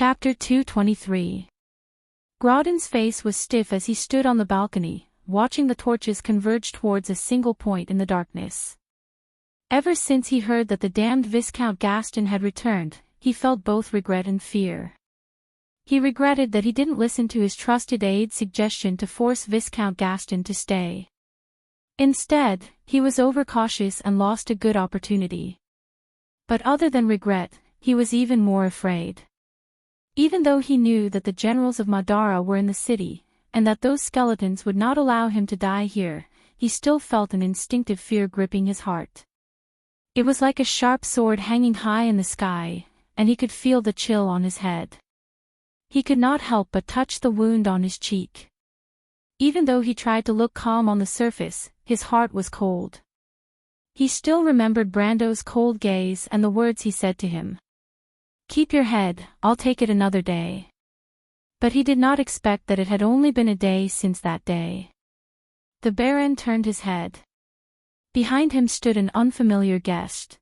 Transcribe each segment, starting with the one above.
Chapter 223. Grodin's face was stiff as he stood on the balcony, watching the torches converge towards a single point in the darkness. Ever since he heard that the damned Viscount Gaston had returned, he felt both regret and fear. He regretted that he didn't listen to his trusted aide's suggestion to force Viscount Gaston to stay. Instead, he was overcautious and lost a good opportunity. But other than regret, he was even more afraid. Even though he knew that the generals of Madara were in the city, and that those skeletons would not allow him to die here, he still felt an instinctive fear gripping his heart. It was like a sharp sword hanging high in the sky, and he could feel the chill on his head. He could not help but touch the wound on his cheek. Even though he tried to look calm on the surface, his heart was cold. He still remembered Brando's cold gaze and the words he said to him. "Keep your head, I'll take it another day." But he did not expect that it had only been a day since that day. The Baron turned his head. Behind him stood an unfamiliar guest.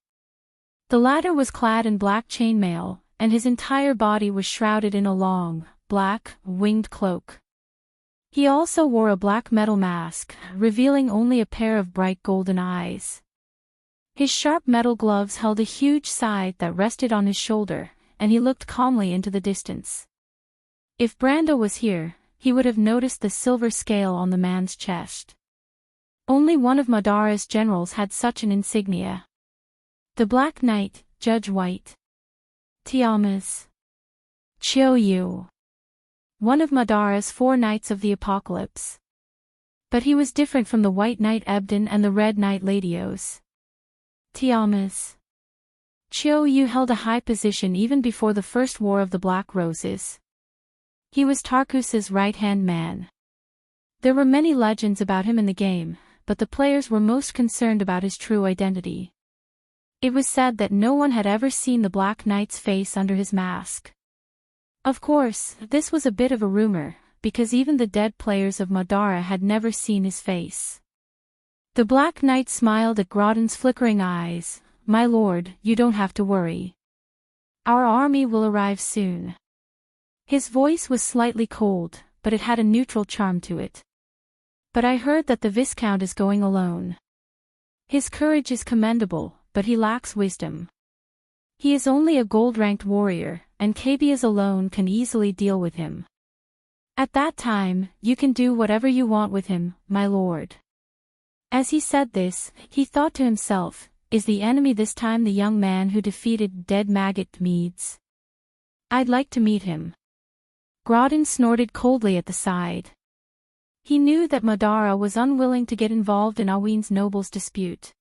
The latter was clad in black chainmail, and his entire body was shrouded in a long, black, winged cloak. He also wore a black metal mask, revealing only a pair of bright golden eyes. His sharp metal gloves held a huge scythe that rested on his shoulder, and he looked calmly into the distance. If Brando was here, he would have noticed the silver scale on the man's chest. Only one of Madara's generals had such an insignia. The Black Knight, Judge White. Tiamas. Chiou. One of Madara's 4 Knights of the Apocalypse. But he was different from the White Knight Ebden and the Red Knight Ladios. Tiamas. Chiou held a high position even before the First War of the Black Roses. He was Tarkus's right-hand man. There were many legends about him in the game, but the players were most concerned about his true identity. It was said that no one had ever seen the Black Knight's face under his mask. Of course, this was a bit of a rumor, because even the dead players of Madara had never seen his face. The Black Knight smiled at Grodin's flickering eyes. "My lord, you don't have to worry. Our army will arrive soon." His voice was slightly cold, but it had a neutral charm to it. "But I heard that the Viscount is going alone. His courage is commendable, but he lacks wisdom. He is only a gold-ranked warrior, and Cabias alone can easily deal with him. At that time, you can do whatever you want with him, my lord." As he said this, he thought to himself, is the enemy this time the young man who defeated Dead Maggot Meads? I'd like to meet him. Grodin snorted coldly at the side. He knew that Madara was unwilling to get involved in Awin's nobles' dispute.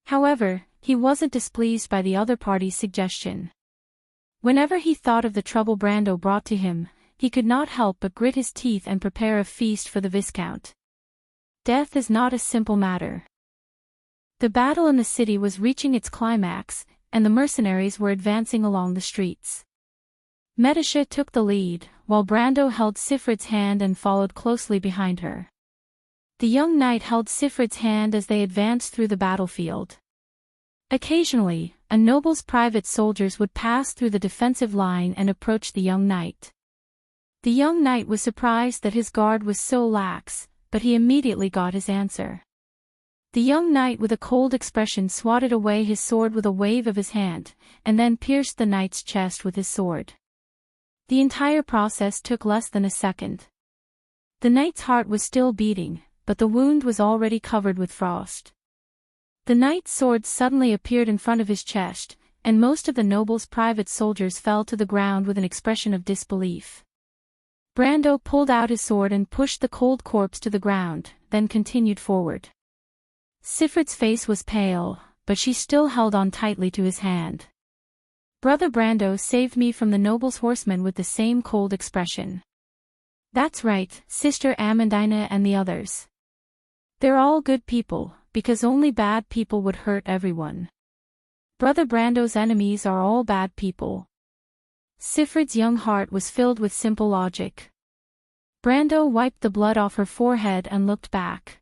However, he wasn't displeased by the other party's suggestion. Whenever he thought of the trouble Brando brought to him, he could not help but grit his teeth and prepare a feast for the Viscount. Death is not a simple matter. The battle in the city was reaching its climax, and the mercenaries were advancing along the streets. Medisha took the lead, while Brando held Sifrid's hand and followed closely behind her. The young knight held Sifrid's hand as they advanced through the battlefield. Occasionally, a noble's private soldiers would pass through the defensive line and approach the young knight. The young knight was surprised that his guard was so lax, but he immediately got his answer. The young knight with a cold expression swatted away his sword with a wave of his hand, and then pierced the knight's chest with his sword. The entire process took less than a second. The knight's heart was still beating, but the wound was already covered with frost. The knight's sword suddenly appeared in front of his chest, and most of the noble's private soldiers fell to the ground with an expression of disbelief. Brando pulled out his sword and pushed the cold corpse to the ground, then continued forward. Sifrid's face was pale, but she still held on tightly to his hand. "Brother Brando saved me from the noble's horsemen with the same cold expression." "That's right, Sister Amandina and the others. They're all good people, because only bad people would hurt everyone. Brother Brando's enemies are all bad people." Sifrid's young heart was filled with simple logic. Brando wiped the blood off her forehead and looked back.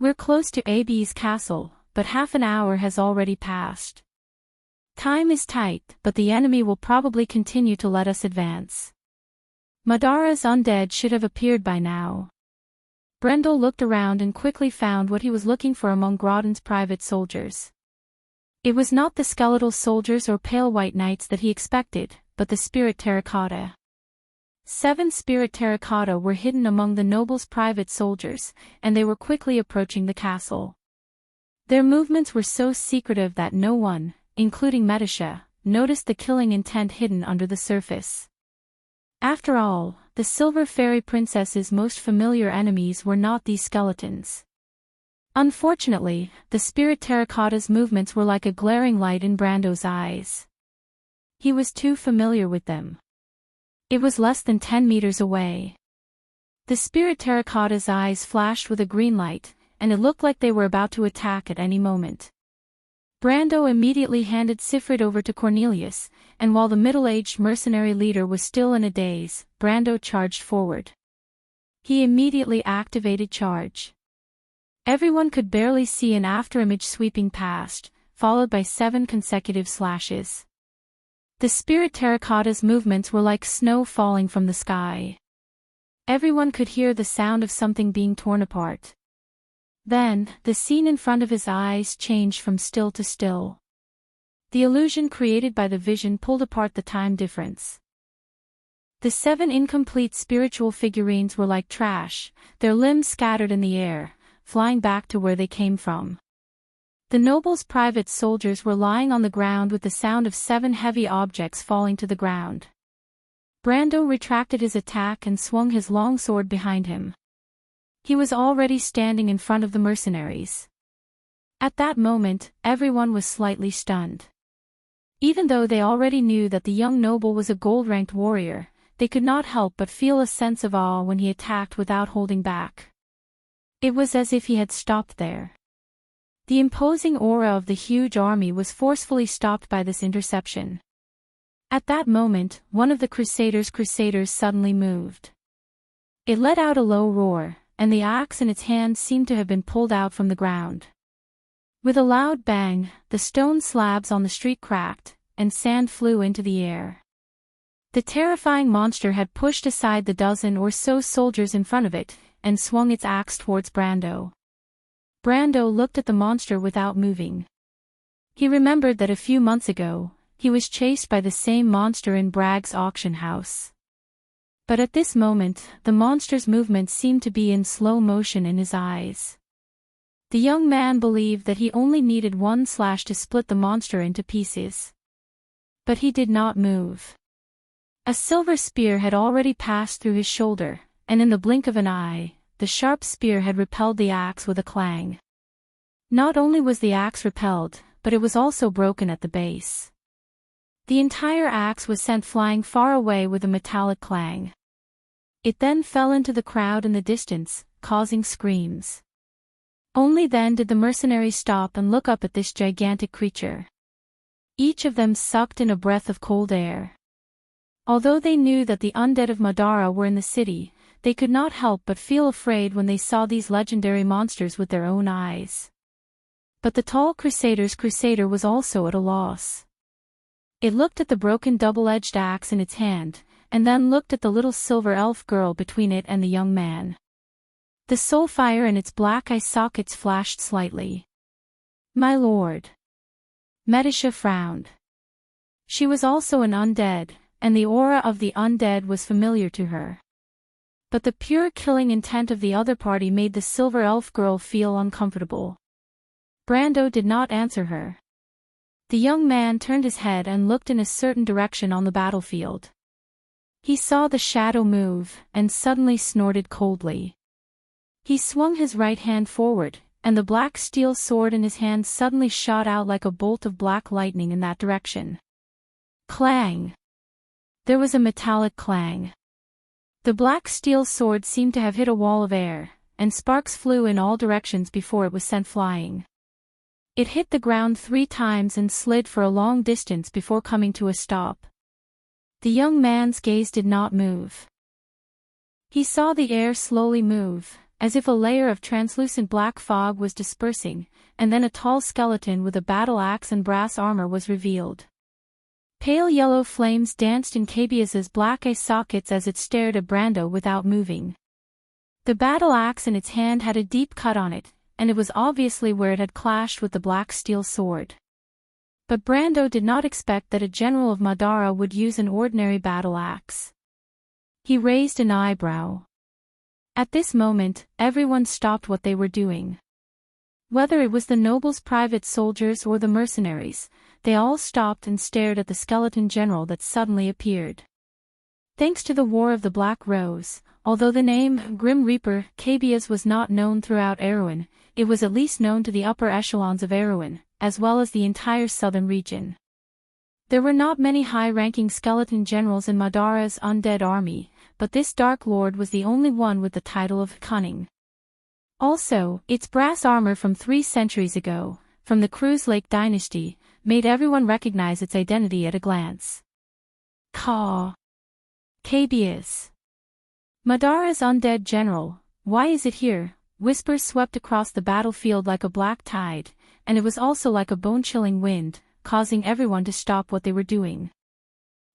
"We're close to AB's castle, but half an hour has already passed. Time is tight, but the enemy will probably continue to let us advance. Madara's undead should have appeared by now. Brendel looked around and quickly found what he was looking for among Groudon's private soldiers. It was not the skeletal soldiers or pale white knights that he expected, but the spirit terracotta. 7 spirit terracotta were hidden among the noble's private soldiers, and they were quickly approaching the castle. Their movements were so secretive that no one, including Metisha, noticed the killing intent hidden under the surface. After all, the Silver Fairy Princess's most familiar enemies were not these skeletons. Unfortunately, the spirit terracotta's movements were like a glaring light in Brando's eyes. He was too familiar with them. It was less than 10 meters away. The spirit terracotta's eyes flashed with a green light, and it looked like they were about to attack at any moment. Brando immediately handed Sifrid over to Cornelius, and while the middle-aged mercenary leader was still in a daze, Brando charged forward. He immediately activated charge. Everyone could barely see an afterimage sweeping past, followed by 7 consecutive slashes. The spirit terracotta's movements were like snow falling from the sky. Everyone could hear the sound of something being torn apart. Then, the scene in front of his eyes changed from still to still. The illusion created by the vision pulled apart the time difference. The 7 incomplete spiritual figurines were like trash, their limbs scattered in the air, flying back to where they came from. The noble's private soldiers were lying on the ground with the sound of 7 heavy objects falling to the ground. Brando retracted his attack and swung his long sword behind him. He was already standing in front of the mercenaries. At that moment, everyone was slightly stunned. Even though they already knew that the young noble was a gold-ranked warrior, they could not help but feel a sense of awe when he attacked without holding back. It was as if he had stopped there. The imposing aura of the huge army was forcefully stopped by this interception. At that moment, one of the crusaders' suddenly moved. It let out a low roar, and the axe in its hand seemed to have been pulled out from the ground. With a loud bang, the stone slabs on the street cracked, and sand flew into the air. The terrifying monster had pushed aside the dozen or so soldiers in front of it, and swung its axe towards Brando. Brando looked at the monster without moving. He remembered that a few months ago, he was chased by the same monster in Bragg's auction house. But at this moment, the monster's movements seemed to be in slow motion in his eyes. The young man believed that he only needed 1 slash to split the monster into pieces. But he did not move. A silver spear had already passed through his shoulder, and in the blink of an eye, the sharp spear had repelled the axe with a clang. Not only was the axe repelled, but it was also broken at the base. The entire axe was sent flying far away with a metallic clang. It then fell into the crowd in the distance, causing screams. Only then did the mercenaries stop and look up at this gigantic creature. Each of them sucked in a breath of cold air. Although they knew that the undead of Madara were in the city, they could not help but feel afraid when they saw these legendary monsters with their own eyes. But the tall crusader was also at a loss. It looked at the broken double-edged axe in its hand, and then looked at the little silver elf girl between it and the young man. The soul fire in its black eye sockets flashed slightly. "My lord." Metisha frowned. She was also an undead, and the aura of the undead was familiar to her. But the pure killing intent of the other party made the silver elf girl feel uncomfortable. Brando did not answer her. The young man turned his head and looked in a certain direction on the battlefield. He saw the shadow move, and suddenly snorted coldly. He swung his right hand forward, and the black steel sword in his hand suddenly shot out like a bolt of black lightning in that direction. Clang! There was a metallic clang. The black steel sword seemed to have hit a wall of air, and sparks flew in all directions before it was sent flying. It hit the ground 3 times and slid for a long distance before coming to a stop. The young man's gaze did not move. He saw the air slowly move, as if a layer of translucent black fog was dispersing, and then a tall skeleton with a battle axe and brass armor was revealed. Pale yellow flames danced in Cabias's black eye sockets as it stared at Brando without moving. The battle axe in its hand had a deep cut on it, and it was obviously where it had clashed with the black steel sword. But Brando did not expect that a general of Madara would use an ordinary battle axe. He raised an eyebrow. At this moment, everyone stopped what they were doing. Whether it was the nobles' private soldiers or the mercenaries, they all stopped and stared at the skeleton general that suddenly appeared. Thanks to the War of the Black Rose, although the name Grim Reaper Cabias was not known throughout Erewhon, it was at least known to the upper echelons of Erewhon, as well as the entire southern region. There were not many high-ranking skeleton generals in Madara's undead army, but this Dark Lord was the only one with the title of Cunning. Also, its brass armor from 3 centuries ago, from the Cruz Lake dynasty, made everyone recognize its identity at a glance. Cabias. Madara's undead general, why is it here? Whispers swept across the battlefield like a black tide, and it was also like a bone-chilling wind, causing everyone to stop what they were doing.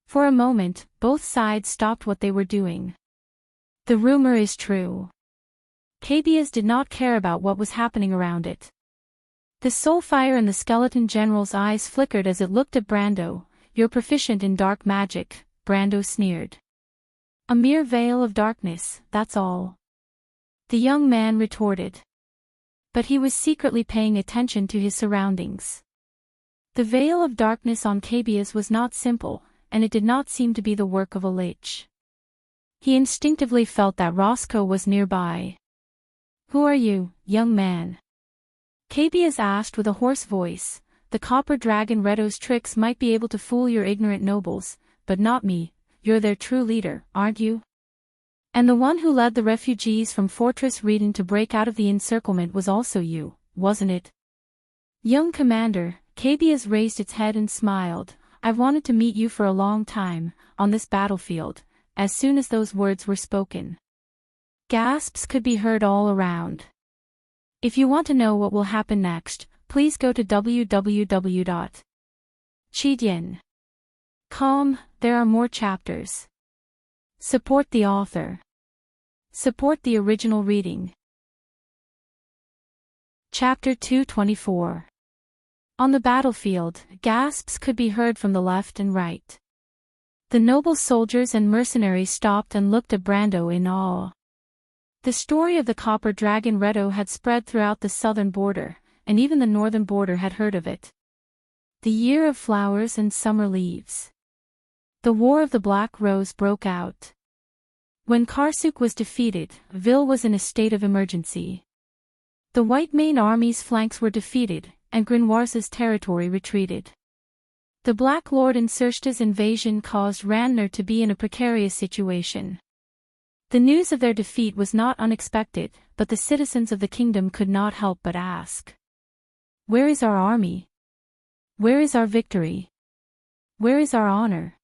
For a moment, both sides stopped what they were doing. The rumor is true. Cabias did not care about what was happening around it. The soul fire in the skeleton general's eyes flickered as it looked at Brando. You're proficient in dark magic, Brando sneered. A mere veil of darkness, that's all. The young man retorted. But he was secretly paying attention to his surroundings. The veil of darkness on Cabias was not simple, and it did not seem to be the work of a lich. He instinctively felt that Roscoe was nearby. Who are you, young man? Cabias asked with a hoarse voice. The copper dragon Reto's tricks might be able to fool your ignorant nobles, but not me. You're their true leader, aren't you? And the one who led the refugees from Fortress Redan to break out of the encirclement was also you, wasn't it? Young commander, Cabias raised its head and smiled. I've wanted to meet you for a long time, on this battlefield. As soon as those words were spoken, gasps could be heard all around. If you want to know what will happen next, please go to www.chidian.com. There are more chapters. Support the author. Support the original reading. Chapter 224. On the battlefield, gasps could be heard from the left and right. The noble soldiers and mercenaries stopped and looked at Brando in awe. The story of the copper dragon Reto had spread throughout the southern border, and even the northern border had heard of it. The year of flowers and summer leaves. The War of the Black Rose broke out. When Karsuk was defeated, Vil was in a state of emergency. The White Mane Army's flanks were defeated, and Grinwarsa's territory retreated. The Black Lord Insursta's invasion caused Randner to be in a precarious situation. The news of their defeat was not unexpected, but the citizens of the kingdom could not help but ask. Where is our army? Where is our victory? Where is our honor?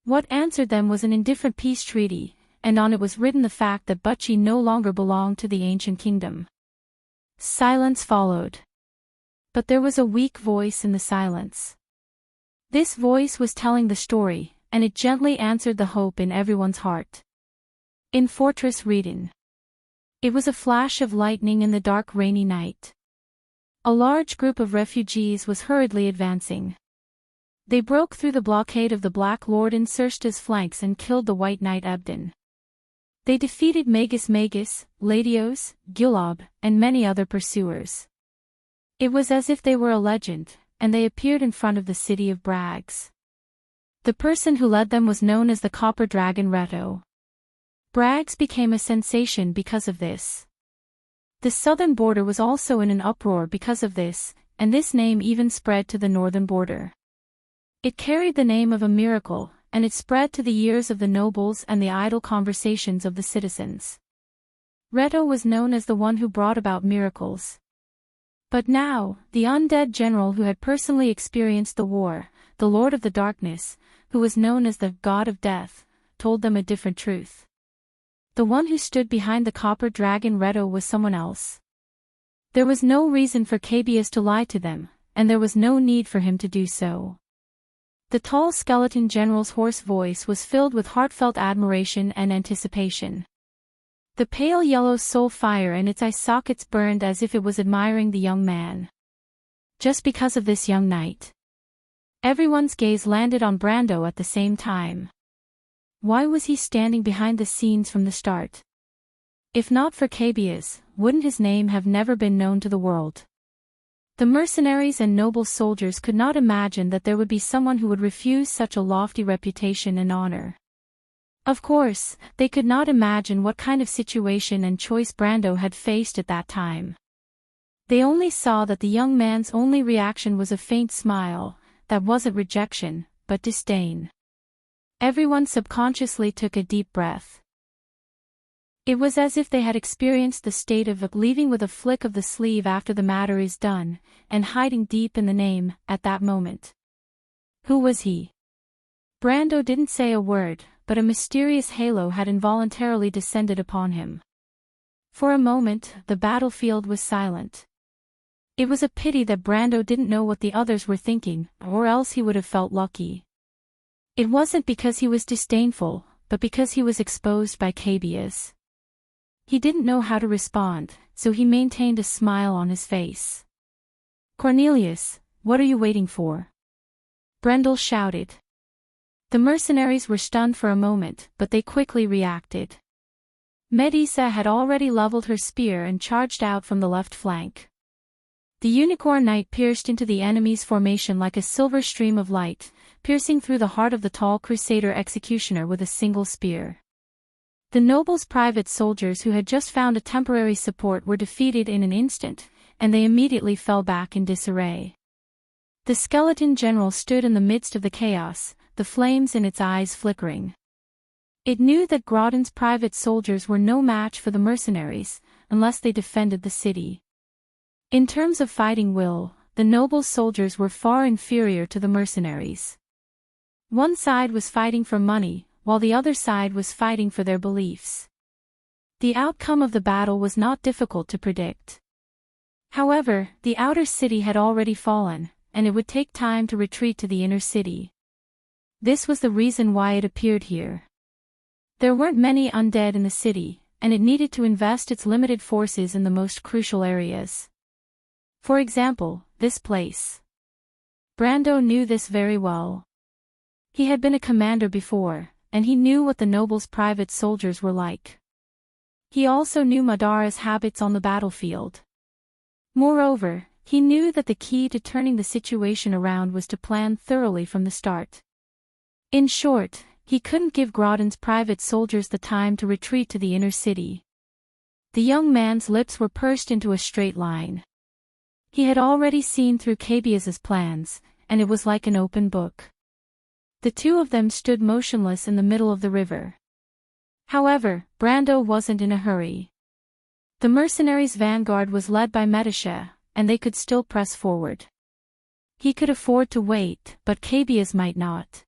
What answered them was an indifferent peace treaty, and on it was written the fact that Butchie no longer belonged to the ancient kingdom. Silence followed. But there was a weak voice in the silence. This voice was telling the story, and it gently answered the hope in everyone's heart. In Fortress Redan. It was a flash of lightning in the dark rainy night. A large group of refugees was hurriedly advancing. They broke through the blockade of the Black Lord Insursta's flanks and killed the White Knight Ebden. They defeated Magus, Ladios, Gilob, and many other pursuers. It was as if they were a legend, and they appeared in front of the city of Brags. The person who led them was known as the Copper Dragon Reto. Brags became a sensation because of this. The southern border was also in an uproar because of this, and this name even spread to the northern border. It carried the name of a miracle, and it spread to the ears of the nobles and the idle conversations of the citizens. Reto was known as the one who brought about miracles. But now, the undead general who had personally experienced the war, the Lord of the Darkness, who was known as the God of Death, told them a different truth. The one who stood behind the copper dragon Reto was someone else. There was no reason for Cabius to lie to them, and there was no need for him to do so. The tall skeleton general's hoarse voice was filled with heartfelt admiration and anticipation. The pale yellow soul fire in its eye sockets burned as if it was admiring the young man. Just because of this young knight. Everyone's gaze landed on Brando at the same time. Why was he standing behind the scenes from the start? If not for Cabius, wouldn't his name have never been known to the world? The mercenaries and noble soldiers could not imagine that there would be someone who would refuse such a lofty reputation and honor. Of course, they could not imagine what kind of situation and choice Brando had faced at that time. They only saw that the young man's only reaction was a faint smile, that wasn't rejection, but disdain. Everyone subconsciously took a deep breath. It was as if they had experienced the state of leaving with a flick of the sleeve after the matter is done, and hiding deep in the name, at that moment. Who was he? Brando didn't say a word, but a mysterious halo had involuntarily descended upon him. For a moment, the battlefield was silent. It was a pity that Brando didn't know what the others were thinking, or else he would have felt lucky. It wasn't because he was disdainful, but because he was exposed by Cabius. He didn't know how to respond, so he maintained a smile on his face. "Cornelius, what are you waiting for?" Brendel shouted. The mercenaries were stunned for a moment, but they quickly reacted. Medisa had already leveled her spear and charged out from the left flank. The unicorn knight pierced into the enemy's formation like a silver stream of light, piercing through the heart of the tall crusader executioner with a single spear. The noble's private soldiers who had just found a temporary support were defeated in an instant, and they immediately fell back in disarray. The skeleton general stood in the midst of the chaos, the flames in its eyes flickering. It knew that Grodin's private soldiers were no match for the mercenaries, unless they defended the city. In terms of fighting will, the noble's soldiers were far inferior to the mercenaries. One side was fighting for money, while the other side was fighting for their beliefs. The outcome of the battle was not difficult to predict. However, the outer city had already fallen, and it would take time to retreat to the inner city. This was the reason why it appeared here. There weren't many undead in the city, and it needed to invest its limited forces in the most crucial areas. For example, this place. Brando knew this very well. He had been a commander before, and he knew what the noble's private soldiers were like. He also knew Madara's habits on the battlefield. Moreover, he knew that the key to turning the situation around was to plan thoroughly from the start. In short, he couldn't give Grodin's private soldiers the time to retreat to the inner city. The young man's lips were pursed into a straight line. He had already seen through Cabius's plans, and it was like an open book. The two of them stood motionless in the middle of the river. However, Brando wasn't in a hurry. The mercenaries' vanguard was led by Medisha, and they could still press forward. He could afford to wait, but Cabius might not.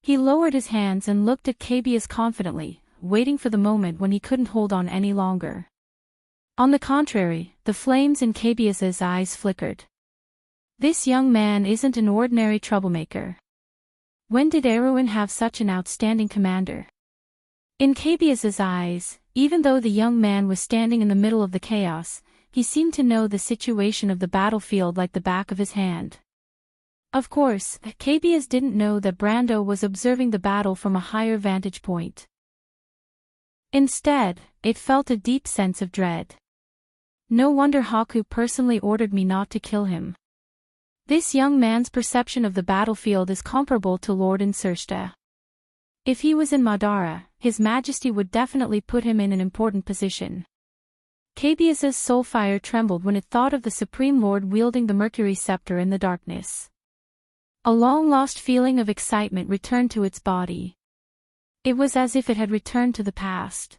He lowered his hands and looked at Cabius confidently, waiting for the moment when he couldn't hold on any longer. On the contrary, the flames in Cabius's eyes flickered. This young man isn't an ordinary troublemaker. When did Erwin have such an outstanding commander? In Cabius's eyes, even though the young man was standing in the middle of the chaos, he seemed to know the situation of the battlefield like the back of his hand. Of course, Cabius didn't know that Brando was observing the battle from a higher vantage point. Instead, it felt a deep sense of dread. No wonder Haku personally ordered me not to kill him. This young man's perception of the battlefield is comparable to Lord Insursta. If he was in Madara, His Majesty would definitely put him in an important position. Cabius's soulfire trembled when it thought of the Supreme Lord wielding the Mercury Scepter in the darkness. A long-lost feeling of excitement returned to its body. It was as if it had returned to the past.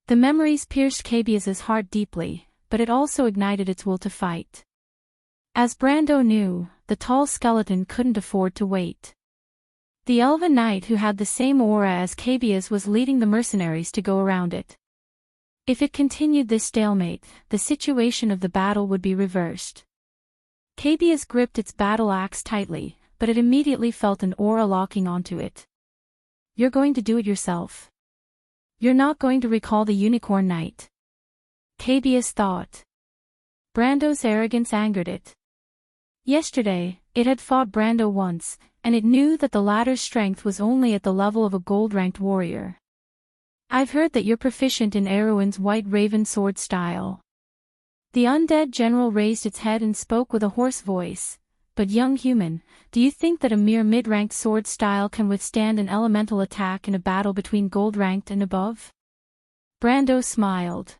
The memories pierced Cabius's heart deeply, but it also ignited its will to fight. As Brando knew, the tall skeleton couldn't afford to wait. The elven knight who had the same aura as Cabias was leading the mercenaries to go around it. If it continued this stalemate, the situation of the battle would be reversed. Cabias gripped its battle axe tightly, but it immediately felt an aura locking onto it. You're going to do it yourself. You're not going to recall the Unicorn Knight. Cabias thought. Brando's arrogance angered it. Yesterday, it had fought Brando once, and it knew that the latter's strength was only at the level of a gold-ranked warrior. I've heard that you're proficient in Erwin's White Raven sword style. The undead general raised its head and spoke with a hoarse voice. But young human, do you think that a mere mid-ranked sword style can withstand an elemental attack in a battle between gold-ranked and above? Brando smiled.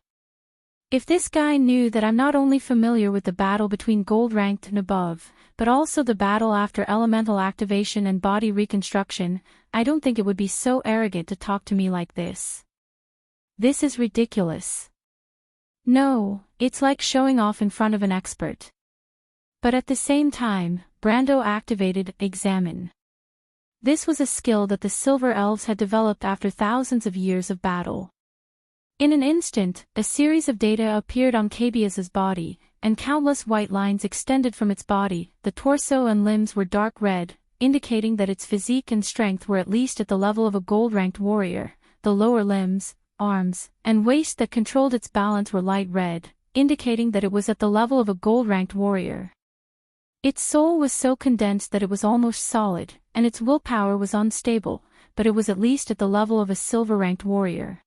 If this guy knew that I'm not only familiar with the battle between gold-ranked and above, but also the battle after elemental activation and body reconstruction, I don't think it would be so arrogant to talk to me like this. This is ridiculous. No, it's like showing off in front of an expert. But at the same time, Brando activated Examine. This was a skill that the Silver Elves had developed after thousands of years of battle. In an instant, a series of data appeared on Cabias's body, and countless white lines extended from its body. The torso and limbs were dark red, indicating that its physique and strength were at least at the level of a gold-ranked warrior. The lower limbs, arms, and waist that controlled its balance were light red, indicating that it was at the level of a gold-ranked warrior. Its soul was so condensed that it was almost solid, and its willpower was unstable, but it was at least at the level of a silver-ranked warrior.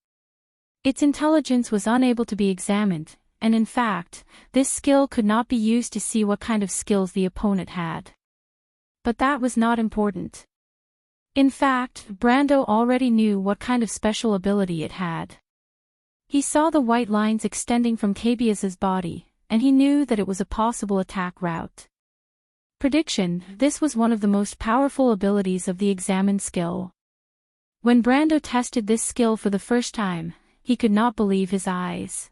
Its intelligence was unable to be examined, and in fact, this skill could not be used to see what kind of skills the opponent had. But that was not important. In fact, Brando already knew what kind of special ability it had. He saw the white lines extending from Cabias's body, and he knew that it was a possible attack route. Prediction: this was one of the most powerful abilities of the Examine skill. When Brando tested this skill for the first time, he could not believe his eyes.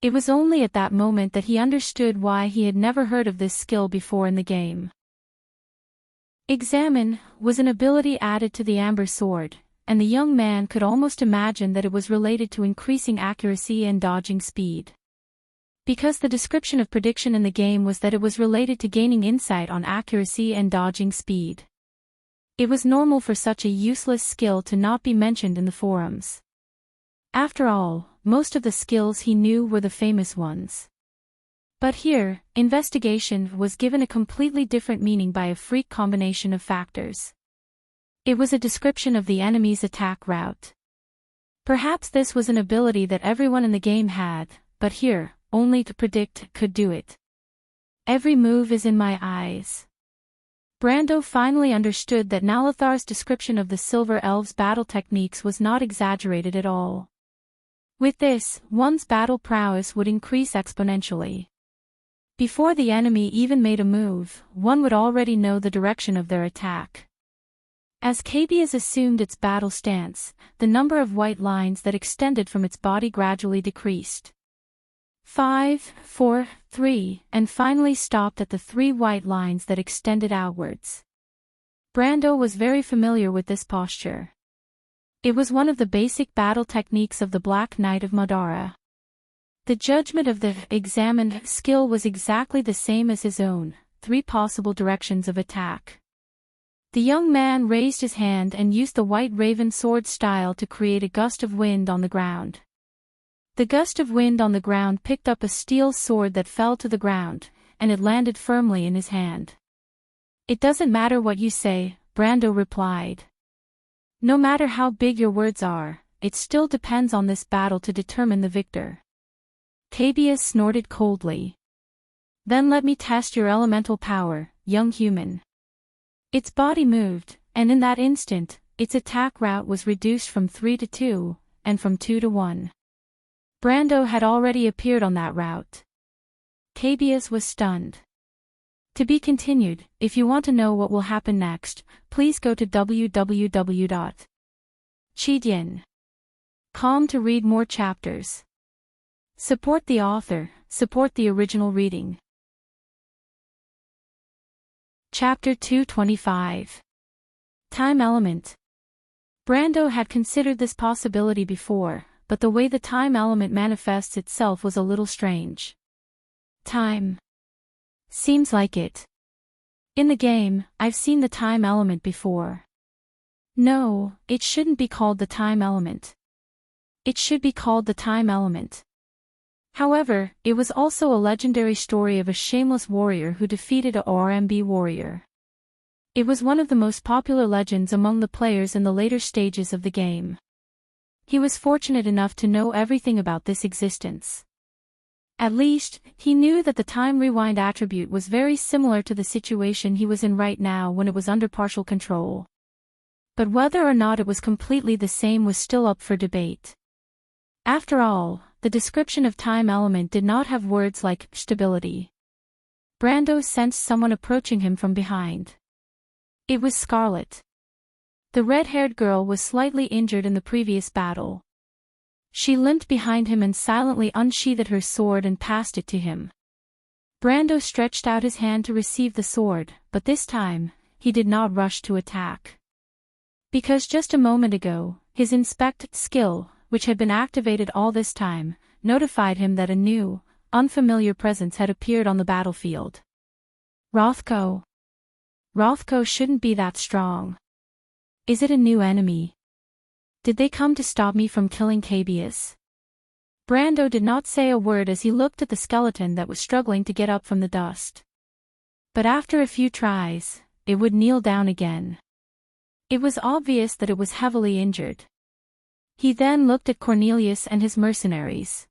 It was only at that moment that he understood why he had never heard of this skill before in the game. Examine was an ability added to the Amber Sword, and the young man could almost imagine that it was related to increasing accuracy and dodging speed. Because the description of prediction in the game was that it was related to gaining insight on accuracy and dodging speed. It was normal for such a useless skill to not be mentioned in the forums. After all, most of the skills he knew were the famous ones. But here, investigation was given a completely different meaning by a freak combination of factors. It was a description of the enemy's attack route. Perhaps this was an ability that everyone in the game had, but here, only to predict could do it. Every move is in my eyes. Brando finally understood that Nalathar's description of the Silver Elves' battle techniques was not exaggerated at all. With this, one's battle prowess would increase exponentially. Before the enemy even made a move, one would already know the direction of their attack. As Cabias assumed its battle stance, the number of white lines that extended from its body gradually decreased. 5, 4, 3, and finally stopped at the 3 white lines that extended outwards. Brando was very familiar with this posture. It was one of the basic battle techniques of the Black Knight of Madara. The judgment of the examined skill was exactly the same as his own, 3 possible directions of attack. The young man raised his hand and used the White Raven sword style to create a gust of wind on the ground. The gust of wind on the ground picked up a steel sword that fell to the ground, and it landed firmly in his hand. It doesn't matter what you say, Brando replied. No matter how big your words are, it still depends on this battle to determine the victor. Cabias snorted coldly. Then let me test your elemental power, young human. Its body moved, and in that instant, its attack route was reduced from 3 to 2, and from 2 to 1. Brando had already appeared on that route. Cabias was stunned. To be continued. If you want to know what will happen next, please go to www.cheatyin.com to read more chapters. Support the author, support the original reading. Chapter 225. Time element. Brando had considered this possibility before, but the way the time element manifests itself was a little strange. Time. Seems like it. In the game, I've seen the time element before. No, it shouldn't be called the time element. It should be called the time element. However, it was also a legendary story of a shameless warrior who defeated a RMB warrior. It was one of the most popular legends among the players in the later stages of the game. He was fortunate enough to know everything about this existence. At least, he knew that the time rewind attribute was very similar to the situation he was in right now when it was under partial control. But whether or not it was completely the same was still up for debate. After all, the description of time element did not have words like stability. Brando sensed someone approaching him from behind. It was Scarlet. The red-haired girl was slightly injured in the previous battle. She limped behind him and silently unsheathed her sword and passed it to him. Brando stretched out his hand to receive the sword, but this time, he did not rush to attack. Because just a moment ago, his inspect skill, which had been activated all this time, notified him that a new, unfamiliar presence had appeared on the battlefield. Rothko. Rothko shouldn't be that strong. Is it a new enemy? Did they come to stop me from killing Cabius? Brando did not say a word as he looked at the skeleton that was struggling to get up from the dust. But after a few tries, it would kneel down again. It was obvious that it was heavily injured. He then looked at Cornelius and his mercenaries.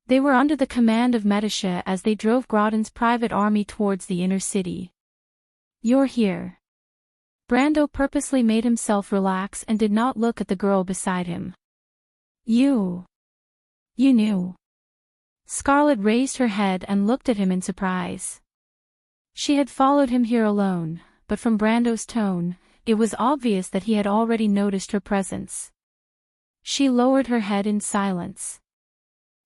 They were under the command of Medisha as they drove Grodin's private army towards the inner city. You're here. Brando purposely made himself relax and did not look at the girl beside him. You knew. Scarlet raised her head and looked at him in surprise. She had followed him here alone, but from Brando's tone, it was obvious that he had already noticed her presence. She lowered her head in silence.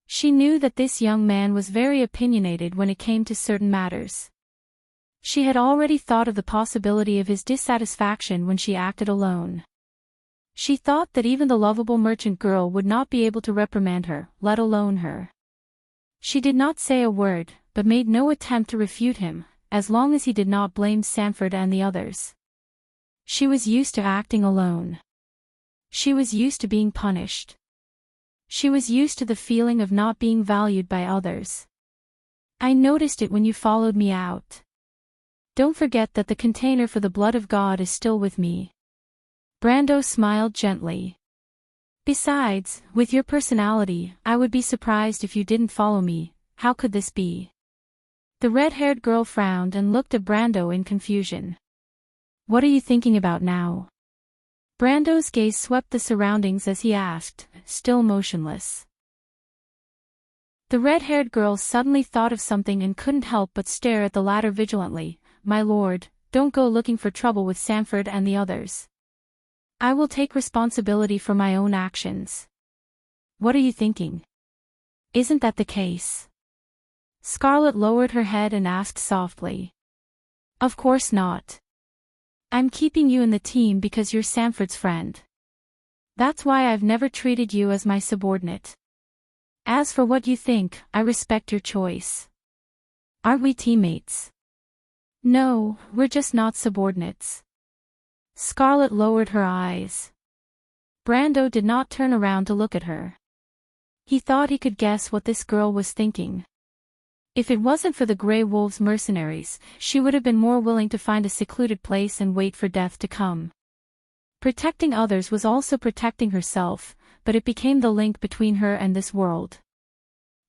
She knew that this young man was very opinionated when it came to certain matters. She had already thought of the possibility of his dissatisfaction when she acted alone. She thought that even the lovable merchant girl would not be able to reprimand her, let alone her. She did not say a word, but made no attempt to refute him, as long as he did not blame Sanford and the others. She was used to acting alone. She was used to being punished. She was used to the feeling of not being valued by others. I noticed it when you followed me out. Don't forget that the container for the blood of God is still with me. Brando smiled gently. Besides, with your personality, I would be surprised if you didn't follow me. How could this be? The red-haired girl frowned and looked at Brando in confusion. What are you thinking about now? Brando's gaze swept the surroundings as he asked, still motionless. The red-haired girl suddenly thought of something and couldn't help but stare at the latter vigilantly. My lord, don't go looking for trouble with Sanford and the others. I will take responsibility for my own actions. What are you thinking? Isn't that the case? Scarlet lowered her head and asked softly. Of course not. I'm keeping you in the team because you're Sanford's friend. That's why I've never treated you as my subordinate. As for what you think, I respect your choice. Aren't we teammates? No, we're just not subordinates. Scarlet lowered her eyes. Brando did not turn around to look at her. He thought he could guess what this girl was thinking. If it wasn't for the Grey Wolves mercenaries, she would have been more willing to find a secluded place and wait for death to come. Protecting others was also protecting herself, but it became the link between her and this world.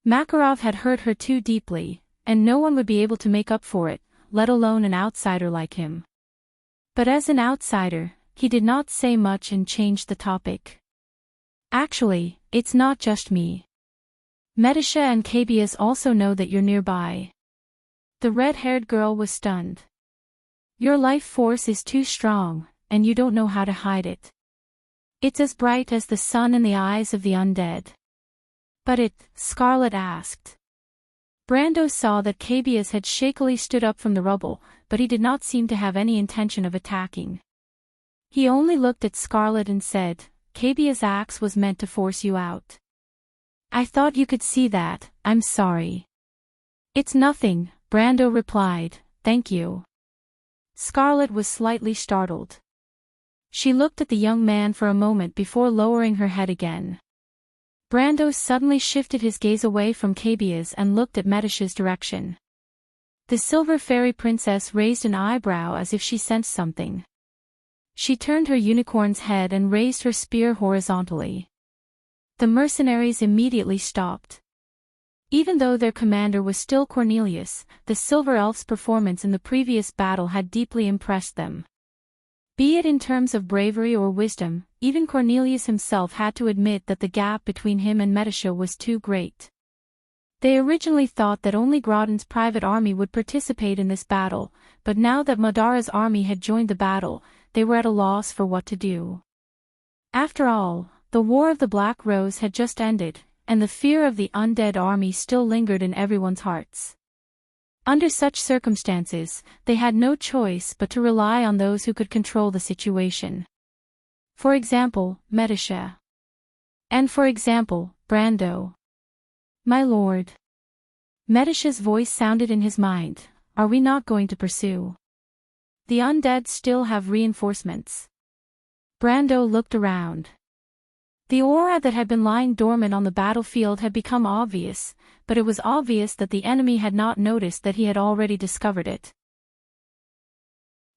Makarov had hurt her too deeply, and no one would be able to make up for it, let alone an outsider like him. But as an outsider, he did not say much and changed the topic. Actually, it's not just me. Medisha and Cabius also know that you're nearby. The red-haired girl was stunned. Your life force is too strong, and you don't know how to hide it. It's as bright as the sun in the eyes of the undead. But Scarlet asked. Brando saw that Cabius had shakily stood up from the rubble, but he did not seem to have any intention of attacking. He only looked at Scarlet and said, "Cabia's axe was meant to force you out." "I thought you could see that, I'm sorry." "It's nothing," Brando replied, "thank you." Scarlet was slightly startled. She looked at the young man for a moment before lowering her head again. Brando suddenly shifted his gaze away from Cabia's and looked at Medicia's direction. The silver fairy princess raised an eyebrow as if she sensed something. She turned her unicorn's head and raised her spear horizontally. The mercenaries immediately stopped. Even though their commander was still Cornelius, the Silver Elf's performance in the previous battle had deeply impressed them. Be it in terms of bravery or wisdom, even Cornelius himself had to admit that the gap between him and Medicia was too great. They originally thought that only Grodin's private army would participate in this battle, but now that Madara's army had joined the battle, they were at a loss for what to do. After all, the War of the Black Rose had just ended, and the fear of the undead army still lingered in everyone's hearts. Under such circumstances, they had no choice but to rely on those who could control the situation. For example, Medicia. And for example, Brando. "My lord." Medicia's voice sounded in his mind, "Are we not going to pursue? The undead still have reinforcements." Brando looked around. The aura that had been lying dormant on the battlefield had become obvious, but it was obvious that the enemy had not noticed that he had already discovered it.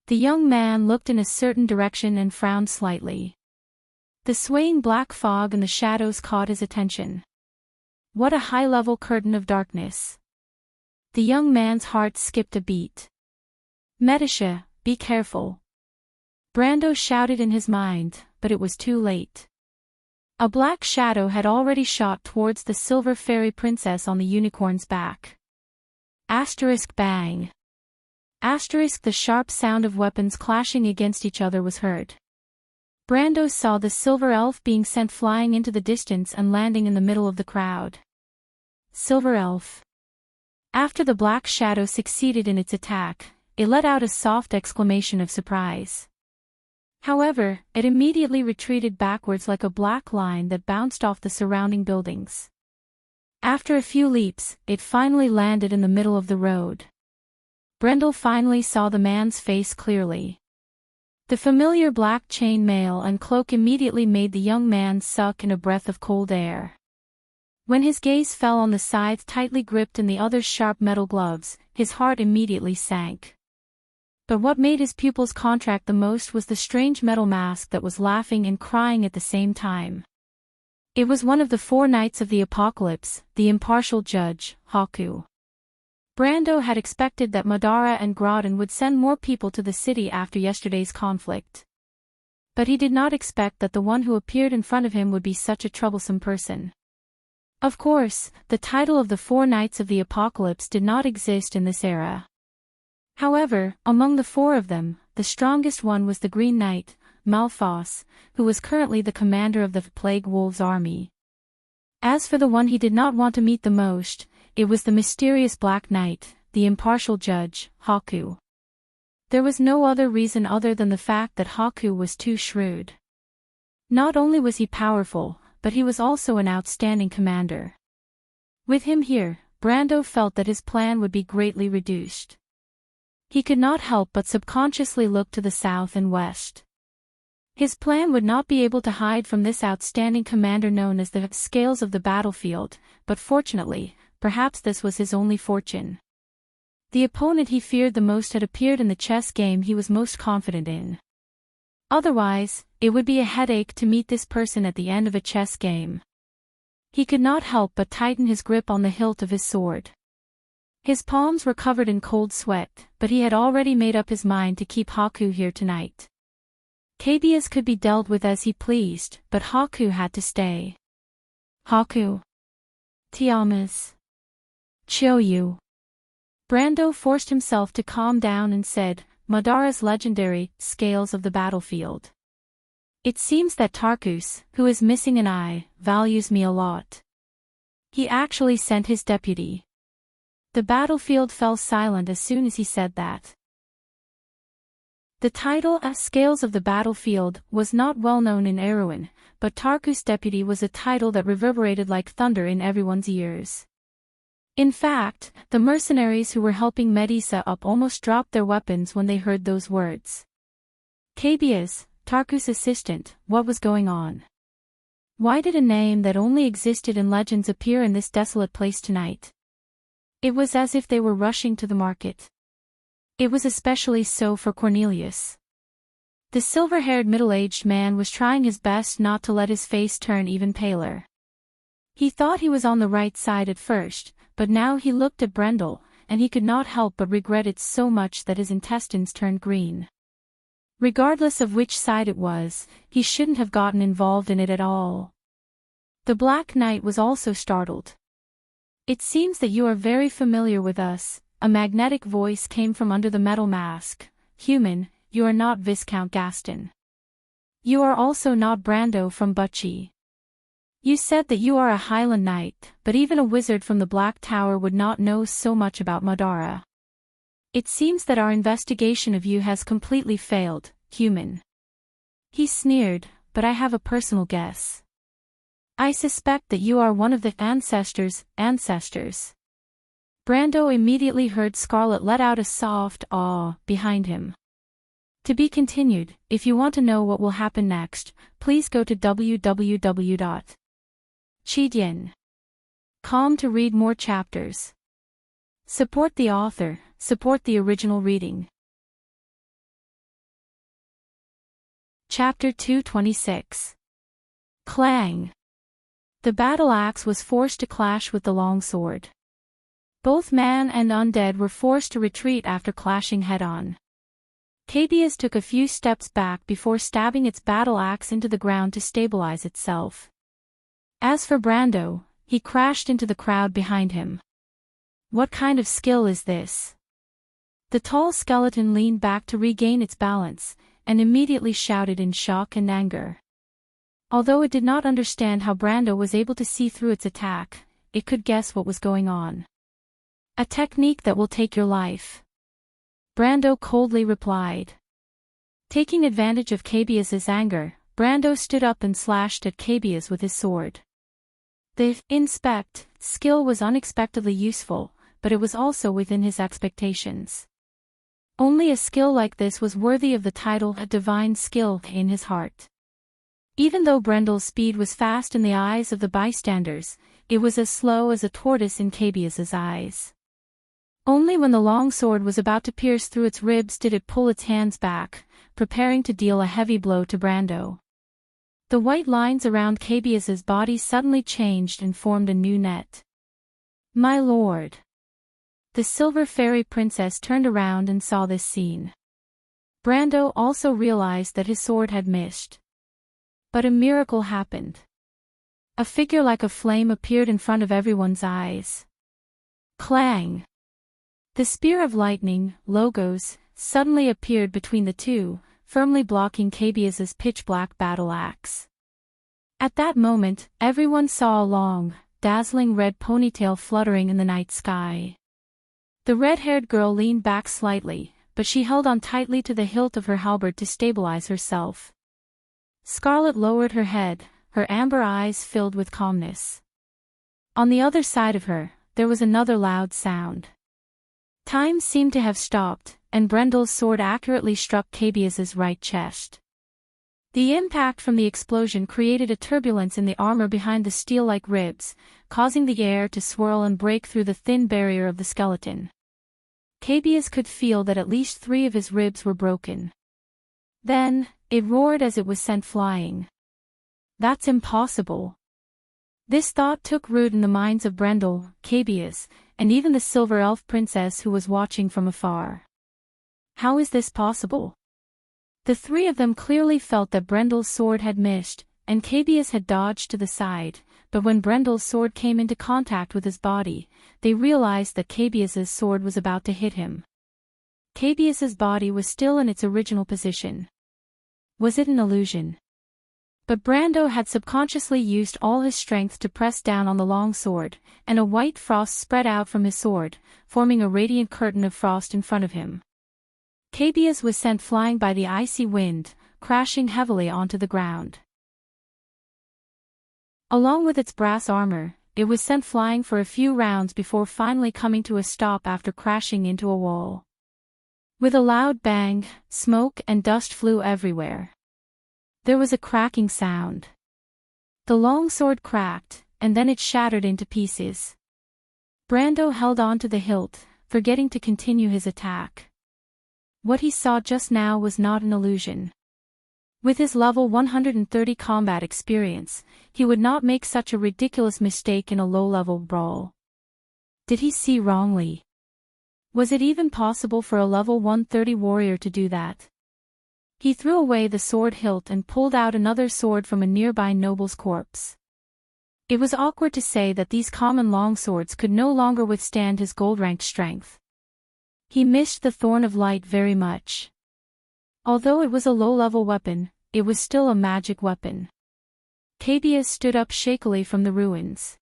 The young man looked in a certain direction and frowned slightly. The swaying black fog in the shadows caught his attention. What a high-level curtain of darkness. The young man's heart skipped a beat. "Medicia, be careful." Brando shouted in his mind, but it was too late. A black shadow had already shot towards the silver fairy princess on the unicorn's back. Asterisk bang. Asterisk, the sharp sound of weapons clashing against each other was heard. Brando saw the silver elf being sent flying into the distance and landing in the middle of the crowd. Silver elf. After the black shadow succeeded in its attack, it let out a soft exclamation of surprise. However, it immediately retreated backwards like a black line that bounced off the surrounding buildings. After a few leaps, it finally landed in the middle of the road. Brendel finally saw the man's face clearly. The familiar black chain mail and cloak immediately made the young man suck in a breath of cold air. When his gaze fell on the scythe tightly gripped in the other's sharp metal gloves, his heart immediately sank. But what made his pupils contract the most was the strange metal mask that was laughing and crying at the same time. It was one of the 4 Knights of the Apocalypse, the impartial judge, Haku. Brando had expected that Madara and Grodin would send more people to the city after yesterday's conflict. But he did not expect that the one who appeared in front of him would be such a troublesome person. Of course, the title of the 4 Knights of the Apocalypse did not exist in this era. However, among the 4 of them, the strongest one was the Green Knight, Malphas, who was currently the commander of the Plague Wolves army. As for the one he did not want to meet the most, it was the mysterious Black Knight, the impartial judge, Haku. There was no other reason other than the fact that Haku was too shrewd. Not only was he powerful, but he was also an outstanding commander. With him here, Brando felt that his plan would be greatly reduced. He could not help but subconsciously look to the south and west. His plan would not be able to hide from this outstanding commander known as the Scales of the battlefield, but fortunately, perhaps this was his only fortune. The opponent he feared the most had appeared in the chess game he was most confident in. Otherwise, it would be a headache to meet this person at the end of a chess game. He could not help but tighten his grip on the hilt of his sword. His palms were covered in cold sweat, but he had already made up his mind to keep Haku here tonight. Cabias could be dealt with as he pleased, but Haku had to stay. Haku. Tiamas. Choyu. Brando forced himself to calm down and said, Madara's legendary Scales of the battlefield. It seems that Tarkus, who is missing an eye, values me a lot. He actually sent his deputy. The battlefield fell silent as soon as he said that. The title, Scales of the Battlefield, was not well known in Erewhon, but Tarkus Deputy was a title that reverberated like thunder in everyone's ears. In fact, the mercenaries who were helping Medusa up almost dropped their weapons when they heard those words. Cabias, Tarkus' assistant, what was going on? Why did a name that only existed in legends appear in this desolate place tonight? It was as if they were rushing to the market. It was especially so for Cornelius. The silver-haired middle-aged man was trying his best not to let his face turn even paler. He thought he was on the right side at first, but now he looked at Brendel, and he could not help but regret it so much that his intestines turned green. Regardless of which side it was, he shouldn't have gotten involved in it at all. The Black Knight was also startled. "It seems that you are very familiar with us," a magnetic voice came from under the metal mask. "Human, you are not Viscount Gaston. You are also not Brando from Bucci. You said that you are a Highland Knight, but even a wizard from the Black Tower would not know so much about Madara. It seems that our investigation of you has completely failed, human." He sneered, "But I have a personal guess. I suspect that you are one of the ancestors. Brando immediately heard Scarlet let out a soft "aw" behind him. To be continued. If you want to know what will happen next, please go to www.chidian.com to read more chapters. Support the author, support the original reading. Chapter 226. Clang. The battle axe was forced to clash with the long sword. Both man and undead were forced to retreat after clashing head-on. Cabias took a few steps back before stabbing its battle axe into the ground to stabilize itself. As for Brando, he crashed into the crowd behind him. What kind of skill is this? The tall skeleton leaned back to regain its balance, and immediately shouted in shock and anger. Although it did not understand how Brando was able to see through its attack, it could guess what was going on. "A technique that will take your life," Brando coldly replied. Taking advantage of Cabias's anger, Brando stood up and slashed at Cabias with his sword. The inspect skill was unexpectedly useful, but it was also within his expectations. Only a skill like this was worthy of the title a divine skill in his heart. Even though Brendel's speed was fast in the eyes of the bystanders, it was as slow as a tortoise in Cabias's eyes. Only when the long sword was about to pierce through its ribs did it pull its hands back, preparing to deal a heavy blow to Brando. The white lines around Cabias's body suddenly changed and formed a new net. "My lord!" The silver fairy princess turned around and saw this scene. Brando also realized that his sword had missed. But a miracle happened. A figure like a flame appeared in front of everyone's eyes. Clang! The spear of lightning, Logos, suddenly appeared between the two, firmly blocking Cabias's pitch-black battle axe. At that moment, everyone saw a long, dazzling red ponytail fluttering in the night sky. The red-haired girl leaned back slightly, but she held on tightly to the hilt of her halberd to stabilize herself. Scarlet lowered her head, her amber eyes filled with calmness. On the other side of her, there was another loud sound. Time seemed to have stopped, and Brendel's sword accurately struck Cabias's right chest. The impact from the explosion created a turbulence in the armor behind the steel-like ribs, causing the air to swirl and break through the thin barrier of the skeleton. Cabias could feel that at least 3 of his ribs were broken. Then, it roared as it was sent flying. "That's impossible." This thought took root in the minds of Brendel, Cabias, and even the Silver Elf Princess who was watching from afar. How is this possible? The 3 of them clearly felt that Brendel's sword had missed, and Cabias had dodged to the side, but when Brendel's sword came into contact with his body, they realized that Cabias's sword was about to hit him. Cabias's body was still in its original position. Was it an illusion? But Brando had subconsciously used all his strength to press down on the long sword, and a white frost spread out from his sword, forming a radiant curtain of frost in front of him. Cabias was sent flying by the icy wind, crashing heavily onto the ground. Along with its brass armor, it was sent flying for a few rounds before finally coming to a stop after crashing into a wall. With a loud bang, smoke and dust flew everywhere. There was a cracking sound. The long sword cracked, and then it shattered into pieces. Brando held on to the hilt, forgetting to continue his attack. What he saw just now was not an illusion. With his level 130 combat experience, he would not make such a ridiculous mistake in a low-level brawl. Did he see wrongly? Was it even possible for a level 130 warrior to do that? He threw away the sword hilt and pulled out another sword from a nearby noble's corpse. It was awkward to say that these common longswords could no longer withstand his gold-ranked strength. He missed the Thorn of Light very much. Although it was a low-level weapon, it was still a magic weapon. Cabias stood up shakily from the ruins.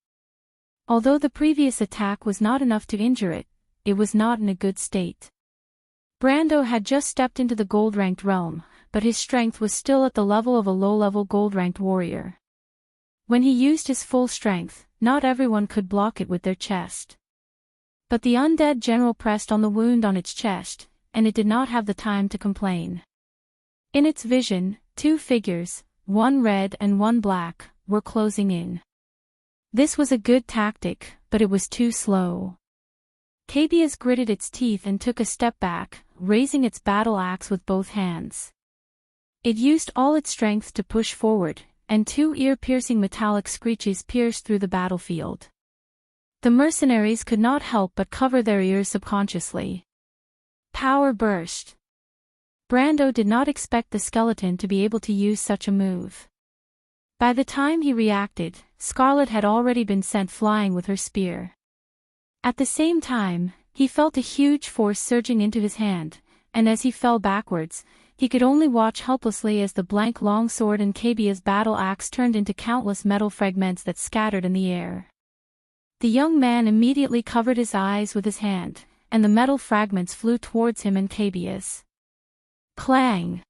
Although the previous attack was not enough to injure it, it was not in a good state. Brando had just stepped into the gold-ranked realm, but his strength was still at the level of a low-level gold-ranked warrior. When he used his full strength, not everyone could block it with their chest. But the undead general pressed on the wound on its chest, and it did not have the time to complain. In its vision, two figures, one red and one black, were closing in. This was a good tactic, but it was too slow. Cabias gritted its teeth and took a step back, raising its battle axe with both hands. It used all its strength to push forward, and two ear-piercing metallic screeches pierced through the battlefield. The mercenaries could not help but cover their ears subconsciously. Power burst. Brando did not expect the skeleton to be able to use such a move. By the time he reacted, Scarlet had already been sent flying with her spear. At the same time, he felt a huge force surging into his hand, and as he fell backwards, he could only watch helplessly as the blank longsword and Cabias' battle axe turned into countless metal fragments that scattered in the air. The young man immediately covered his eyes with his hand, and the metal fragments flew towards him and Cabias. Clang!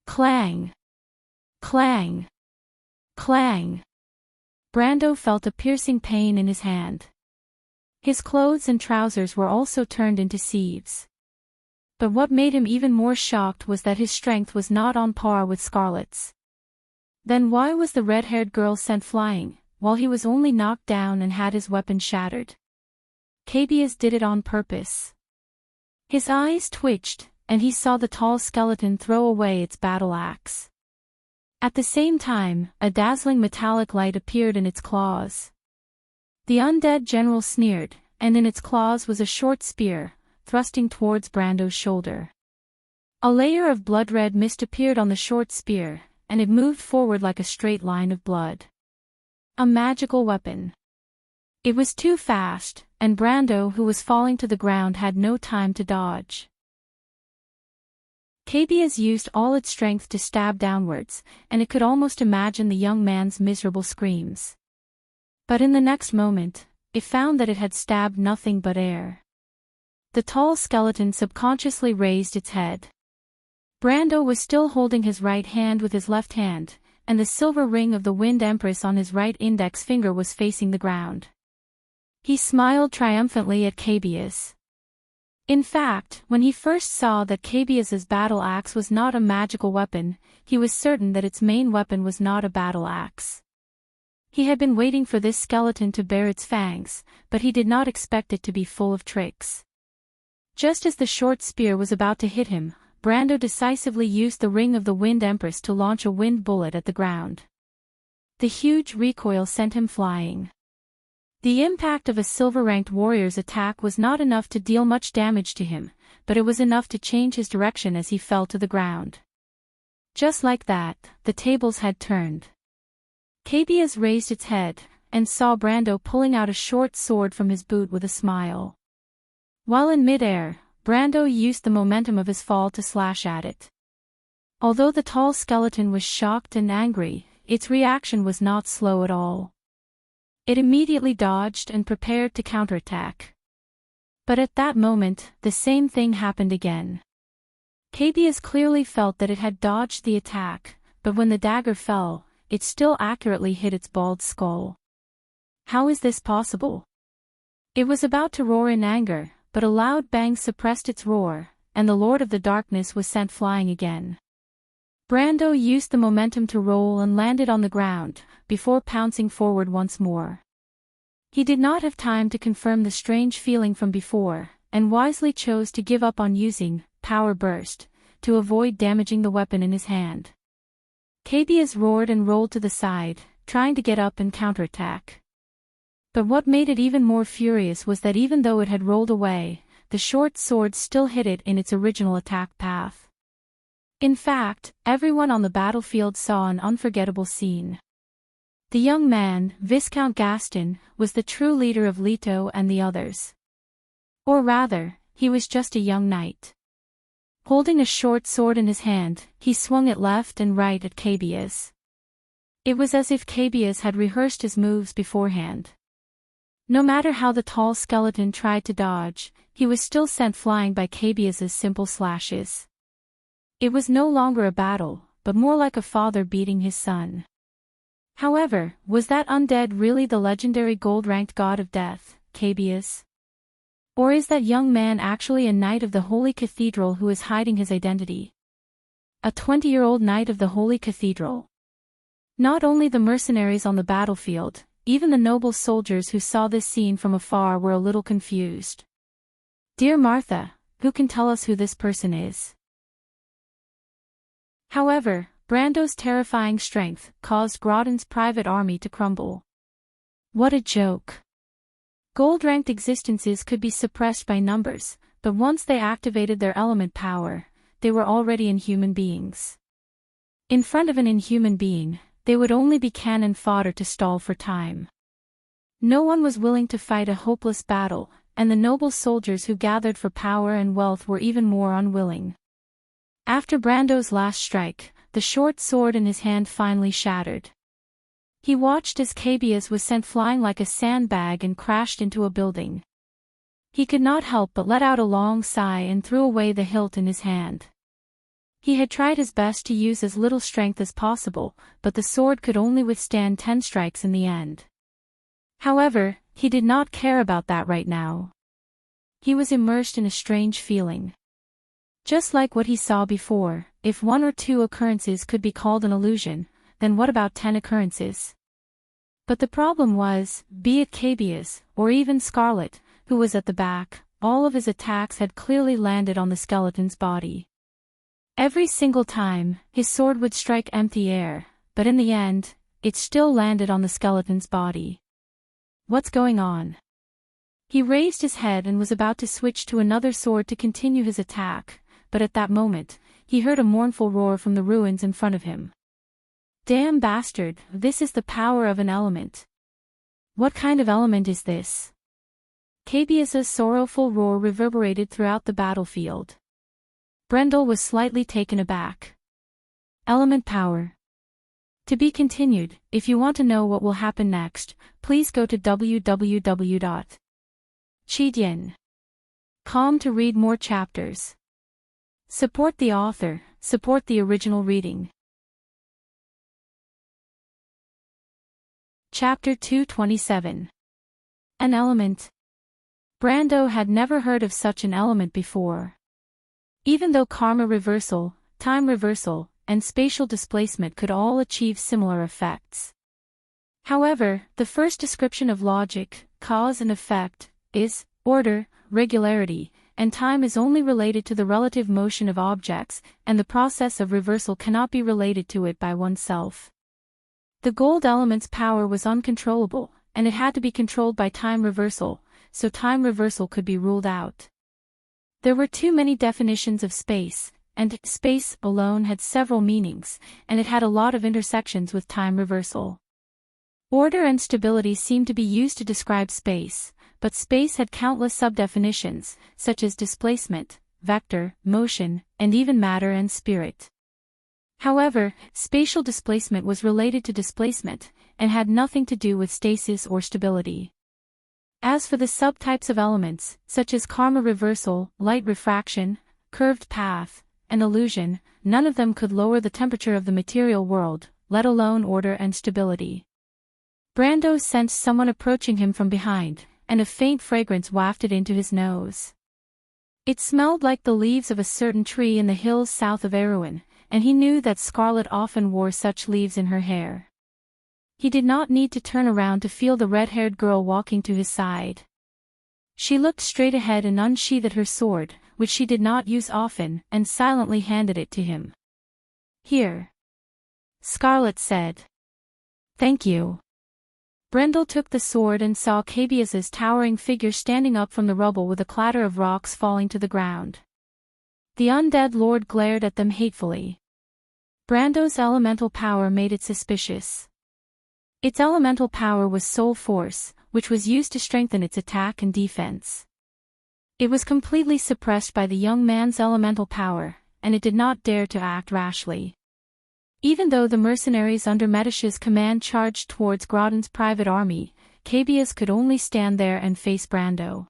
Clang! Clang! Clang! Brando felt a piercing pain in his hand. His clothes and trousers were also turned into sieves. But what made him even more shocked was that his strength was not on par with Scarlet's. Then why was the red-haired girl sent flying, while he was only knocked down and had his weapon shattered? Cabias did it on purpose. His eyes twitched, and he saw the tall skeleton throw away its battle axe. At the same time, a dazzling metallic light appeared in its claws. The undead general sneered, and in its claws was a short spear, thrusting towards Brando's shoulder. A layer of blood-red mist appeared on the short spear, and it moved forward like a straight line of blood. A magical weapon. It was too fast, and Brando, who was falling to the ground, had no time to dodge. Cabias used all its strength to stab downwards, and it could almost imagine the young man's miserable screams. But in the next moment, it found that it had stabbed nothing but air. The tall skeleton subconsciously raised its head. Brando was still holding his right hand with his left hand, and the silver ring of the Wind Empress on his right index finger was facing the ground. He smiled triumphantly at Cabias. In fact, when he first saw that Cabias's battle axe was not a magical weapon, he was certain that its main weapon was not a battle axe. He had been waiting for this skeleton to bare its fangs, but he did not expect it to be full of tricks. Just as the short spear was about to hit him, Brando decisively used the ring of the Wind Empress to launch a wind bullet at the ground. The huge recoil sent him flying. The impact of a silver-ranked warrior's attack was not enough to deal much damage to him, but it was enough to change his direction as he fell to the ground. Just like that, the tables had turned. Cabias raised its head, and saw Brando pulling out a short sword from his boot with a smile. While in mid-air, Brando used the momentum of his fall to slash at it. Although the tall skeleton was shocked and angry, its reaction was not slow at all. It immediately dodged and prepared to counterattack. But at that moment, the same thing happened again. Cabius clearly felt that it had dodged the attack, but when the dagger fell, it still accurately hit its bald skull. How is this possible? It was about to roar in anger, but a loud bang suppressed its roar, and the Lord of the Darkness was sent flying again. Brando used the momentum to roll and landed on the ground, before pouncing forward once more. He did not have time to confirm the strange feeling from before, and wisely chose to give up on using Power Burst, to avoid damaging the weapon in his hand. Cabius roared and rolled to the side, trying to get up and counterattack. But what made it even more furious was that even though it had rolled away, the short sword still hit it in its original attack path. In fact, everyone on the battlefield saw an unforgettable scene. The young man, Viscount Gaston, was the true leader of Leto and the others. Or rather, he was just a young knight. Holding a short sword in his hand, he swung it left and right at Cabius. It was as if Cabius had rehearsed his moves beforehand. No matter how the tall skeleton tried to dodge, he was still sent flying by Cabius's simple slashes. It was no longer a battle, but more like a father beating his son. However, was that undead really the legendary gold-ranked god of death, Cabius? Or is that young man actually a knight of the Holy Cathedral who is hiding his identity? A 20-year-old knight of the Holy Cathedral. Not only the mercenaries on the battlefield, even the noble soldiers who saw this scene from afar were a little confused. Dear Martha, who can tell us who this person is? However, Brando's terrifying strength caused Groudon's private army to crumble. What a joke. Gold-ranked existences could be suppressed by numbers, but once they activated their element power, they were already inhuman beings. In front of an inhuman being, they would only be cannon fodder to stall for time. No one was willing to fight a hopeless battle, and the noble soldiers who gathered for power and wealth were even more unwilling. After Brando's last strike, the short sword in his hand finally shattered. He watched as Cabius was sent flying like a sandbag and crashed into a building. He could not help but let out a long sigh and threw away the hilt in his hand. He had tried his best to use as little strength as possible, but the sword could only withstand 10 strikes in the end. However, he did not care about that right now. He was immersed in a strange feeling. Just like what he saw before, if 1 or 2 occurrences could be called an illusion, then what about 10 occurrences? But the problem was, be it Cabius, or even Scarlet, who was at the back, all of his attacks had clearly landed on the skeleton's body. Every single time, his sword would strike empty air, but in the end, it still landed on the skeleton's body. What's going on? He raised his head and was about to switch to another sword to continue his attack, but at that moment, he heard a mournful roar from the ruins in front of him. Damn bastard, this is the power of an element. What kind of element is this? Cabius's sorrowful roar reverberated throughout the battlefield. Brendel was slightly taken aback. Element power. To be continued. If you want to know what will happen next, please go to www.chidian.com to read more chapters. Support the author, support the original reading. Chapter 227. An element. Brando had never heard of such an element before. Even though karma reversal, time reversal, and spatial displacement could all achieve similar effects. However, the first description of logic, cause and effect, is order, regularity, and time is only related to the relative motion of objects, and the process of reversal cannot be related to it by oneself. The gold element's power was uncontrollable, and it had to be controlled by time reversal, so time reversal could be ruled out. There were too many definitions of space, and space alone had several meanings, and it had a lot of intersections with time reversal. Order and stability seemed to be used to describe space, but space had countless sub-definitions, such as displacement, vector, motion, and even matter and spirit. However, spatial displacement was related to displacement, and had nothing to do with stasis or stability. As for the subtypes of elements, such as karma reversal, light refraction, curved path, an illusion, none of them could lower the temperature of the material world, let alone order and stability. Brando sensed someone approaching him from behind, and a faint fragrance wafted into his nose. It smelled like the leaves of a certain tree in the hills south of Erewhon, and he knew that Scarlet often wore such leaves in her hair. He did not need to turn around to feel the red-haired girl walking to his side. She looked straight ahead and unsheathed her sword, which she did not use often, and silently handed it to him. "Here," Scarlet said. "Thank you." Brendel took the sword and saw Cabias's towering figure standing up from the rubble with a clatter of rocks falling to the ground. The undead lord glared at them hatefully. Brando's elemental power made it suspicious. Its elemental power was soul force, which was used to strengthen its attack and defense. It was completely suppressed by the young man's elemental power, and it did not dare to act rashly. Even though the mercenaries under Medish's command charged towards Groudon's private army, Cabias could only stand there and face Brando.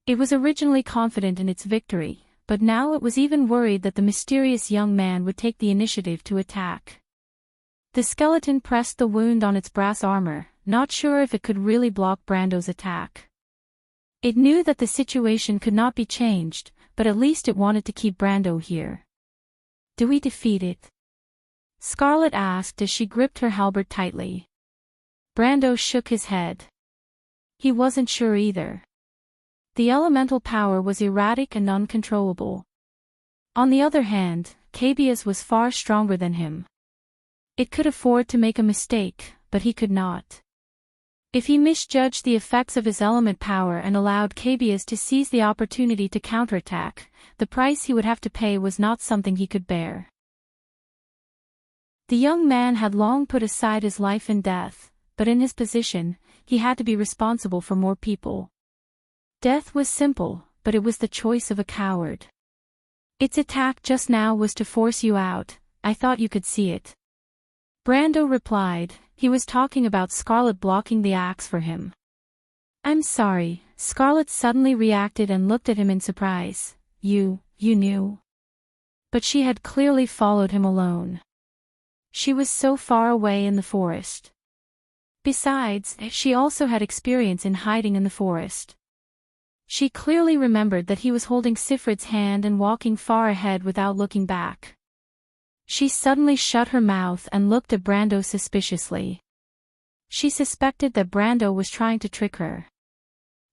It was originally confident in its victory, but now it was even worried that the mysterious young man would take the initiative to attack. The skeleton pressed the wound on its brass armor, not sure if it could really block Brando's attack. It knew that the situation could not be changed, but at least it wanted to keep Brando here. "Do we defeat it?" Scarlet asked as she gripped her halberd tightly. Brando shook his head. He wasn't sure either. The elemental power was erratic and uncontrollable. On the other hand, Cabias was far stronger than him. It could afford to make a mistake, but he could not. If he misjudged the effects of his element power and allowed Cabias to seize the opportunity to counterattack, the price he would have to pay was not something he could bear. The young man had long put aside his life and death, but in his position, he had to be responsible for more people. Death was simple, but it was the choice of a coward. "Its attack just now was to force you out, I thought you could see it." Brando replied. He was talking about Scarlet blocking the axe for him. "I'm sorry," Scarlet suddenly reacted and looked at him in surprise. You knew?" But she had clearly followed him alone. She was so far away in the forest. Besides, she also had experience in hiding in the forest. She clearly remembered that he was holding Sifrid's hand and walking far ahead without looking back. She suddenly shut her mouth and looked at Brando suspiciously. She suspected that Brando was trying to trick her.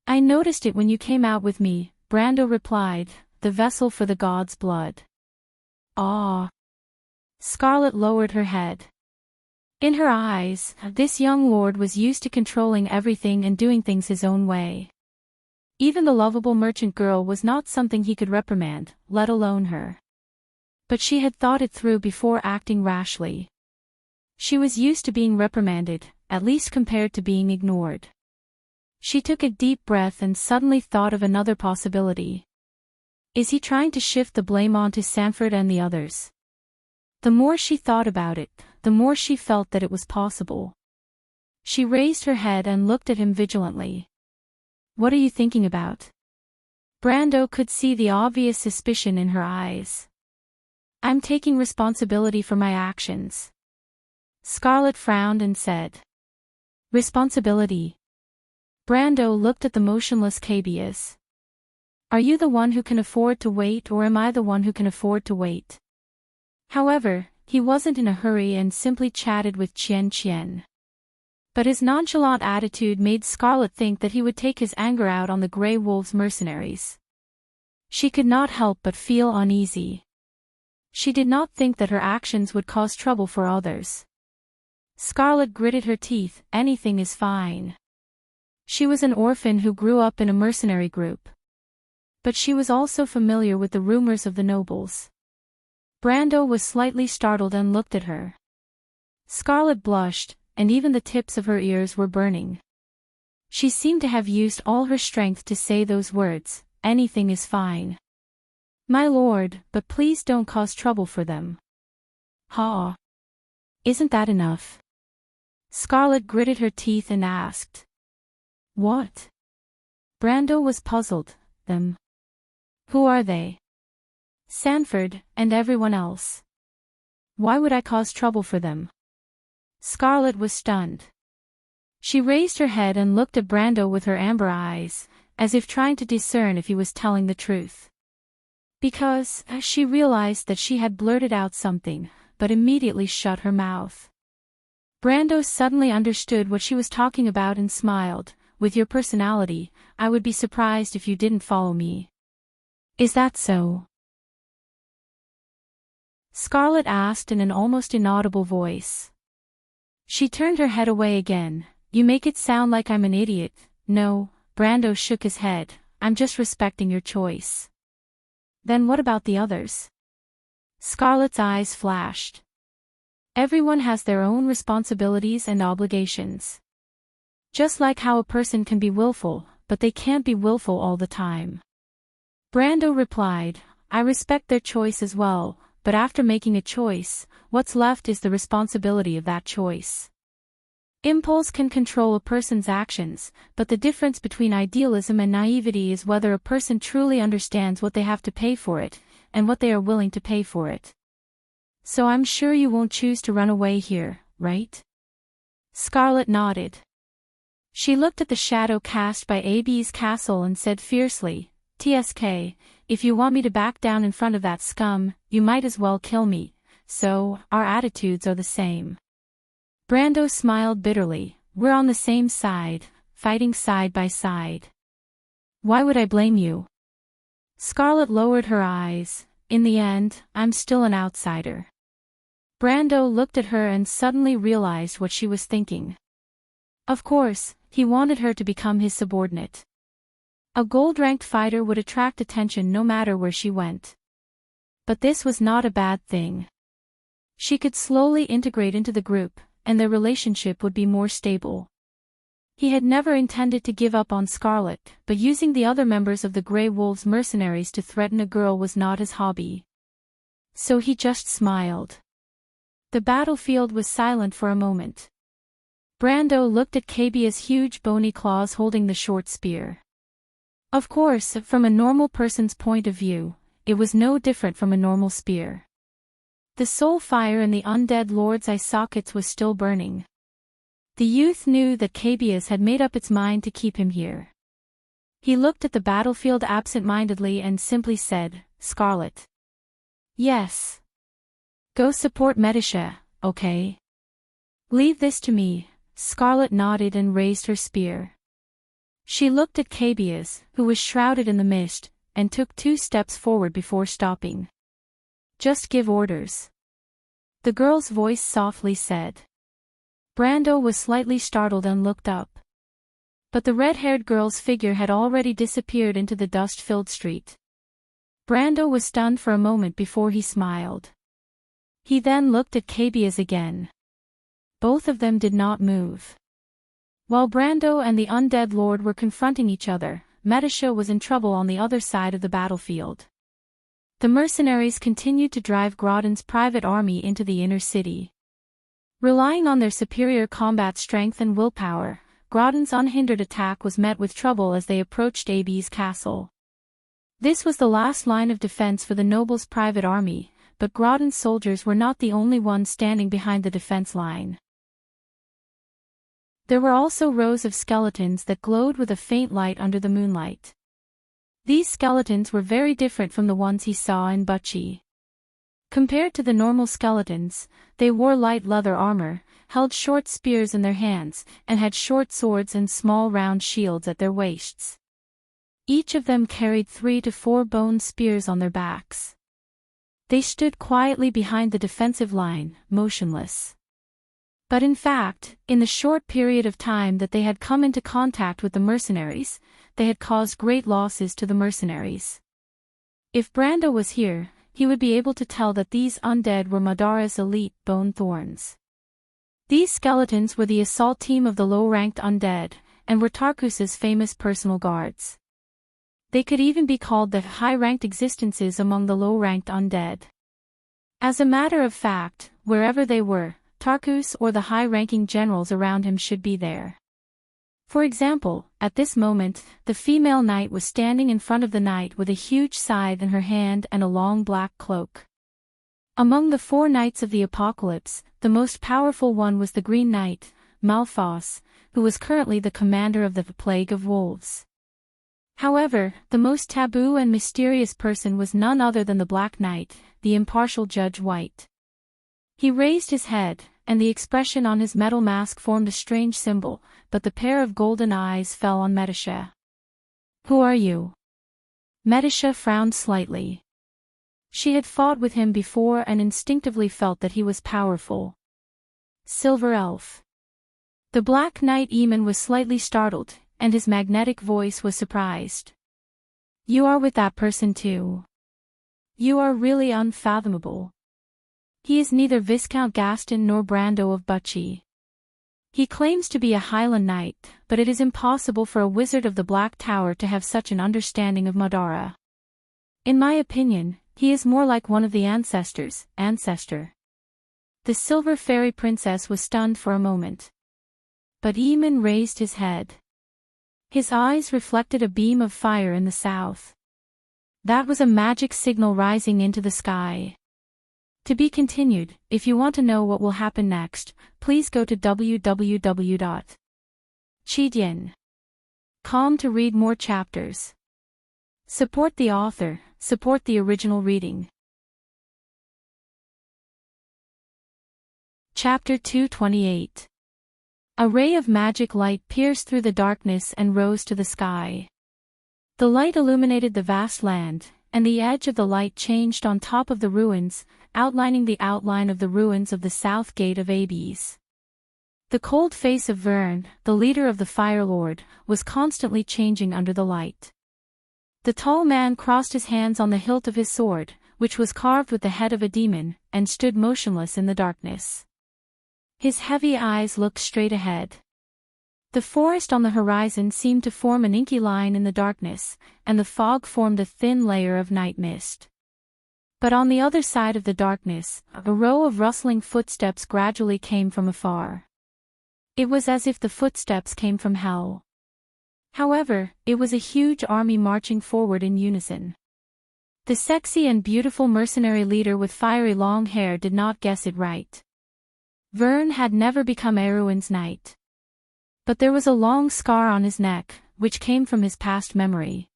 "I noticed it when you came out with me," Brando replied, "the vessel for the god's blood." "Ah." Scarlet lowered her head. In her eyes, this young lord was used to controlling everything and doing things his own way. Even the lovable merchant girl was not something he could reprimand, let alone her. But she had thought it through before acting rashly. She was used to being reprimanded, at least compared to being ignored. She took a deep breath and suddenly thought of another possibility. Is he trying to shift the blame onto Sanford and the others? The more she thought about it, the more she felt that it was possible. She raised her head and looked at him vigilantly. "What are you thinking about?" Brando could see the obvious suspicion in her eyes. "I'm taking responsibility for my actions." Scarlet frowned and said. "Responsibility?" Brando looked at the motionless Cabias. "Are you the one who can afford to wait, or am I the one who can afford to wait?" However, he wasn't in a hurry and simply chatted with Qian. But his nonchalant attitude made Scarlet think that he would take his anger out on the Grey Wolves mercenaries. She could not help but feel uneasy. She did not think that her actions would cause trouble for others. Scarlet gritted her teeth. Anything is fine. She was an orphan who grew up in a mercenary group. But she was also familiar with the rumors of the nobles. Brando was slightly startled and looked at her. Scarlet blushed, and even the tips of her ears were burning. She seemed to have used all her strength to say those words, "Anything is fine." "My lord, but please don't cause trouble for them." "Ha! Isn't that enough?" Scarlet gritted her teeth and asked. "What?" Brando was puzzled. "Them? Who are they?" Sanford, and everyone else. Why would I cause trouble for them? Scarlet was stunned. She raised her head and looked at Brando with her amber eyes, as if trying to discern if he was telling the truth. Because, she realized that she had blurted out something, but immediately shut her mouth. Brando suddenly understood what she was talking about and smiled. With your personality, I would be surprised if you didn't follow me. Is that so? Scarlet asked in an almost inaudible voice. She turned her head away again. You make it sound like I'm an idiot. No, Brando shook his head. I'm just respecting your choice. Then what about the others? Scarlet's eyes flashed. Everyone has their own responsibilities and obligations. Just like how a person can be willful, but they can't be willful all the time. Brando replied, I respect their choice as well, but after making a choice, what's left is the responsibility of that choice. Impulse can control a person's actions, but the difference between idealism and naivety is whether a person truly understands what they have to pay for it, and what they are willing to pay for it. So I'm sure you won't choose to run away here, right? Scarlet nodded. She looked at the shadow cast by AB's castle and said fiercely, TSK, if you want me to back down in front of that scum, you might as well kill me, so, our attitudes are the same. Brando smiled bitterly, we're on the same side, fighting side by side. Why would I blame you? Scarlet lowered her eyes, in the end, I'm still an outsider. Brando looked at her and suddenly realized what she was thinking. Of course, he wanted her to become his subordinate. A gold-ranked fighter would attract attention no matter where she went. But this was not a bad thing. She could slowly integrate into the group, and their relationship would be more stable. He had never intended to give up on Scarlet, but using the other members of the Grey Wolves mercenaries to threaten a girl was not his hobby. So he just smiled. The battlefield was silent for a moment. Brando looked at Cabia's huge bony claws holding the short spear. Of course, from a normal person's point of view, it was no different from a normal spear. The soul fire in the undead lord's eye sockets was still burning. The youth knew that Cabia's had made up its mind to keep him here. He looked at the battlefield absent-mindedly and simply said, Scarlet. Yes. Go support Medisha, okay? Leave this to me. Scarlet nodded and raised her spear. She looked at Cabia's, who was shrouded in the mist, and took 2 steps forward before stopping. Just give orders. The girl's voice softly said. Brando was slightly startled and looked up. But the red-haired girl's figure had already disappeared into the dust-filled street. Brando was stunned for a moment before he smiled. He then looked at Cabia's again. Both of them did not move. While Brando and the undead lord were confronting each other, Medisha was in trouble on the other side of the battlefield. The mercenaries continued to drive Groudon's private army into the inner city. Relying on their superior combat strength and willpower, Groudon's unhindered attack was met with trouble as they approached AB's castle. This was the last line of defense for the noble's private army, but Groudon's soldiers were not the only ones standing behind the defense line. There were also rows of skeletons that glowed with a faint light under the moonlight. These skeletons were very different from the ones he saw in Butchie. Compared to the normal skeletons, they wore light leather armor, held short spears in their hands, and had short swords and small round shields at their waists. Each of them carried 3 to 4 bone spears on their backs. They stood quietly behind the defensive line, motionless. But in fact, in the short period of time that they had come into contact with the mercenaries, they had caused great losses to the mercenaries. If Brando was here, he would be able to tell that these undead were Madara's elite bone thorns. These skeletons were the assault team of the low-ranked undead, and were Tarkus's famous personal guards. They could even be called the high-ranked existences among the low-ranked undead. As a matter of fact, wherever they were, Tarkus or the high-ranking generals around him should be there. For example, at this moment, the female knight was standing in front of the knight with a huge scythe in her hand and a long black cloak. Among the 4 knights of the apocalypse, the most powerful one was the Green Knight, Malphas, who was currently the commander of the Plague of Wolves. However, the most taboo and mysterious person was none other than the Black Knight, the impartial Judge White. He raised his head, and the expression on his metal mask formed a strange symbol, but the pair of golden eyes fell on Metisha. "Who are you?" Metisha frowned slightly. She had fought with him before and instinctively felt that he was powerful. "Silver Elf." The Black Knight Eamon was slightly startled, and his magnetic voice was surprised. "You are with that person too. You are really unfathomable. He is neither Viscount Gaston nor Brando of Bucci. He claims to be a Highland Knight, but it is impossible for a wizard of the Black Tower to have such an understanding of Madara. In my opinion, he is more like one of the ancestor. The Silver Fairy Princess was stunned for a moment. But Eamon raised his head. His eyes reflected a beam of fire in the south. That was a magic signal rising into the sky. To be continued. If you want to know what will happen next, please go to www.cheatyin.com to read more chapters. Support the author, support the original reading. Chapter 228. A ray of magic light pierced through the darkness and rose to the sky. The light illuminated the vast land, and the edge of the light changed on top of the ruins, outlining the outline of the ruins of the south gate of Abes. The cold face of Vern, the leader of the Fire Lord, was constantly changing under the light. The tall man crossed his hands on the hilt of his sword, which was carved with the head of a demon, and stood motionless in the darkness. His heavy eyes looked straight ahead. The forest on the horizon seemed to form an inky line in the darkness, and the fog formed a thin layer of night mist. But on the other side of the darkness, a row of rustling footsteps gradually came from afar. It was as if the footsteps came from hell. However, it was a huge army marching forward in unison. The sexy and beautiful mercenary leader with fiery long hair did not guess it right. Vern had never become Erwin's knight. But there was a long scar on his neck, which came from his past memory.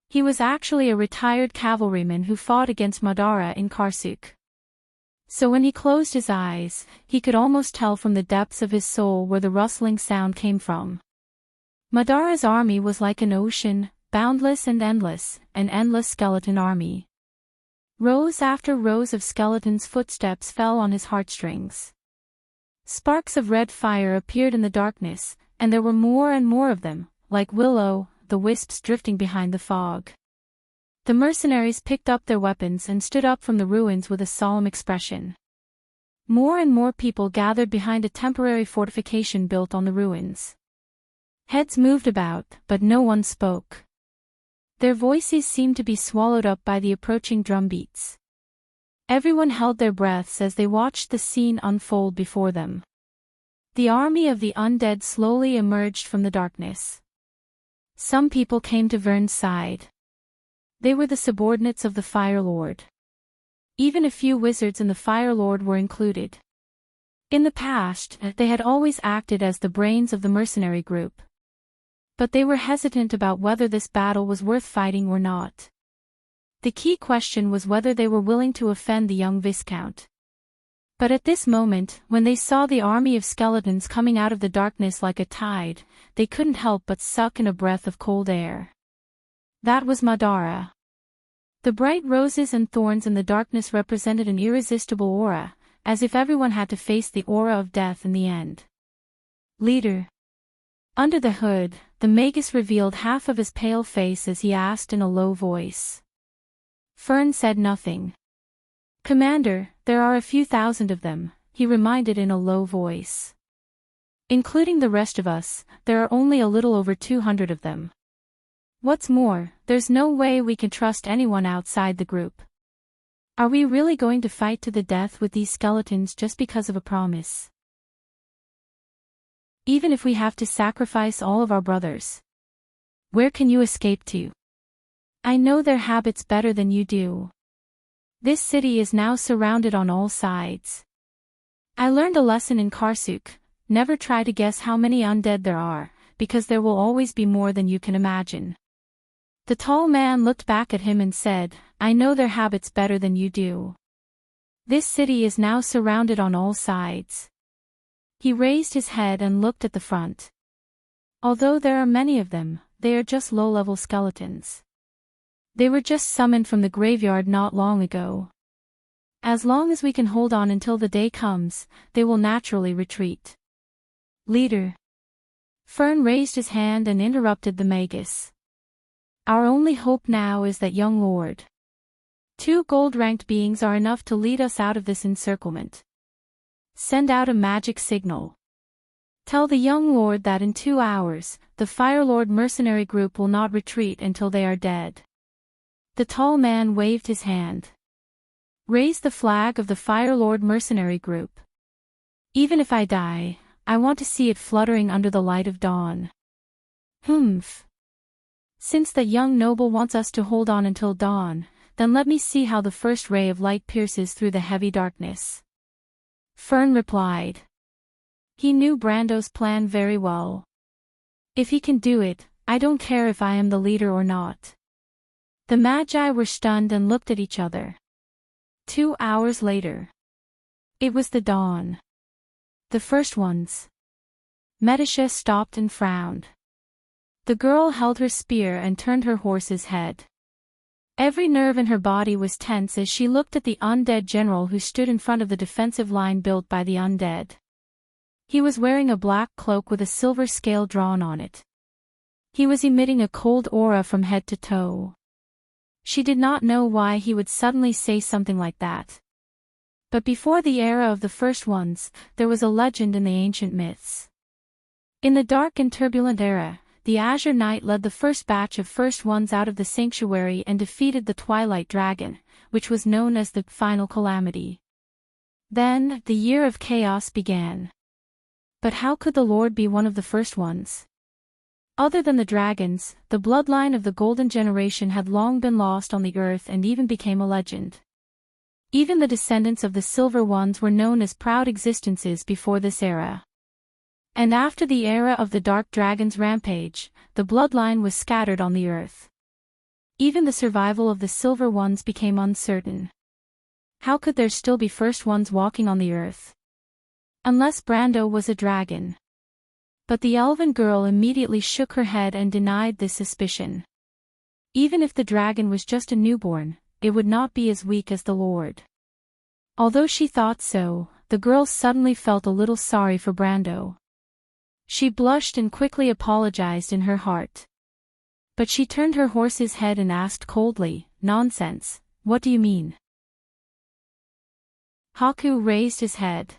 He was actually a retired cavalryman who fought against Madara in Karsuk. So when he closed his eyes, he could almost tell from the depths of his soul where the rustling sound came from. Madara's army was like an ocean, boundless and endless, an endless skeleton army. Rows after rows of skeletons' footsteps fell on his heartstrings. Sparks of red fire appeared in the darkness, and there were more and more of them, like willow, the wisps drifting behind the fog. The mercenaries picked up their weapons and stood up from the ruins with a solemn expression. More and more people gathered behind a temporary fortification built on the ruins. Heads moved about, but no one spoke. Their voices seemed to be swallowed up by the approaching drumbeats. Everyone held their breaths as they watched the scene unfold before them. The army of the undead slowly emerged from the darkness. Some people came to Vern's side. They were the subordinates of the Fire Lord. Even a few wizards and the Fire Lord were included. In the past, they had always acted as the brains of the mercenary group. But they were hesitant about whether this battle was worth fighting or not. The key question was whether they were willing to offend the young Viscount. But at this moment, when they saw the army of skeletons coming out of the darkness like a tide, they couldn't help but suck in a breath of cold air. That was Madara. The bright roses and thorns in the darkness represented an irresistible aura, as if everyone had to face the aura of death in the end. Leader. Under the hood, the Magus revealed half of his pale face as he asked in a low voice. Fern said nothing. Commander, there are a few thousand of them, he reminded in a low voice. Including the rest of us, there are only a little over 200 of them. What's more, there's no way we can trust anyone outside the group. Are we really going to fight to the death with these skeletons just because of a promise? Even if we have to sacrifice all of our brothers. Where can you escape to? I know their habits better than you do. This city is now surrounded on all sides. I learned a lesson in Karsuk: never try to guess how many undead there are, because there will always be more than you can imagine. The tall man looked back at him and said, I know their habits better than you do. This city is now surrounded on all sides. He raised his head and looked at the front. Although there are many of them, they are just low-level skeletons. They were just summoned from the graveyard not long ago. As long as we can hold on until the day comes, they will naturally retreat. Leader. Fern raised his hand and interrupted the magus. Our only hope now is that young lord. 2 gold-ranked beings are enough to lead us out of this encirclement. Send out a magic signal. Tell the young lord that in 2 hours, the Firelord mercenary group will not retreat until they are dead. The tall man waved his hand. Raise the flag of the Firelord mercenary group. Even if I die, I want to see it fluttering under the light of dawn. Humph. Since the young noble wants us to hold on until dawn, then let me see how the first ray of light pierces through the heavy darkness. Fern replied. He knew Brando's plan very well. If he can do it, I don't care if I am the leader or not. The Magi were stunned and looked at each other. 2 hours later. It was the dawn. The first ones. Medisha stopped and frowned. The girl held her spear and turned her horse's head. Every nerve in her body was tense as she looked at the undead general who stood in front of the defensive line built by the undead. He was wearing a black cloak with a silver scale drawn on it. He was emitting a cold aura from head to toe. She did not know why he would suddenly say something like that. But before the era of the First Ones, there was a legend in the ancient myths. In the dark and turbulent era, the Azure Knight led the first batch of First Ones out of the sanctuary and defeated the Twilight Dragon, which was known as the Final Calamity. Then, the Year of Chaos began. But how could the Lord be one of the First Ones? Other than the dragons, the bloodline of the Golden Generation had long been lost on the earth and even became a legend. Even the descendants of the Silver Ones were known as proud existences before this era. And after the era of the Dark Dragon's rampage, the bloodline was scattered on the earth. Even the survival of the Silver Ones became uncertain. How could there still be First Ones walking on the earth? Unless Brando was a dragon. But the elven girl immediately shook her head and denied this suspicion. Even if the dragon was just a newborn, it would not be as weak as the Lord. Although she thought so, the girl suddenly felt a little sorry for Brando. She blushed and quickly apologized in her heart. But she turned her horse's head and asked coldly, "Nonsense, what do you mean?" Haku raised his head.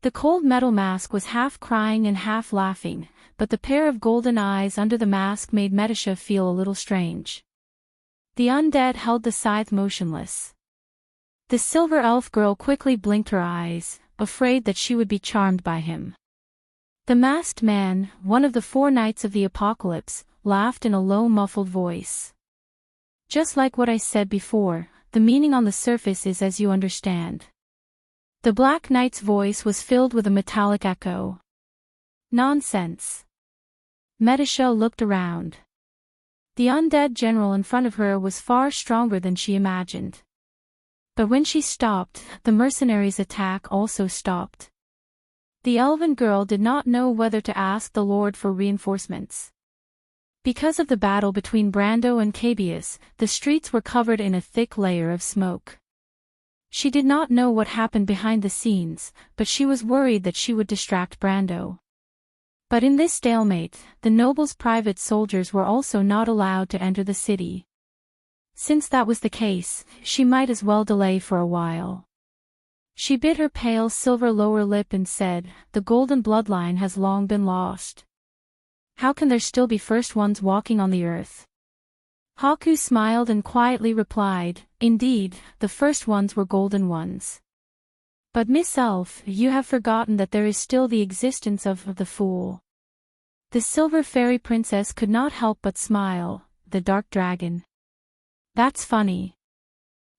The cold metal mask was half crying and half laughing, but the pair of golden eyes under the mask made Medisha feel a little strange. The undead held the scythe motionless. The silver elf girl quickly blinked her eyes, afraid that she would be charmed by him. The masked man, one of the 4 knights of the apocalypse, laughed in a low muffled voice. Just like what I said before, the meaning on the surface is as you understand. The Black Knight's voice was filled with a metallic echo. Nonsense. Medisha looked around. The undead general in front of her was far stronger than she imagined. But when she stopped, the mercenaries' attack also stopped. The elven girl did not know whether to ask the Lord for reinforcements. Because of the battle between Brando and Cabius, the streets were covered in a thick layer of smoke. She did not know what happened behind the scenes, but she was worried that she would distract Brando. But in this stalemate, the noble's private soldiers were also not allowed to enter the city. Since that was the case, she might as well delay for a while. She bit her pale silver lower lip and said, "The golden bloodline has long been lost. How can there still be First Ones walking on the earth?" Haku smiled and quietly replied, "Indeed, the First Ones were golden ones. But Miss Elf, you have forgotten that there is still the existence of the fool. The silver fairy princess could not help but smile. The dark dragon. That's funny.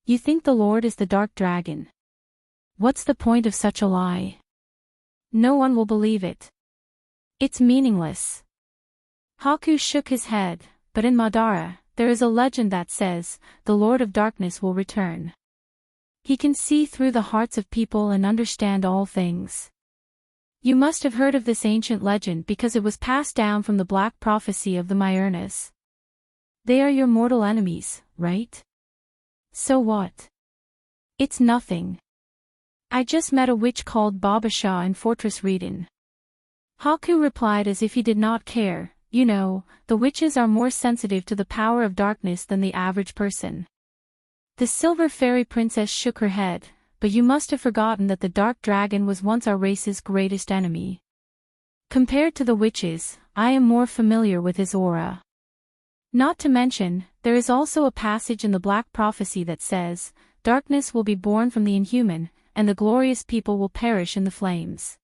You think the Lord is the dark dragon? What's the point of such a lie? No one will believe it. It's meaningless. Haku shook his head, but in Madara, there is a legend that says, the Lord of Darkness will return. He can see through the hearts of people and understand all things. You must have heard of this ancient legend because it was passed down from the black prophecy of the Myurnas. They are your mortal enemies, right? So what? It's nothing. I just met a witch called Babasha in Fortress Reden. Haku replied as if he did not care. You know, the witches are more sensitive to the power of darkness than the average person. The silver fairy princess shook her head, but you must have forgotten that the dark dragon was once our race's greatest enemy. Compared to the witches, I am more familiar with his aura. Not to mention, there is also a passage in the Black Prophecy that says, darkness will be born from the inhuman, and the glorious people will perish in the flames.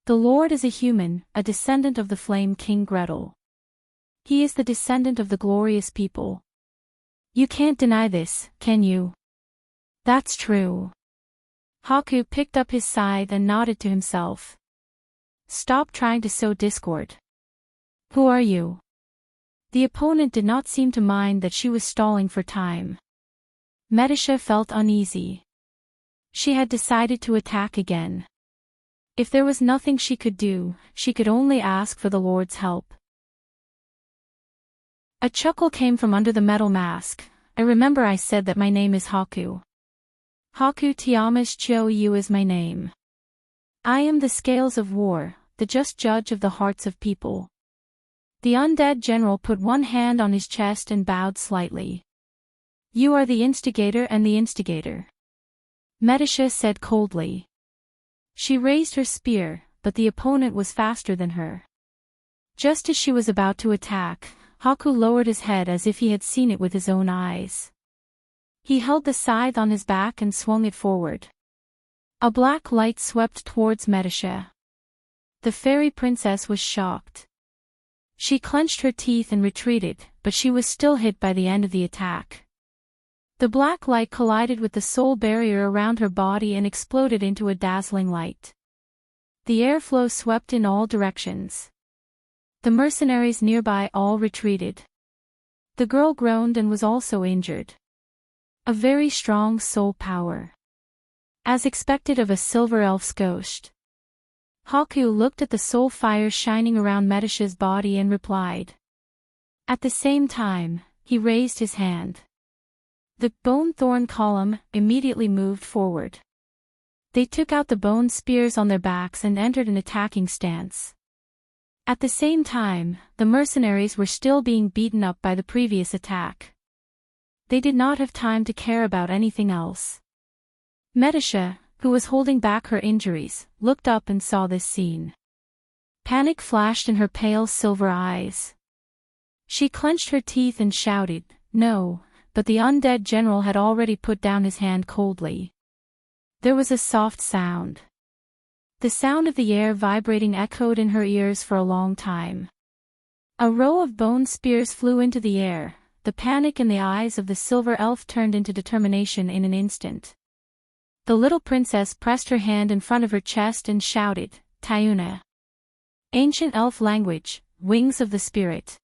The Lord is a human, a descendant of the flame King Gretel. He is the descendant of the glorious people. You can't deny this, can you? That's true. Haku picked up his scythe and nodded to himself. Stop trying to sow discord. Who are you? The opponent did not seem to mind that she was stalling for time. Medisha felt uneasy. She had decided to attack again. If there was nothing she could do, she could only ask for the Lord's help. A chuckle came from under the metal mask. I remember I said that my name is Haku. Haku Tiamas Chou is my name. I am the scales of war, the just judge of the hearts of people. The undead general put one hand on his chest and bowed slightly. You are the instigator and the instigator. Medisha said coldly. She raised her spear, but the opponent was faster than her. Just as she was about to attack, Haku lowered his head as if he had seen it with his own eyes. He held the scythe on his back and swung it forward. A black light swept towards Medisha. The fairy princess was shocked. She clenched her teeth and retreated, but she was still hit by the end of the attack. The black light collided with the soul barrier around her body and exploded into a dazzling light. The airflow swept in all directions. The mercenaries nearby all retreated. The girl groaned and was also injured. A very strong soul power. As expected of a silver elf's ghost. Haku looked at the soul fire shining around Medisha's body and replied. At the same time, he raised his hand. The bone thorn column immediately moved forward. They took out the bone spears on their backs and entered an attacking stance. At the same time, the mercenaries were still being beaten up by the previous attack. They did not have time to care about anything else. Medisha, who was holding back her injuries, looked up and saw this scene. Panic flashed in her pale silver eyes. She clenched her teeth and shouted, "No," but the undead general had already put down his hand coldly. There was a soft sound. The sound of the air vibrating echoed in her ears for a long time. A row of bone spears flew into the air. The panic in the eyes of the silver elf turned into determination in an instant. The little princess pressed her hand in front of her chest and shouted, "Tayuna." Ancient elf language, wings of the spirit.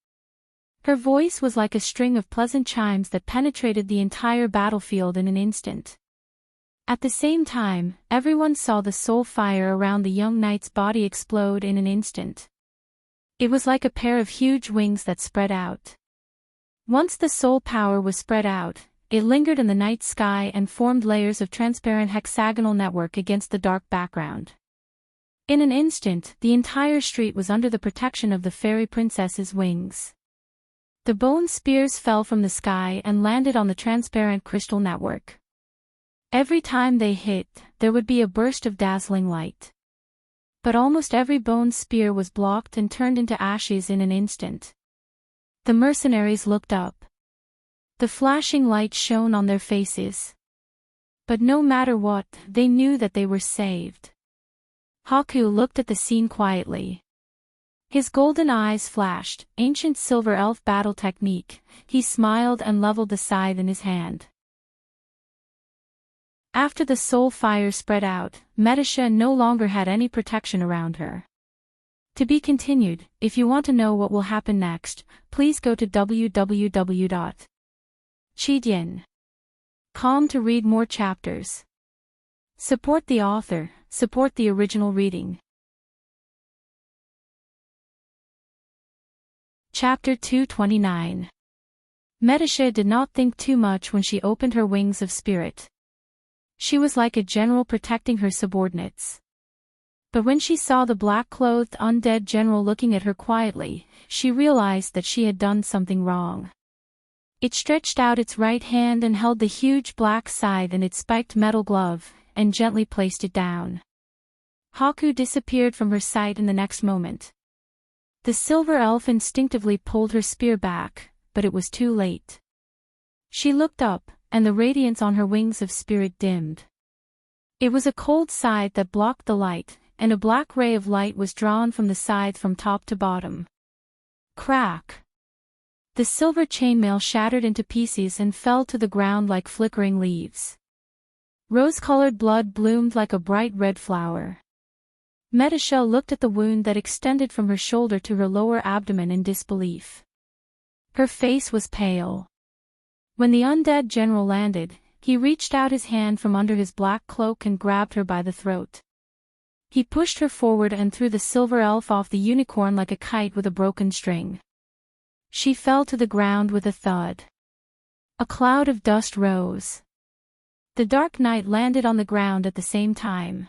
Her voice was like a string of pleasant chimes that penetrated the entire battlefield in an instant. At the same time, everyone saw the soul fire around the young knight's body explode in an instant. It was like a pair of huge wings that spread out. Once the soul power was spread out, it lingered in the night sky and formed layers of transparent hexagonal network against the dark background. In an instant, the entire street was under the protection of the fairy princess's wings. The bone spears fell from the sky and landed on the transparent crystal network. Every time they hit, there would be a burst of dazzling light. But almost every bone spear was blocked and turned into ashes in an instant. The mercenaries looked up. The flashing light shone on their faces. But no matter what, they knew that they were saved. Haku looked at the scene quietly. His golden eyes flashed, ancient silver elf battle technique. He smiled and leveled the scythe in his hand. After the soul fire spread out, Metasha no longer had any protection around her. To be continued. If you want to know what will happen next, please go to www.chidien.com to read more chapters. Support the author, support the original reading. Chapter 229. Metasha did not think too much when she opened her wings of spirit. She was like a general protecting her subordinates. But when she saw the black-clothed undead general looking at her quietly, she realized that she had done something wrong. It stretched out its right hand and held the huge black scythe in its spiked metal glove, and gently placed it down. Haku disappeared from her sight in the next moment. The silver elf instinctively pulled her spear back, but it was too late. She looked up, and the radiance on her wings of spirit dimmed. It was a cold scythe that blocked the light, and a black ray of light was drawn from the scythe from top to bottom. Crack! The silver chainmail shattered into pieces and fell to the ground like flickering leaves. Rose-colored blood bloomed like a bright red flower. Metasha looked at the wound that extended from her shoulder to her lower abdomen in disbelief. Her face was pale. When the undead general landed, he reached out his hand from under his black cloak and grabbed her by the throat. He pushed her forward and threw the silver elf off the unicorn like a kite with a broken string. She fell to the ground with a thud. A cloud of dust rose. The dark knight landed on the ground at the same time.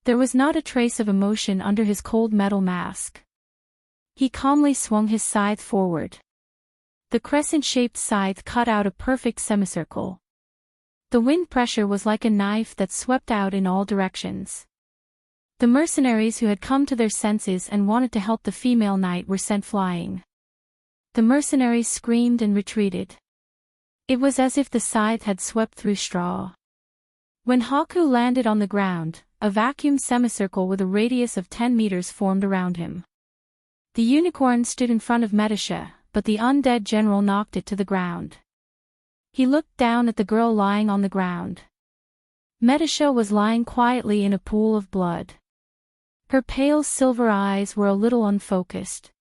There was not a trace of emotion under his cold metal mask. He calmly swung his scythe forward. The crescent-shaped scythe cut out a perfect semicircle. The wind pressure was like a knife that swept out in all directions. The mercenaries who had come to their senses and wanted to help the female knight were sent flying. The mercenaries screamed and retreated. It was as if the scythe had swept through straw. When Haku landed on the ground, a vacuum semicircle with a radius of 10 meters formed around him. The unicorn stood in front of Metasha, but the undead general knocked it to the ground. He looked down at the girl lying on the ground. Metasha was lying quietly in a pool of blood. Her pale silver eyes were a little unfocused.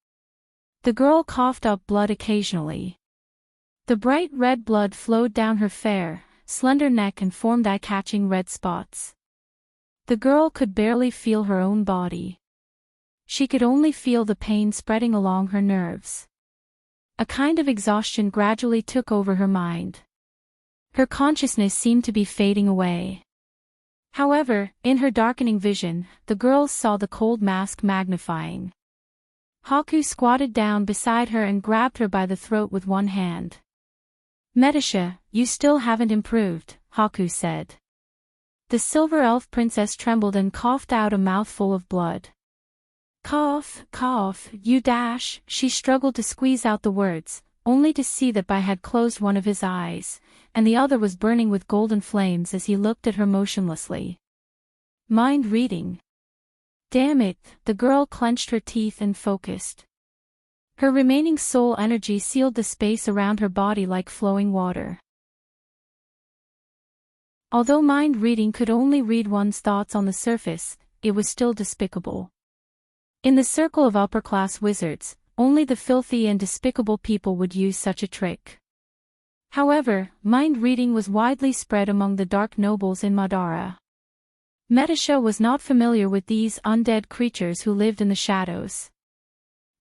The girl coughed up blood occasionally. The bright red blood flowed down her fair, slender neck and formed eye-catching red spots. The girl could barely feel her own body. She could only feel the pain spreading along her nerves. A kind of exhaustion gradually took over her mind. Her consciousness seemed to be fading away. However, in her darkening vision, the girl saw the cold mask magnifying. Haku squatted down beside her and grabbed her by the throat with one hand. Metasha, you still haven't improved, Haku said. The silver elf princess trembled and coughed out a mouthful of blood. Cough, cough, you dash, she struggled to squeeze out the words, only to see that Bai had closed one of his eyes, and the other was burning with golden flames as he looked at her motionlessly. Mind reading. Damn it, the girl clenched her teeth and focused. Her remaining soul energy sealed the space around her body like flowing water. Although mind reading could only read one's thoughts on the surface, it was still despicable. In the circle of upper-class wizards, only the filthy and despicable people would use such a trick. However, mind reading was widely spread among the dark nobles in Madara. Metasha was not familiar with these undead creatures who lived in the shadows.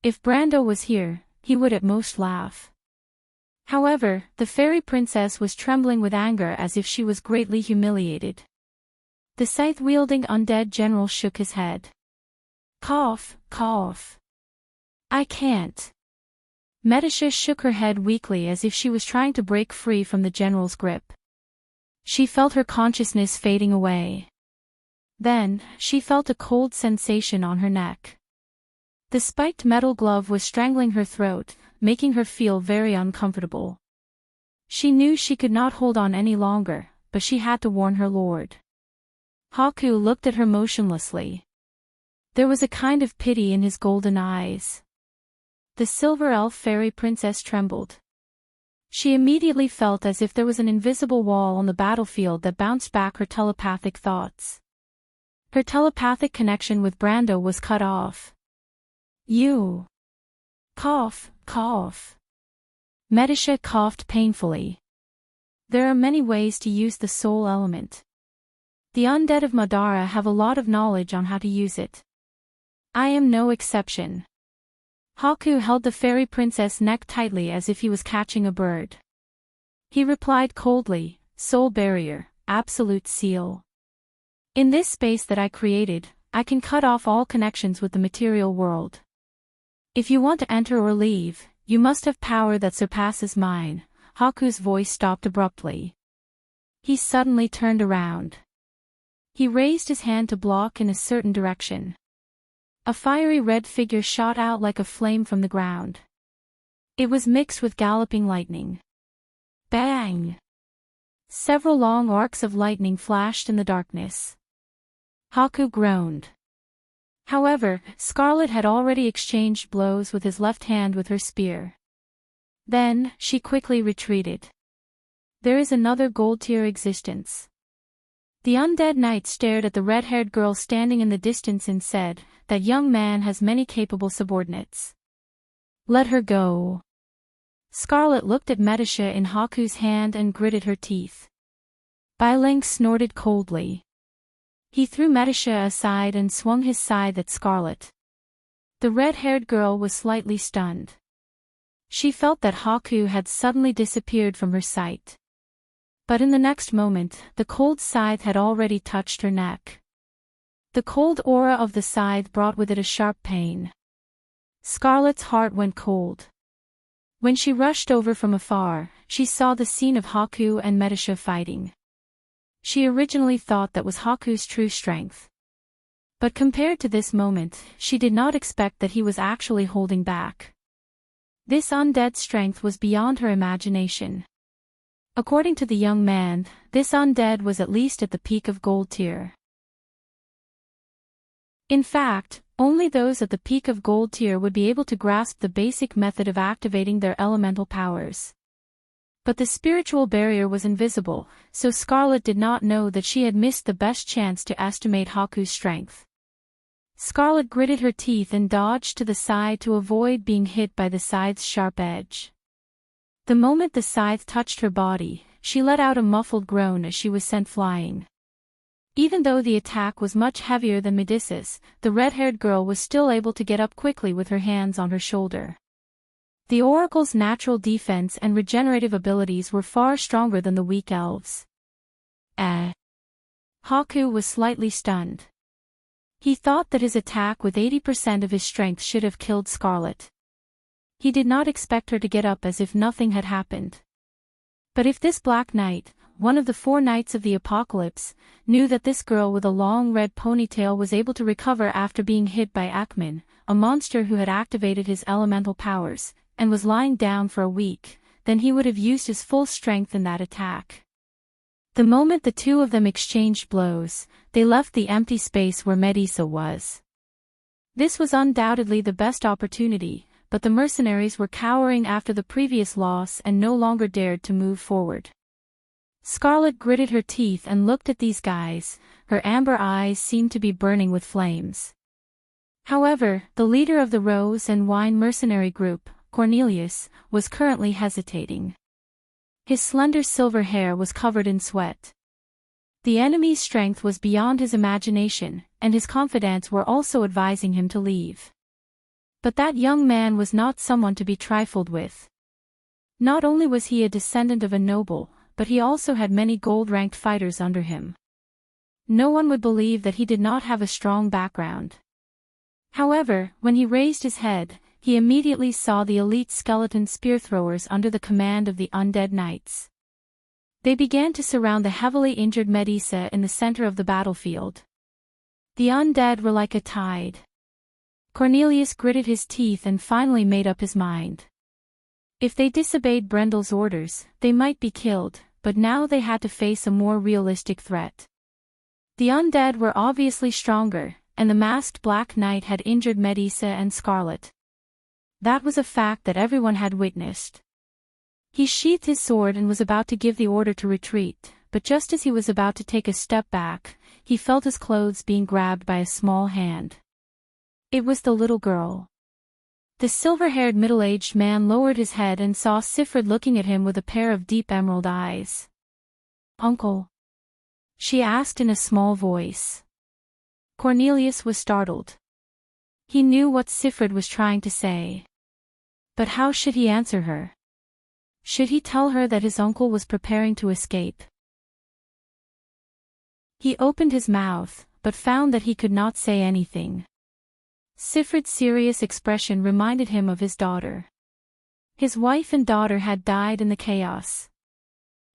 If Brando was here, he would at most laugh. However, the fairy princess was trembling with anger as if she was greatly humiliated. The scythe-wielding undead general shook his head. Cough, cough. I can't. Metasha shook her head weakly as if she was trying to break free from the general's grip. She felt her consciousness fading away. Then, she felt a cold sensation on her neck. The spiked metal glove was strangling her throat, making her feel very uncomfortable. She knew she could not hold on any longer, but she had to warn her lord. Haku looked at her motionlessly. There was a kind of pity in his golden eyes. The silver elf fairy princess trembled. She immediately felt as if there was an invisible wall on the battlefield that bounced back her telepathic thoughts. Her telepathic connection with Brando was cut off. You. Cough, cough. Medisha coughed painfully. There are many ways to use the soul element. The undead of Madara have a lot of knowledge on how to use it. I am no exception. Haku held the fairy princess' neck tightly as if he was catching a bird. He replied coldly, soul barrier, absolute seal. In this space that I created, I can cut off all connections with the material world. If you want to enter or leave, you must have power that surpasses mine. Haku's voice stopped abruptly. He suddenly turned around. He raised his hand to block in a certain direction. A fiery red figure shot out like a flame from the ground. It was mixed with galloping lightning. Bang! Several long arcs of lightning flashed in the darkness. Haku groaned. However, Scarlet had already exchanged blows with his left hand with her spear. Then, she quickly retreated. There is another gold-tier existence. The undead knight stared at the red-haired girl standing in the distance and said, that young man has many capable subordinates. Let her go. Scarlet looked at Medisha in Haku's hand and gritted her teeth. Bailing snorted coldly. He threw Medisha aside and swung his scythe at Scarlet. The red-haired girl was slightly stunned. She felt that Haku had suddenly disappeared from her sight. But in the next moment, the cold scythe had already touched her neck. The cold aura of the scythe brought with it a sharp pain. Scarlet's heart went cold. When she rushed over from afar, she saw the scene of Haku and Medisha fighting. She originally thought that was Haku's true strength. But compared to this moment, she did not expect that he was actually holding back. This undead strength was beyond her imagination. According to the young man, this undead was at least at the peak of gold tier. In fact, only those at the peak of gold tier would be able to grasp the basic method of activating their elemental powers. But the spiritual barrier was invisible, so Scarlet did not know that she had missed the best chance to estimate Haku's strength. Scarlet gritted her teeth and dodged to the side to avoid being hit by the scythe's sharp edge. The moment the scythe touched her body, she let out a muffled groan as she was sent flying. Even though the attack was much heavier than Medusa's, the red-haired girl was still able to get up quickly with her hands on her shoulder. The Oracle's natural defense and regenerative abilities were far stronger than the weak elves. Haku was slightly stunned. He thought that his attack with 80% of his strength should have killed Scarlet. He did not expect her to get up as if nothing had happened. But if this Black Knight, one of the 4 Knights of the Apocalypse, knew that this girl with a long red ponytail was able to recover after being hit by Akman, a monster who had activated his elemental powers, and was lying down for a week, then he would have used his full strength in that attack. The moment the two of them exchanged blows, they left the empty space where Medusa was. This was undoubtedly the best opportunity, but the mercenaries were cowering after the previous loss and no longer dared to move forward. Scarlet gritted her teeth and looked at these guys, her amber eyes seemed to be burning with flames. However, the leader of the Rose and Wine mercenary group, Cornelius, was currently hesitating. His slender silver hair was covered in sweat. The enemy's strength was beyond his imagination, and his confidants were also advising him to leave. But that young man was not someone to be trifled with. Not only was he a descendant of a noble, but he also had many gold-ranked fighters under him. No one would believe that he did not have a strong background. However, when he raised his head, he immediately saw the elite skeleton spear-throwers under the command of the undead knights. They began to surround the heavily injured Medusa in the center of the battlefield. The undead were like a tide. Cornelius gritted his teeth and finally made up his mind. If they disobeyed Brendel's orders, they might be killed, but now they had to face a more realistic threat. The undead were obviously stronger, and the masked Black Knight had injured Medusa and Scarlet. That was a fact that everyone had witnessed. He sheathed his sword and was about to give the order to retreat, but just as he was about to take a step back, he felt his clothes being grabbed by a small hand. It was the little girl. The silver-haired middle-aged man lowered his head and saw Sifrid looking at him with a pair of deep emerald eyes. "Uncle?" she asked in a small voice. Cornelius was startled. He knew what Sifrid was trying to say. But how should he answer her? Should he tell her that his uncle was preparing to escape? He opened his mouth, but found that he could not say anything. Sifrid's serious expression reminded him of his daughter. His wife and daughter had died in the chaos.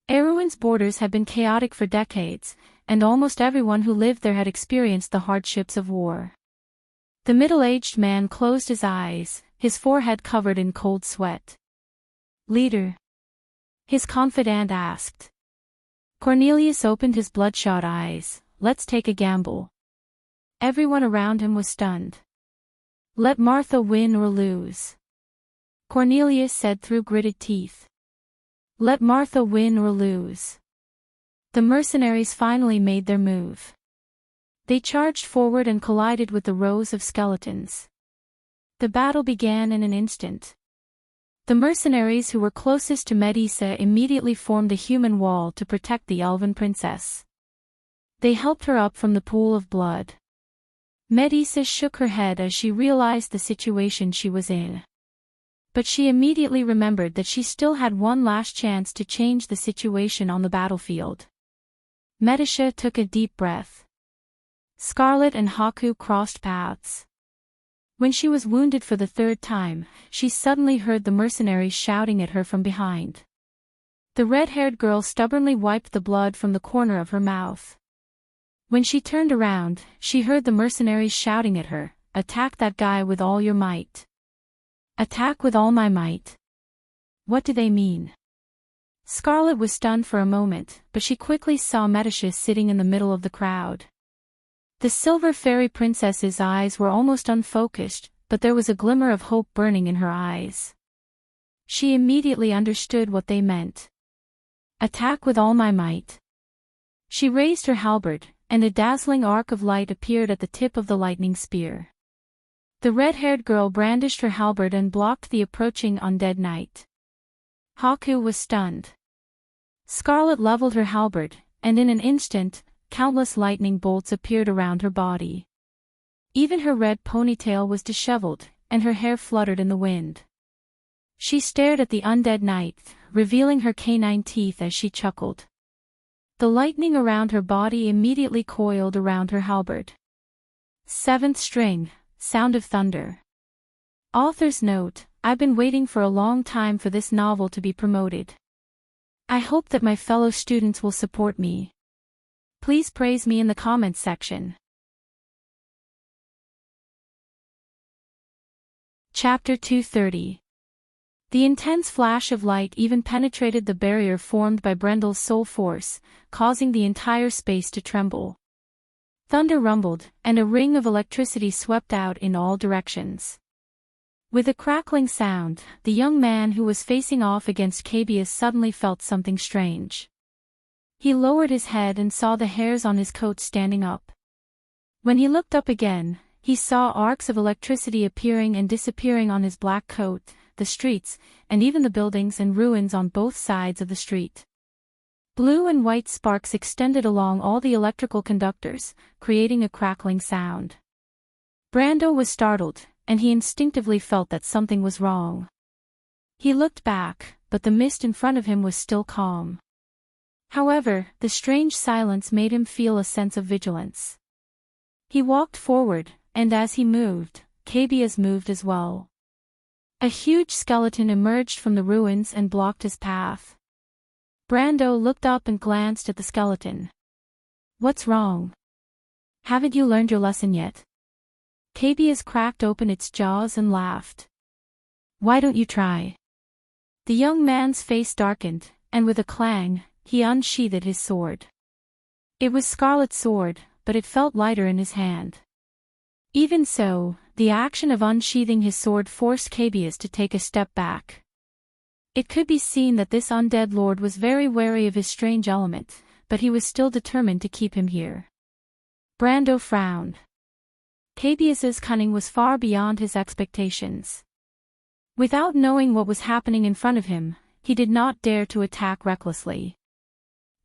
Erewhon's borders had been chaotic for decades, and almost everyone who lived there had experienced the hardships of war. The middle-aged man closed his eyes, his forehead covered in cold sweat. "Leader?" his confidant asked. Cornelius opened his bloodshot eyes. "Let's take a gamble." Everyone around him was stunned. "Let Martha win or lose," Cornelius said through gritted teeth. "Let Martha win or lose." The mercenaries finally made their move. They charged forward and collided with the rows of skeletons. The battle began in an instant. The mercenaries who were closest to Medusa immediately formed a human wall to protect the elven princess. They helped her up from the pool of blood. Medusa shook her head as she realized the situation she was in. But she immediately remembered that she still had one last chance to change the situation on the battlefield. Medusa took a deep breath. Scarlet and Haku crossed paths. When she was wounded for the third time, she suddenly heard the mercenaries shouting at her from behind. The red-haired girl stubbornly wiped the blood from the corner of her mouth. When she turned around, she heard the mercenaries shouting at her, "Attack that guy with all your might. Attack with all my might." What do they mean? Scarlet was stunned for a moment, but she quickly saw Medusa sitting in the middle of the crowd. The silver fairy princess's eyes were almost unfocused, but there was a glimmer of hope burning in her eyes. She immediately understood what they meant. Attack with all my might. She raised her halberd, and a dazzling arc of light appeared at the tip of the lightning spear. The red-haired girl brandished her halberd and blocked the approaching undead knight. Haku was stunned. Scarlet leveled her halberd, and in an instant, countless lightning bolts appeared around her body. Even her red ponytail was disheveled, and her hair fluttered in the wind. She stared at the undead knight, revealing her canine teeth as she chuckled. The lightning around her body immediately coiled around her halberd. Seventh string, Sound of Thunder. Author's note: I've been waiting for a long time for this novel to be promoted. I hope that my fellow students will support me. Please praise me in the comments section. Chapter 230. The intense flash of light even penetrated the barrier formed by Brendel's soul force, causing the entire space to tremble. Thunder rumbled, and a ring of electricity swept out in all directions. With a crackling sound, the young man who was facing off against Cabius suddenly felt something strange. He lowered his head and saw the hairs on his coat standing up. When he looked up again, he saw arcs of electricity appearing and disappearing on his black coat, the streets, and even the buildings and ruins on both sides of the street. Blue and white sparks extended along all the electrical conductors, creating a crackling sound. Brando was startled, and he instinctively felt that something was wrong. He looked back, but the mist in front of him was still calm. However, the strange silence made him feel a sense of vigilance. He walked forward, and as he moved, Cabius moved as well. A huge skeleton emerged from the ruins and blocked his path. Brando looked up and glanced at the skeleton. What's wrong? Haven't you learned your lesson yet? Cabius cracked open its jaws and laughed. Why don't you try? The young man's face darkened, and with a clang, he unsheathed his sword. It was Scarlet's sword, but it felt lighter in his hand. Even so, the action of unsheathing his sword forced Cabius to take a step back. It could be seen that this undead lord was very wary of his strange element, but he was still determined to keep him here. Brando frowned. Cabius's cunning was far beyond his expectations. Without knowing what was happening in front of him, he did not dare to attack recklessly.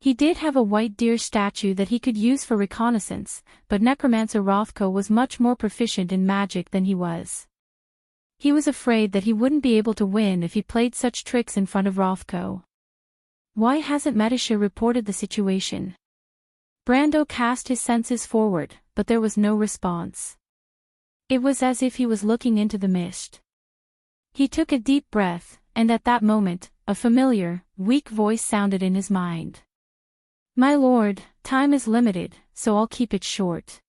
He did have a white deer statue that he could use for reconnaissance, but Necromancer Rothko was much more proficient in magic than he was. He was afraid that he wouldn't be able to win if he played such tricks in front of Rothko. Why hasn't Medisha reported the situation? Brando cast his senses forward, but there was no response. It was as if he was looking into the mist. He took a deep breath, and at that moment, a familiar, weak voice sounded in his mind. "My lord, time is limited, so I'll keep it short.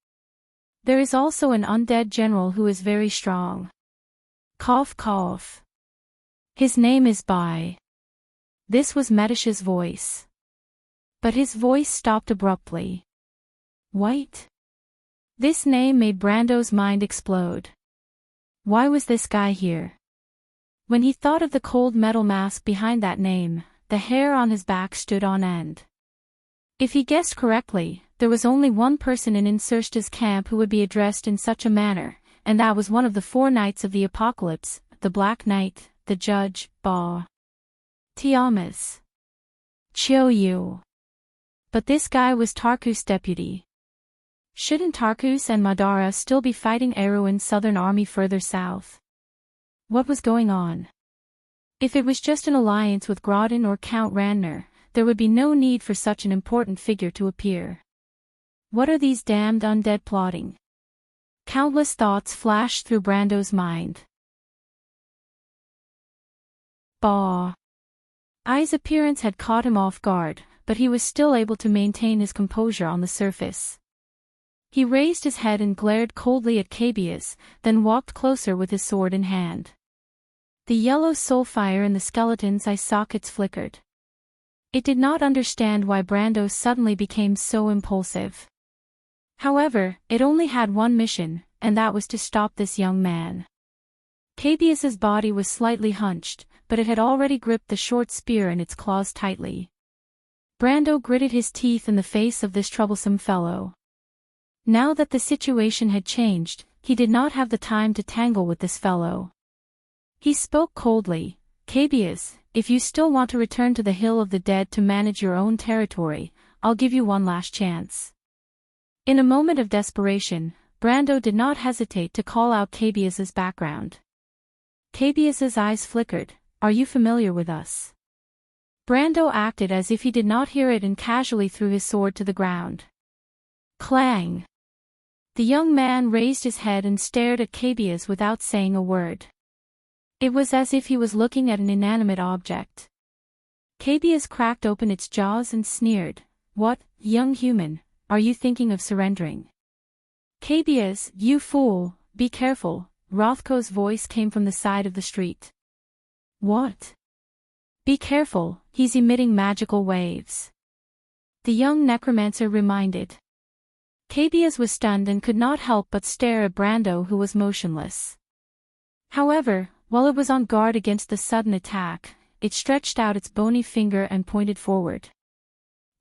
There is also an undead general who is very strong. Cough cough. His name is Bai." This was Medisha's voice. But his voice stopped abruptly. White? This name made Brando's mind explode. Why was this guy here? When he thought of the cold metal mask behind that name, the hair on his back stood on end. If he guessed correctly, there was only one person in Insursta's camp who would be addressed in such a manner, and that was one of the 4 knights of the Apocalypse, the Black Knight, the Judge, Ba. Tiamas. Chiou. But this guy was Tarkus' deputy. Shouldn't Tarkus and Madara still be fighting Erwin's southern army further south? What was going on? If it was just an alliance with Grodin or Count Randner, there would be no need for such an important figure to appear. What are these damned undead plotting? Countless thoughts flashed through Brando's mind. Bah! Ai's appearance had caught him off guard, but he was still able to maintain his composure on the surface. He raised his head and glared coldly at Cabius, then walked closer with his sword in hand. The yellow soul fire in the skeleton's eye sockets flickered. It did not understand why Brando suddenly became so impulsive. However, it only had one mission, and that was to stop this young man. Cabius's body was slightly hunched, but it had already gripped the short spear in its claws tightly. Brando gritted his teeth in the face of this troublesome fellow. Now that the situation had changed, he did not have the time to tangle with this fellow. He spoke coldly, "Cabius, if you still want to return to the Hill of the Dead to manage your own territory, I'll give you one last chance." In a moment of desperation, Brando did not hesitate to call out Cabius's background. Cabius's eyes flickered. "Are you familiar with us?" Brando acted as if he did not hear it and casually threw his sword to the ground. Clang! The young man raised his head and stared at Cabius without saying a word. It was as if he was looking at an inanimate object. Cabius cracked open its jaws and sneered. "What, young human, are you thinking of surrendering?" "Cabius, you fool, be careful," Rothko's voice came from the side of the street. "What?" "Be careful, he's emitting magical waves," the young necromancer reminded. Cabius was stunned and could not help but stare at Brando, who was motionless. However, while it was on guard against the sudden attack, it stretched out its bony finger and pointed forward.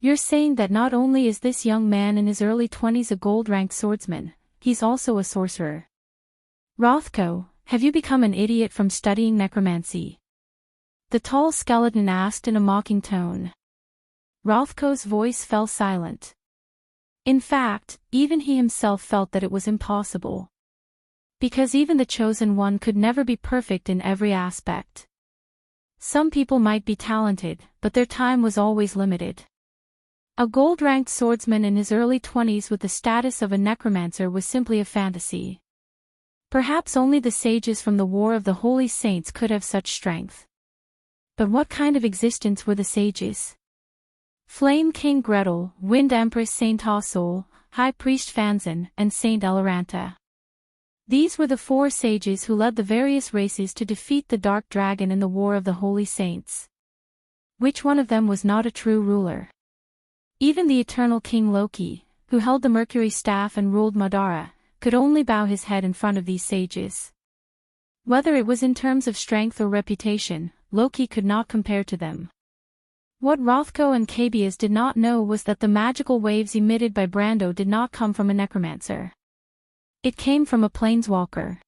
"You're saying that not only is this young man in his early 20s a gold-ranked swordsman, he's also a sorcerer. Rothko, have you become an idiot from studying necromancy?" the tall skeleton asked in a mocking tone. Rothko's voice fell silent. In fact, even he himself felt that it was impossible. Because even the chosen one could never be perfect in every aspect. Some people might be talented, but their time was always limited. A gold-ranked swordsman in his early 20s with the status of a necromancer was simply a fantasy. Perhaps only the sages from the War of the Holy Saints could have such strength. But what kind of existence were the sages? Flame King Gretel, Wind Empress Saint Hassol, High Priest Fanzan, and Saint Eloranta. These were the 4 sages who led the various races to defeat the Dark Dragon in the War of the Holy Saints. Which one of them was not a true ruler? Even the eternal king Loki, who held the Mercury staff and ruled Madara, could only bow his head in front of these sages. Whether it was in terms of strength or reputation, Loki could not compare to them. What Rothko and Cabias did not know was that the magical waves emitted by Brando did not come from a necromancer. It came from a planeswalker.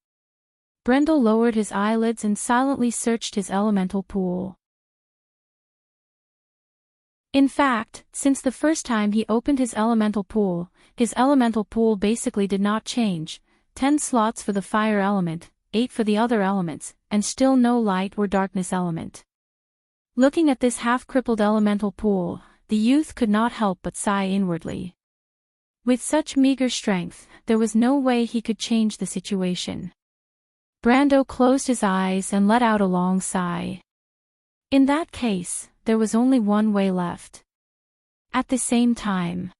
Brendo lowered his eyelids and silently searched his elemental pool. In fact, since the first time he opened his elemental pool basically did not change: 10 slots for the fire element, 8 for the other elements, and still no light or darkness element. Looking at this half-crippled elemental pool, the youth could not help but sigh inwardly. With such meager strength, there was no way he could change the situation. Brando closed his eyes and let out a long sigh. In that case, there was only one way left. At the same time,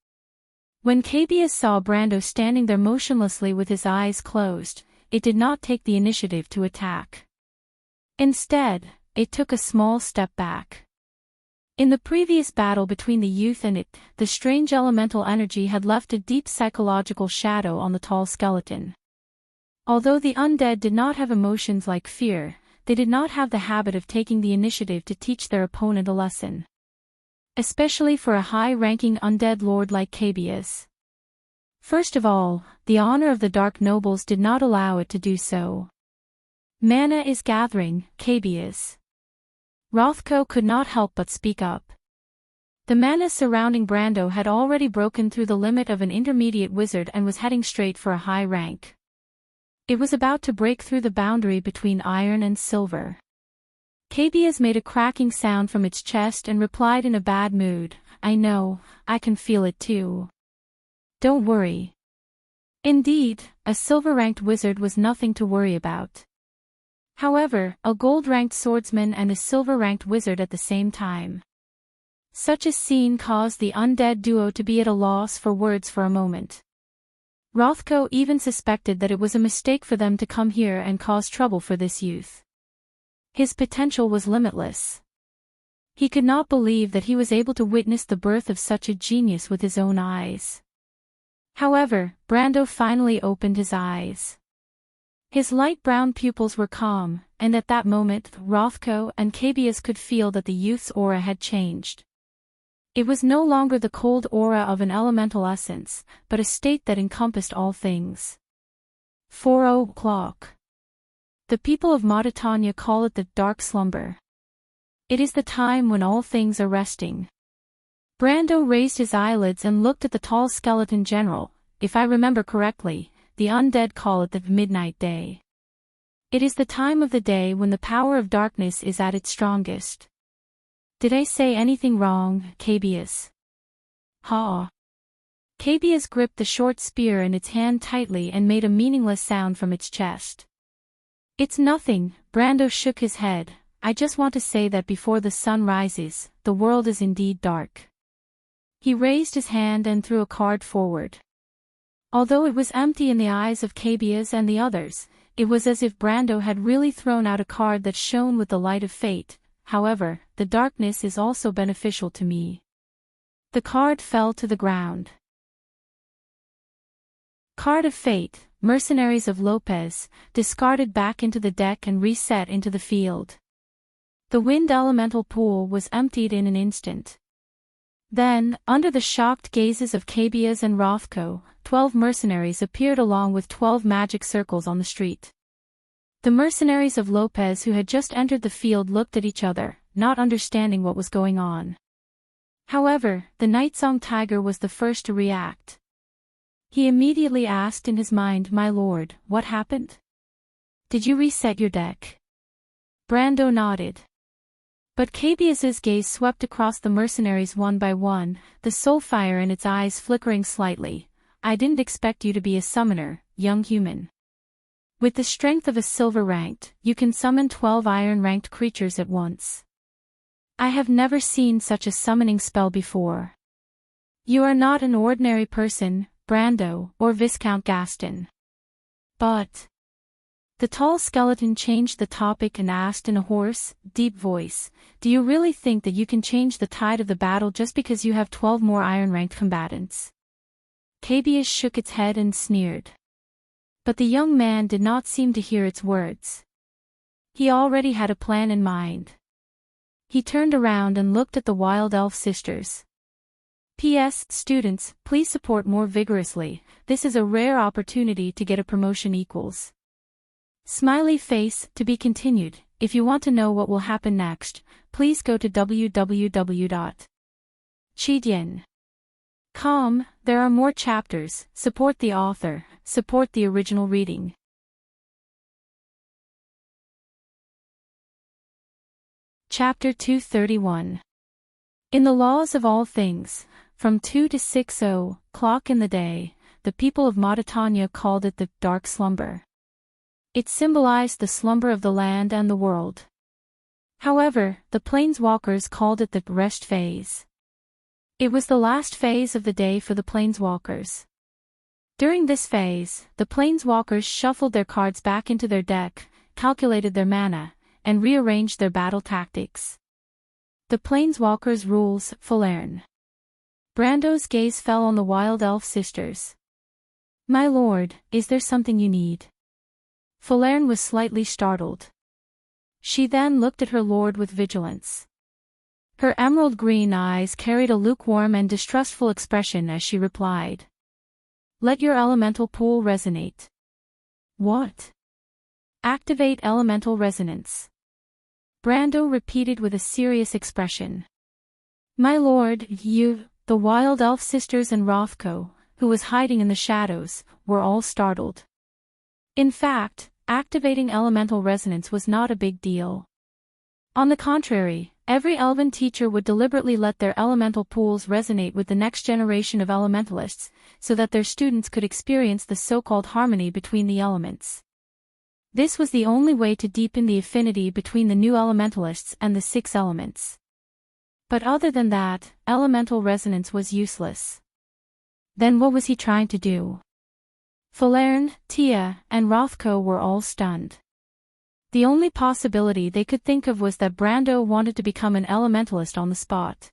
when Cabias saw Brando standing there motionlessly with his eyes closed, it did not take the initiative to attack. Instead, it took a small step back. In the previous battle between the youth and it, the strange elemental energy had left a deep psychological shadow on the tall skeleton. Although the undead did not have emotions like fear, they did not have the habit of taking the initiative to teach their opponent a lesson. Especially for a high-ranking undead lord like Cabias. First of all, the honor of the Dark Nobles did not allow it to do so. Mana is gathering, Cabias. Rothko could not help but speak up. The mana surrounding Brando had already broken through the limit of an intermediate wizard and was heading straight for a high rank. It was about to break through the boundary between iron and silver. Cabias made a cracking sound from its chest and replied in a bad mood, "I know, I can feel it too. Don't worry." Indeed, a silver-ranked wizard was nothing to worry about. However, a gold-ranked swordsman and a silver-ranked wizard at the same time. Such a scene caused the undead duo to be at a loss for words for a moment. Rothko even suspected that it was a mistake for them to come here and cause trouble for this youth. His potential was limitless. He could not believe that he was able to witness the birth of such a genius with his own eyes. However, Brando finally opened his eyes. His light brown pupils were calm, and at that moment, Rothko and Cabias could feel that the youth's aura had changed. It was no longer the cold aura of an elemental essence, but a state that encompassed all things. 4:00. The people of Mauritania call it the dark slumber. It is the time when all things are resting. Brando raised his eyelids and looked at the tall skeleton general. If I remember correctly, the undead call it the midnight day. It is the time of the day when the power of darkness is at its strongest. Did I say anything wrong, Cabias? Ha! Cabias gripped the short spear in its hand tightly and made a meaningless sound from its chest. It's nothing, Brando shook his head. I just want to say that before the sun rises, the world is indeed dark. He raised his hand and threw a card forward. Although it was empty in the eyes of Cabias and the others, it was as if Brando had really thrown out a card that shone with the light of fate. However, the darkness is also beneficial to me. The card fell to the ground. Card of Fate, Mercenaries of Lopez, discarded back into the deck and reset into the field. The wind elemental pool was emptied in an instant. Then, under the shocked gazes of Cabias and Rothko, 12 mercenaries appeared along with 12 magic circles on the street. The mercenaries of Lopez who had just entered the field looked at each other, not understanding what was going on. However, the Nightsong Tiger was the first to react. He immediately asked in his mind, "My lord, what happened? Did you reset your deck?" Brando nodded. But Cabias's gaze swept across the mercenaries one by one, the soul fire in its eyes flickering slightly. "I didn't expect you to be a summoner, young human. With the strength of a silver-ranked, you can summon 12 iron-ranked creatures at once. I have never seen such a summoning spell before. You are not an ordinary person, Brando, or Viscount Gaston. But..." The tall skeleton changed the topic and asked in a hoarse, deep voice, "Do you really think that you can change the tide of the battle just because you have 12 more iron-ranked combatants?" Cabius shook its head and sneered. But the young man did not seem to hear its words. He already had a plan in mind. He turned around and looked at the Wild Elf sisters. "P.S. Students, please support more vigorously. This is a rare opportunity to get a promotion equals. Smiley face, to be continued. If you want to know what will happen next, please go to www.chidian.com. There are more chapters. Support the author, support the original reading." Chapter 231. In the laws of all things, from 2 to 6:00 in the day, the people of Mauritania called it the dark slumber. It symbolized the slumber of the land and the world. However, the planeswalkers called it the rest phase. It was the last phase of the day for the planeswalkers. During this phase, the planeswalkers shuffled their cards back into their deck, calculated their mana, and rearranged their battle tactics. The planeswalkers' rules, Falern. Brando's gaze fell on the Wild Elf sisters. "My lord, is there something you need?" Falern was slightly startled. She then looked at her lord with vigilance. Her emerald green eyes carried a lukewarm and distrustful expression as she replied. "Let your elemental pool resonate." "What?" "Activate elemental resonance." Brando repeated with a serious expression. "My lord, the Wild Elf sisters and Rothko, who was hiding in the shadows, were all startled. In fact, activating elemental resonance was not a big deal. On the contrary, every elven teacher would deliberately let their elemental pools resonate with the next generation of elementalists, so that their students could experience the so-called harmony between the elements. This was the only way to deepen the affinity between the new elementalists and the 6 elements. But other than that, elemental resonance was useless. Then what was he trying to do? Falern, Tia, and Rothko were all stunned. The only possibility they could think of was that Brando wanted to become an elementalist on the spot.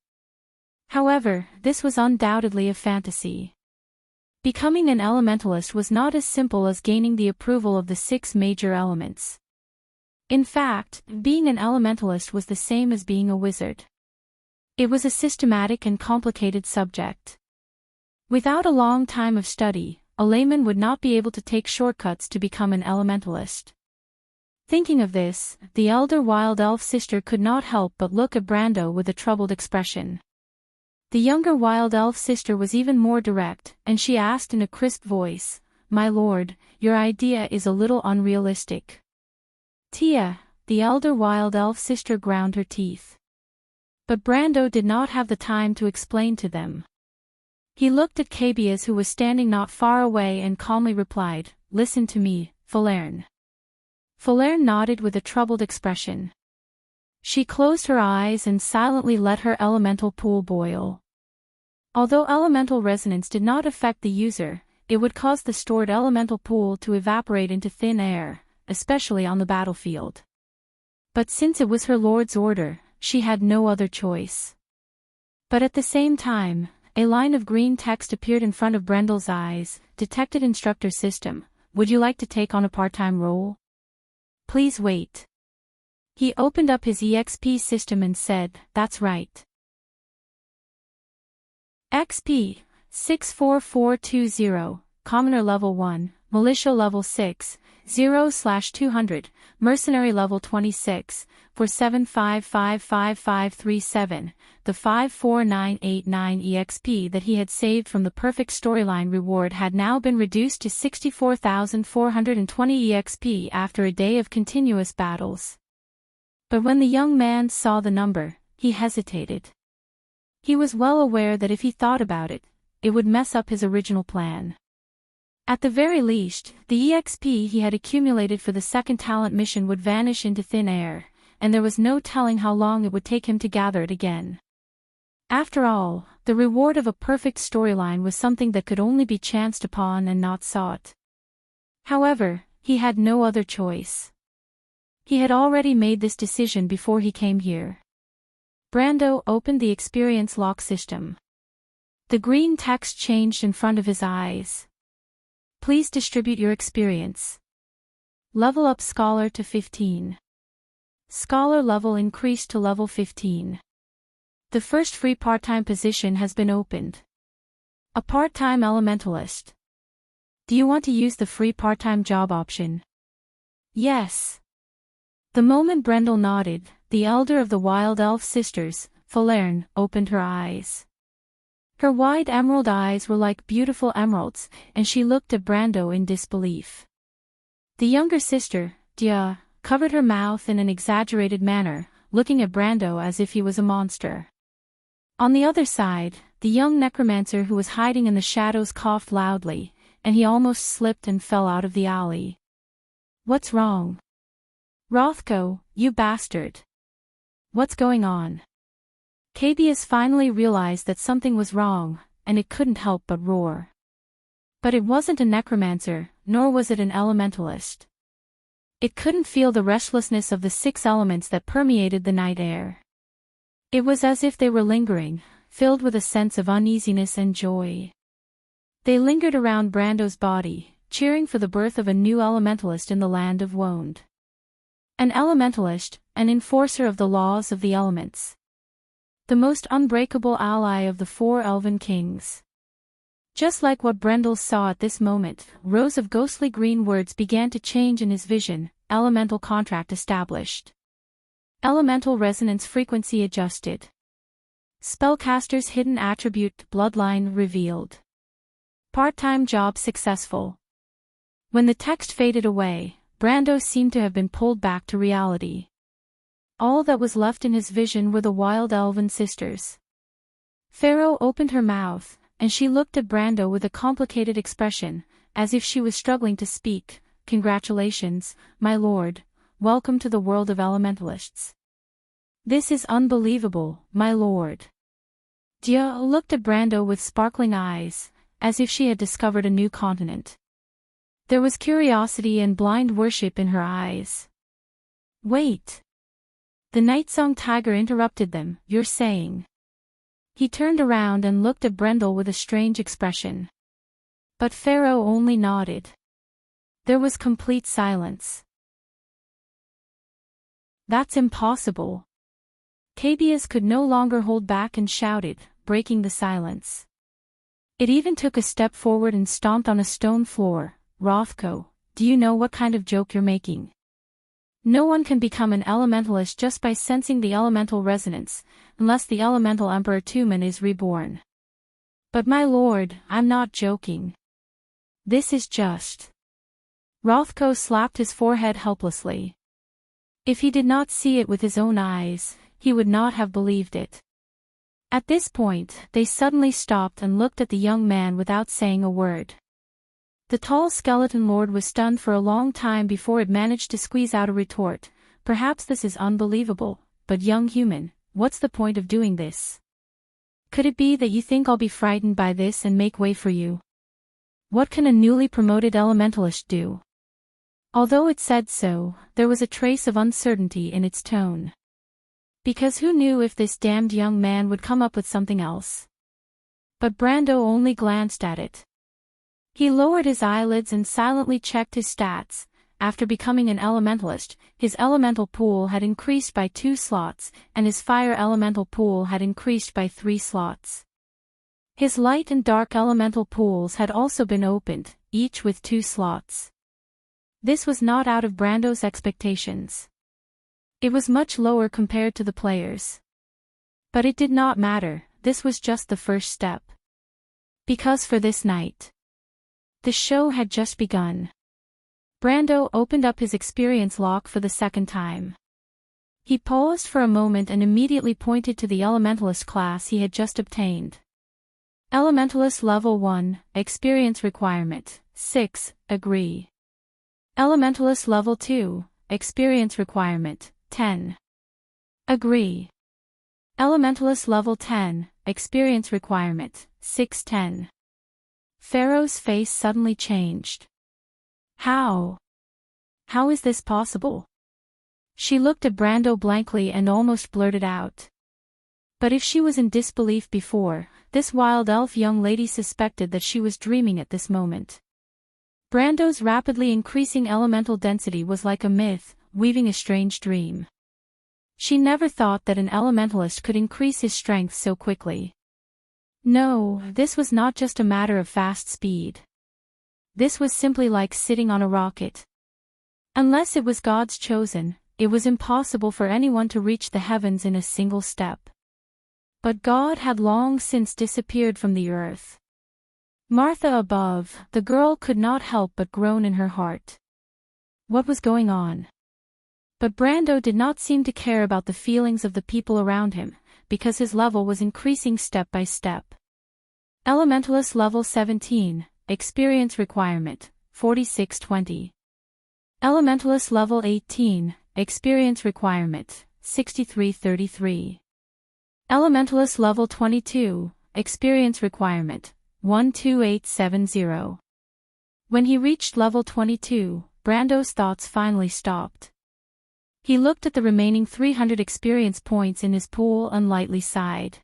However, this was undoubtedly a fantasy. Becoming an elementalist was not as simple as gaining the approval of the 6 major elements. In fact, being an elementalist was the same as being a wizard. It was a systematic and complicated subject. Without a long time of study, a layman would not be able to take shortcuts to become an elementalist. Thinking of this, the elder Wild Elf sister could not help but look at Brando with a troubled expression. The younger Wild Elf sister was even more direct, and she asked in a crisp voice, "My lord, your idea is a little unrealistic." Tia, the elder Wild Elf sister, ground her teeth. But Brando did not have the time to explain to them. He looked at Cabius, who was standing not far away, and calmly replied, "Listen to me, Falern." Falern nodded with a troubled expression. She closed her eyes and silently let her elemental pool boil. Although elemental resonance did not affect the user, it would cause the stored elemental pool to evaporate into thin air, especially on the battlefield. But since it was her lord's order, she had no other choice. But at the same time, a line of green text appeared in front of Brendel's eyes. "Detected instructor system. Would you like to take on a part-time role? Please wait." He opened up his EXP system and said, "That's right. XP, 64420, Commoner level 1, Militia level 6, 0/200, Mercenary level 26, for 75555537, the 54989 EXP that he had saved from the perfect storyline reward had now been reduced to 64,420 EXP after a day of continuous battles. But when the young man saw the number, he hesitated. He was well aware that if he thought about it, it would mess up his original plan. At the very least, the EXP he had accumulated for the second talent mission would vanish into thin air, and there was no telling how long it would take him to gather it again. After all, the reward of a perfect storyline was something that could only be chanced upon and not sought. However, He had no other choice. He had already made this decision before he came here. Brando opened the experience lock system. The green text changed in front of his eyes. Please distribute your experience. Level up Scholar to 15. Scholar level increased to level 15. The first free part-time position has been opened. A part-time elementalist. Do you want to use the free part-time job option? Yes. The moment Brendel nodded, the elder of the Wild Elf sisters, Falerne, opened her eyes. Her wide emerald eyes were like beautiful emeralds, and she looked at Brando in disbelief. The younger sister, Dia, covered her mouth in an exaggerated manner, looking at Brando as if he was a monster. On the other side, the young necromancer who was hiding in the shadows coughed loudly, and he almost slipped and fell out of the alley. What's wrong? Rothko, you bastard. What's going on? Cabius finally realized that something was wrong, and it couldn't help but roar. But it wasn't a necromancer, nor was it an elementalist. It couldn't feel the restlessness of the 6 elements that permeated the night air. It was as if they were lingering, filled with a sense of uneasiness and joy. They lingered around Brando's body, cheering for the birth of a new elementalist in the land of Woned. An elementalist, an enforcer of the laws of the elements. The most unbreakable ally of the 4 elven kings. Just like what Brendel saw at this moment, rows of ghostly green words began to change in his vision. Elemental contract established. Elemental resonance frequency adjusted. Spellcaster's hidden attribute bloodline revealed. Part-time job successful. When the text faded away, Brando seemed to have been pulled back to reality. All that was left in his vision were the Wild Elven sisters. Pharaoh opened her mouth, and she looked at Brando with a complicated expression, as if she was struggling to speak. Congratulations, my lord. Welcome to the world of elementalists. This is unbelievable, my lord. Dia looked at Brando with sparkling eyes, as if she had discovered a new continent. There was curiosity and blind worship in her eyes. Wait. The Nightsong Tiger interrupted them. You're saying? He turned around and looked at Brendel with a strange expression. But Pharaoh only nodded. There was complete silence. That's impossible. Cabius could no longer hold back and shouted, breaking the silence. It even took a step forward and stomped on a stone floor. Rothko, do you know what kind of joke you're making? No one can become an elementalist just by sensing the elemental resonance, unless the elemental Emperor Tumen is reborn. But my lord, I'm not joking. This is just... Rothko slapped his forehead helplessly. If he did not see it with his own eyes, he would not have believed it. At this point, they suddenly stopped and looked at the young man without saying a word. The tall skeleton lord was stunned for a long time before it managed to squeeze out a retort. Perhaps this is unbelievable, but young human, what's the point of doing this? Could it be that you think I'll be frightened by this and make way for you? What can a newly promoted elementalist do? Although it said so, there was a trace of uncertainty in its tone. Because who knew if this damned young man would come up with something else? But Brando only glanced at it. He lowered his eyelids and silently checked his stats. After becoming an elementalist, his elemental pool had increased by 2 slots, and his fire elemental pool had increased by 3 slots. His light and dark elemental pools had also been opened, each with 2 slots. This was not out of Brando's expectations. It was much lower compared to the players. But it did not matter, this was just the first step. Because for this night, the show had just begun. Brando opened up his experience lock for the second time. He paused for a moment and immediately pointed to the elementalist class he had just obtained. Elementalist level 1, experience requirement, 6, agree. Elementalist level 2, experience requirement, 10. Agree. Elementalist level 10, experience requirement, 610. Pharaoh's face suddenly changed. How? How is this possible? She looked at Brando blankly and almost blurted out. But if she was in disbelief before, this wild elf young lady suspected that she was dreaming at this moment. Brando's rapidly increasing elemental density was like a myth, weaving a strange dream. She never thought that an elementalist could increase his strength so quickly. No, this was not just a matter of fast speed. This was simply like sitting on a rocket. Unless it was God's chosen, it was impossible for anyone to reach the heavens in a single step. But God had long since disappeared from the earth. Martha above, the girl could not help but groan in her heart. What was going on? But Brando did not seem to care about the feelings of the people around him, because his level was increasing step by step. Elementalist level 17, experience requirement, 4620. Elementalist level 18, experience requirement, 6333. Elementalist level 22, experience requirement, 12870. When he reached level 22, Brando's thoughts finally stopped. He looked at the remaining 300 experience points in his pool and lightly sighed.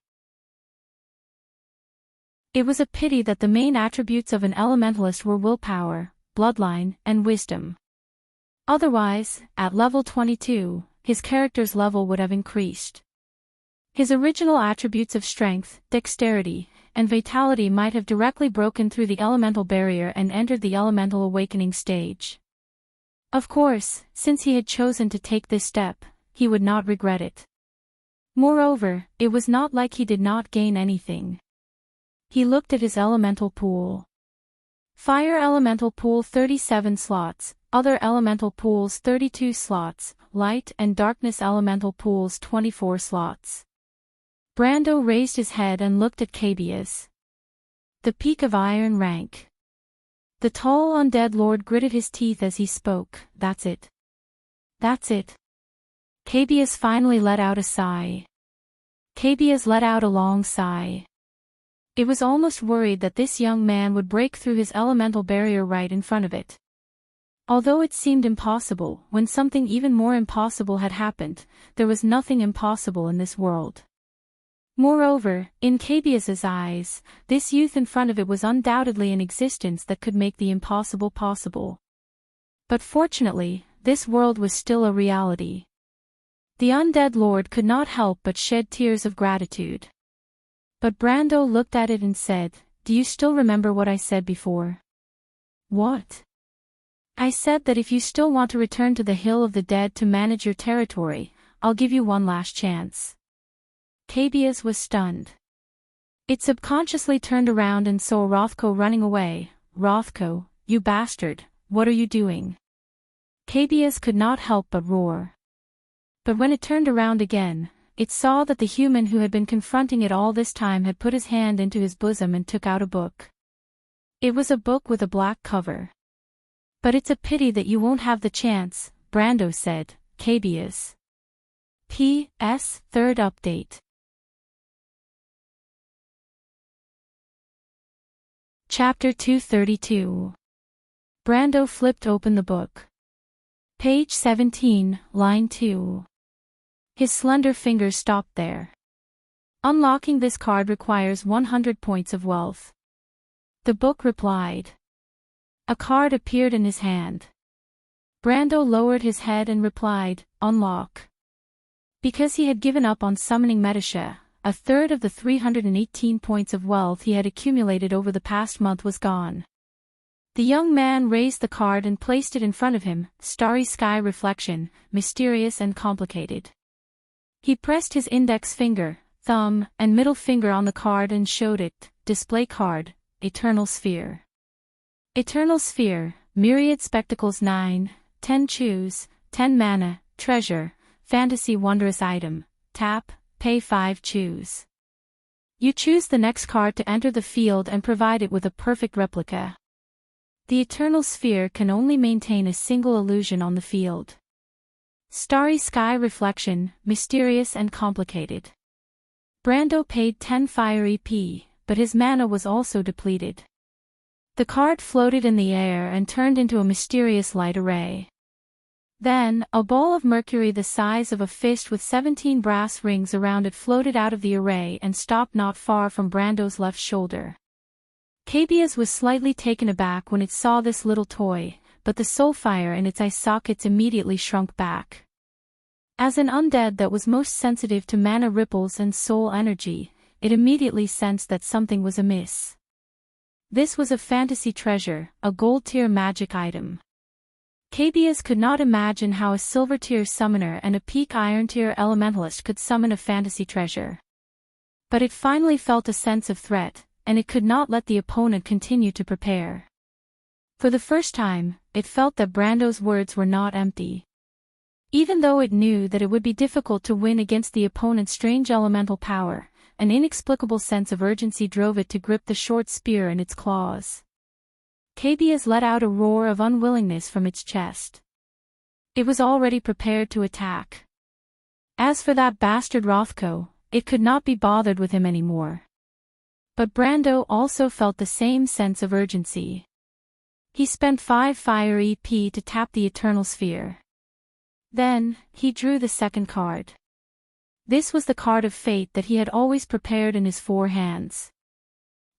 It was a pity that the main attributes of an elementalist were willpower, bloodline, and wisdom. Otherwise, at level 22, his character's level would have increased. His original attributes of strength, dexterity, and vitality might have directly broken through the elemental barrier and entered the elemental awakening stage. Of course, since he had chosen to take this step, he would not regret it. Moreover, it was not like he did not gain anything. He looked at his elemental pool. Fire elemental pool 37 slots, other elemental pools 32 slots, light and darkness elemental pools 24 slots. Brando raised his head and looked at Cabias. The peak of iron rank. The tall undead lord gritted his teeth as he spoke. That's it. That's it. Cabias finally let out a sigh. Cabias let out a long sigh. It was almost worried that this young man would break through his elemental barrier right in front of it. Although it seemed impossible, when something even more impossible had happened, there was nothing impossible in this world. Moreover, in Cabias's eyes, this youth in front of it was undoubtedly an existence that could make the impossible possible. But fortunately, this world was still a reality. The undead lord could not help but shed tears of gratitude. But Brando looked at it and said, "Do you still remember what I said before?" "What?" "I said that if you still want to return to the Hill of the Dead to manage your territory, I'll give you one last chance." Cabias was stunned. It subconsciously turned around and saw Rothko running away. "Rothko, you bastard, what are you doing?" Cabias could not help but roar. But when it turned around again, it saw that the human who had been confronting it all this time had put his hand into his bosom and took out a book. It was a book with a black cover. "But it's a pity that you won't have the chance," Brando said. Cabias. P.S. Third update. Chapter 232. Brando flipped open the book. Page 17, line 2. His slender fingers stopped there. Unlocking this card requires 100 points of wealth. The book replied. A card appeared in his hand. Brando lowered his head and replied, "Unlock." Because he had given up on summoning Metasha, a third of the 318 points of wealth he had accumulated over the past month was gone. The young man raised the card and placed it in front of him. Starry sky reflection, mysterious and complicated. He pressed his index finger, thumb, and middle finger on the card and showed it. Display card, Eternal Sphere. Eternal Sphere, myriad spectacles 9, 10 choose, 10 mana, treasure, fantasy wondrous item, tap, pay 5 choose. You choose the next card to enter the field and provide it with a perfect replica. The Eternal Sphere can only maintain a single illusion on the field. Starry sky reflection, mysterious and complicated. Brando paid 10 fire EP, but his mana was also depleted. The card floated in the air and turned into a mysterious light array. Then, a ball of mercury the size of a fist with 17 brass rings around it floated out of the array and stopped not far from Brando's left shoulder. Cabias was slightly taken aback when it saw this little toy, but the soulfire in its eye sockets immediately shrunk back. As an undead that was most sensitive to mana ripples and soul energy, it immediately sensed that something was amiss. This was a fantasy treasure, a gold-tier magic item. Cabias could not imagine how a silver-tier summoner and a peak iron-tier elementalist could summon a fantasy treasure. But it finally felt a sense of threat, and it could not let the opponent continue to prepare. For the first time, it felt that Brando's words were not empty. Even though it knew that it would be difficult to win against the opponent's strange elemental power, an inexplicable sense of urgency drove it to grip the short spear in its claws. Cabias let out a roar of unwillingness from its chest. It was already prepared to attack. As for that bastard Rothko, it could not be bothered with him anymore. But Brando also felt the same sense of urgency. He spent 5 fire EP to tap the Eternal Sphere. Then, he drew the second card. This was the card of fate that he had always prepared in his 4 hands.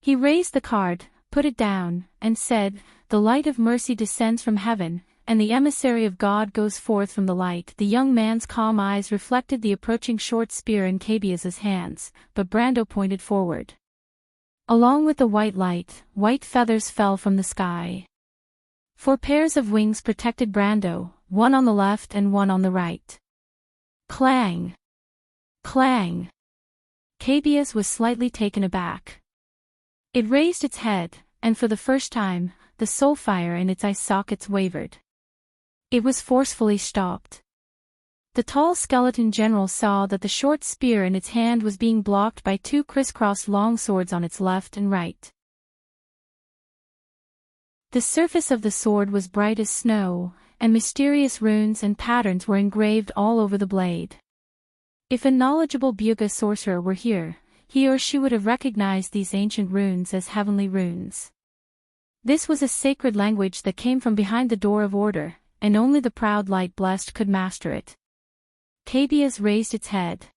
He raised the card, put it down, and said, "The light of mercy descends from heaven, and the emissary of God goes forth from the light." The young man's calm eyes reflected the approaching short spear in Cabias's hands, but Brando pointed forward. Along with the white light, white feathers fell from the sky. 4 pairs of wings protected Brando, one on the left and one on the right. Clang! Clang! Cabias was slightly taken aback. It raised its head, and for the first time, the soulfire in its eye sockets wavered. It was forcefully stopped. The tall skeleton general saw that the short spear in its hand was being blocked by 2 crisscrossed longswords on its left and right. The surface of the sword was bright as snow, and mysterious runes and patterns were engraved all over the blade. If a knowledgeable Buga sorcerer were here, he or she would have recognized these ancient runes as heavenly runes. This was a sacred language that came from behind the door of order, and only the proud light blessed could master it. Cabias raised its head.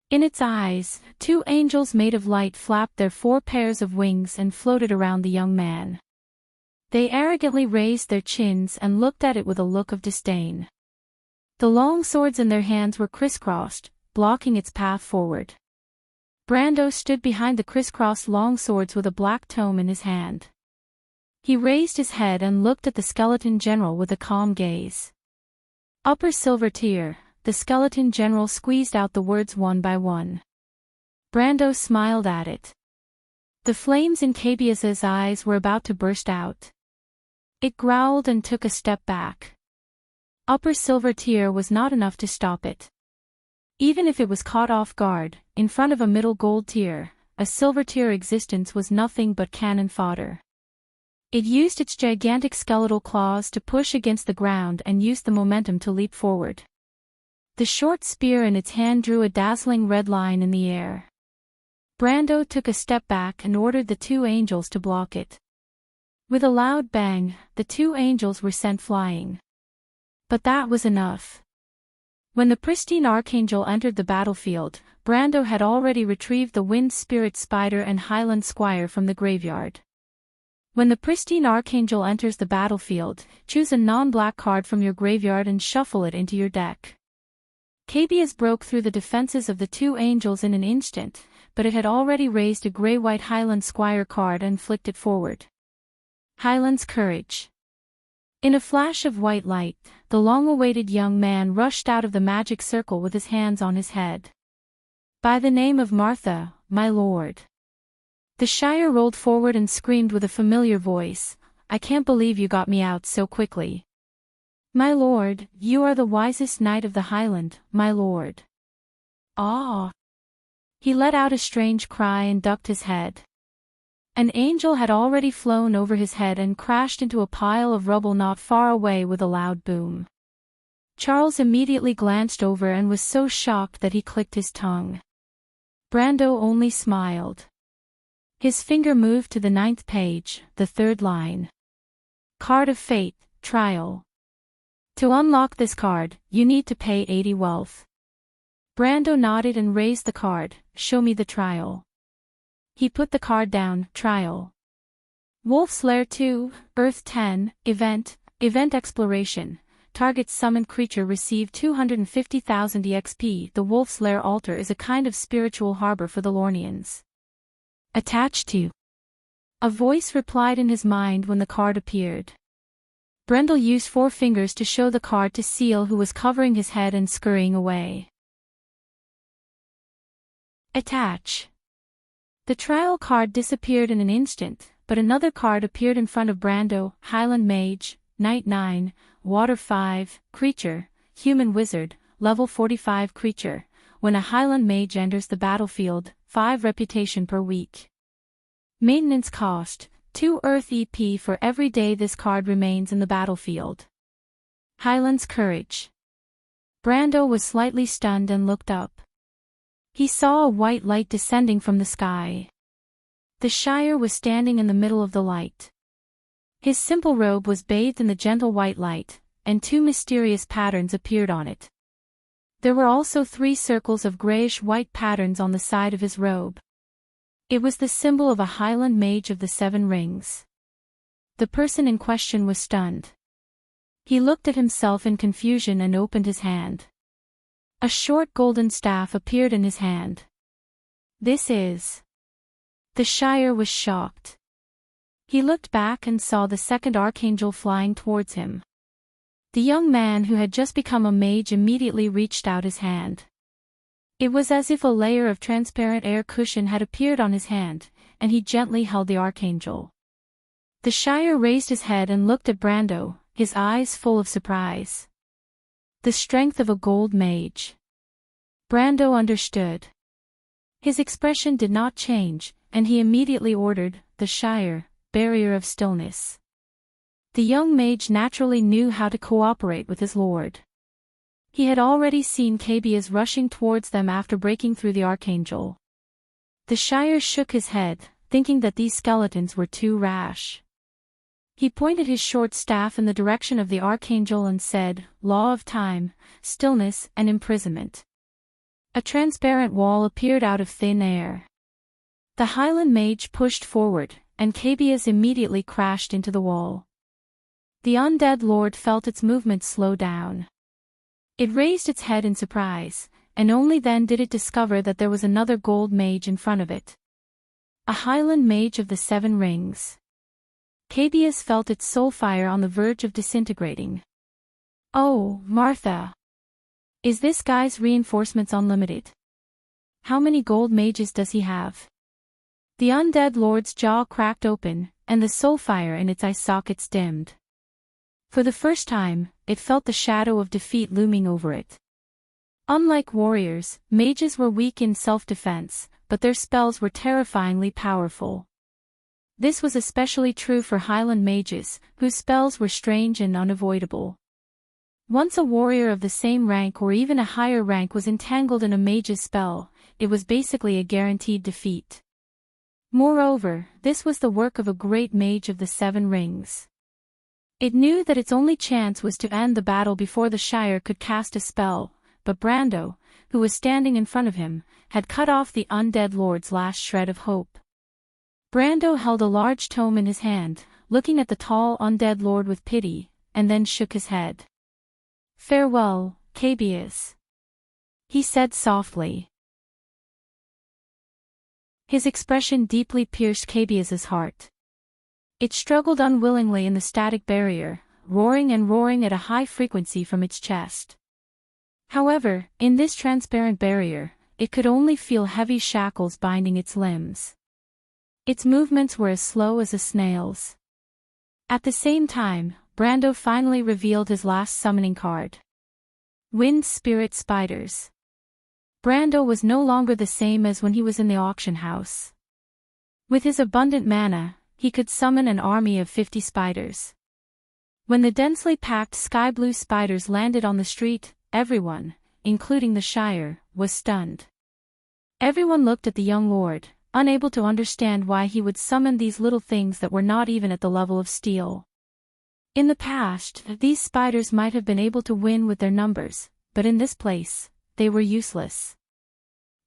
In its eyes, 2 angels made of light flapped their 4 pairs of wings and floated around the young man. They arrogantly raised their chins and looked at it with a look of disdain. The long swords in their hands were crisscrossed, blocking its path forward. Brando stood behind the crisscrossed long swords with a black tome in his hand. He raised his head and looked at the skeleton general with a calm gaze. "Upper silver tier," the skeleton general squeezed out the words one by one. Brando smiled at it. The flames in Cabias's eyes were about to burst out. It growled and took a step back. Upper silver tier was not enough to stop it. Even if it was caught off guard, in front of a middle gold tier, a silver tier existence was nothing but cannon fodder. It used its gigantic skeletal claws to push against the ground and used the momentum to leap forward. The short spear in its hand drew a dazzling red line in the air. Brando took a step back and ordered the 2 angels to block it. With a loud bang, the 2 angels were sent flying. But that was enough. When the pristine archangel entered the battlefield, Brando had already retrieved the wind spirit spider and Highland squire from the graveyard. When the pristine archangel enters the battlefield, choose a non-black card from your graveyard and shuffle it into your deck. Cabias broke through the defenses of the 2 angels in an instant, but it had already raised a grey-white Highland squire card and flicked it forward. Highland's courage. In a flash of white light, the long-awaited young man rushed out of the magic circle with his hands on his head. "By the name of Martha, my lord." The Shire rolled forward and screamed with a familiar voice, "I can't believe you got me out so quickly." "My lord, you are the wisest knight of the Highland, my lord." "Ah!" He let out a strange cry and ducked his head. An angel had already flown over his head and crashed into a pile of rubble not far away with a loud boom. Charles immediately glanced over and was so shocked that he clicked his tongue. Brando only smiled. His finger moved to the 9th page, the 3rd line. Card of Fate, Trial. To unlock this card, you need to pay 80 wealth. Brando nodded and raised the card. Show me the trial. He put the card down. Trial. Wolf's Lair 2, Earth 10, Event Exploration. Target summoned creature receive 250,000 EXP. The Wolf's Lair altar is a kind of spiritual harbor for the Lornians. Attached to. A voice replied in his mind when the card appeared. Brendel used 4 fingers to show the card to Seal, who was covering his head and scurrying away. Attach. The trial card disappeared in an instant, but another card appeared in front of Brando. Highland Mage, Night 9, Water 5, Creature, Human Wizard, Level 45 Creature. When a Highland Mage enters the battlefield, 5 reputation per week. Maintenance cost, 2 Earth EP for every day this card remains in the battlefield. Highland's Courage. Brando was slightly stunned and looked up. He saw a white light descending from the sky. The Shire was standing in the middle of the light. His simple robe was bathed in the gentle white light, and 2 mysterious patterns appeared on it. There were also 3 circles of grayish-white patterns on the side of his robe. It was the symbol of a Highland Mage of the 7 Rings. The person in question was stunned. He looked at himself in confusion and opened his hand. A short golden staff appeared in his hand. This is... The Shire was shocked. He looked back and saw the second archangel flying towards him. The young man who had just become a mage immediately reached out his hand. It was as if a layer of transparent air cushion had appeared on his hand, and he gently held the archangel. The Shire raised his head and looked at Brando, his eyes full of surprise. The strength of a gold mage. Brando understood. His expression did not change, and he immediately ordered, the Shire, Barrier of Stillness. The young mage naturally knew how to cooperate with his lord. He had already seen Cabias rushing towards them after breaking through the archangel. The Shire shook his head, thinking that these skeletons were too rash. He pointed his short staff in the direction of the archangel and said, Law of time, stillness, and imprisonment. A transparent wall appeared out of thin air. The Highland Mage pushed forward, and Cabias immediately crashed into the wall. The undead lord felt its movement slow down. It raised its head in surprise, and only then did it discover that there was another gold mage in front of it. A Highland Mage of the 7 Rings. Cabias felt its soul fire on the verge of disintegrating. Oh, Martha! Is this guy's reinforcements unlimited? How many gold mages does he have? The undead lord's jaw cracked open, and the soul fire in its eye sockets dimmed. For the first time, it felt the shadow of defeat looming over it. Unlike warriors, mages were weak in self-defense, but their spells were terrifyingly powerful. This was especially true for Highland mages, whose spells were strange and unavoidable. Once a warrior of the same rank or even a higher rank was entangled in a mage's spell, it was basically a guaranteed defeat. Moreover, this was the work of a great mage of the 7 Rings. It knew that its only chance was to end the battle before the Shire could cast a spell, but Brando, who was standing in front of him, had cut off the undead lord's last shred of hope. Brando held a large tome in his hand, looking at the tall undead lord with pity, and then shook his head. Farewell, Cabias, he said softly. His expression deeply pierced Cabias's heart. It struggled unwillingly in the static barrier, roaring and roaring at a high frequency from its chest. However, in this transparent barrier, it could only feel heavy shackles binding its limbs. Its movements were as slow as a snail's. At the same time, Brando finally revealed his last summoning card. Wind Spirit Spiders. Brando was no longer the same as when he was in the auction house. With his abundant mana, he could summon an army of 50 spiders. When the densely packed sky-blue spiders landed on the street, everyone, including the Shire, was stunned. Everyone looked at the young lord, unable to understand why he would summon these little things that were not even at the level of steel. In the past, these spiders might have been able to win with their numbers, but in this place, they were useless.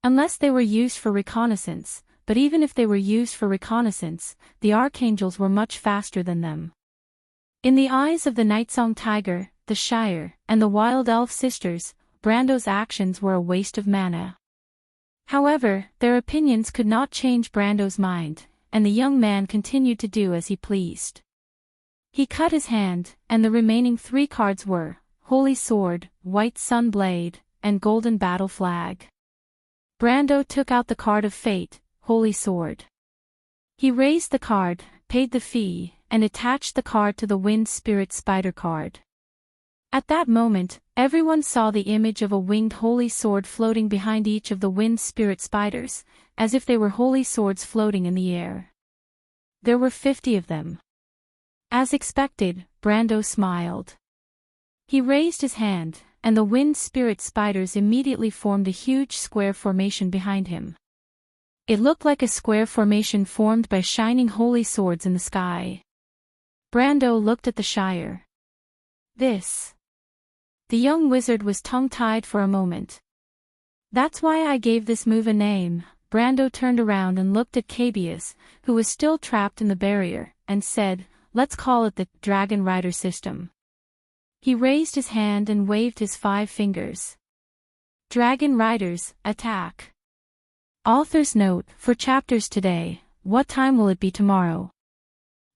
Unless they were used for reconnaissance, but even if they were used for reconnaissance, the archangels were much faster than them. In the eyes of the Nightsong Tiger, the Shire, and the Wild Elf Sisters, Brando's actions were a waste of mana. However, their opinions could not change Brando's mind, and the young man continued to do as he pleased. He cut his hand, and the remaining 3 cards were Holy Sword, White Sun Blade, and Golden Battle Flag. Brando took out the card of Fate, Holy Sword. He raised the card, paid the fee, and attached the card to the Wind Spirit Spider card. At that moment, everyone saw the image of a winged holy sword floating behind each of the Wind Spirit Spiders, as if they were holy swords floating in the air. There were 50 of them. As expected, Brando smiled. He raised his hand, and the Wind Spirit Spiders immediately formed a huge square formation behind him. It looked like a square formation formed by shining holy swords in the sky. Brando looked at the Shire. This. The young wizard was tongue-tied for a moment. That's why I gave this move a name. Brando turned around and looked at Cabius, who was still trapped in the barrier, and said, "Let's call it the Dragon Rider system." He raised his hand and waved his 5 fingers. Dragon Riders, attack. Author's note, for chapters today, what time will it be tomorrow?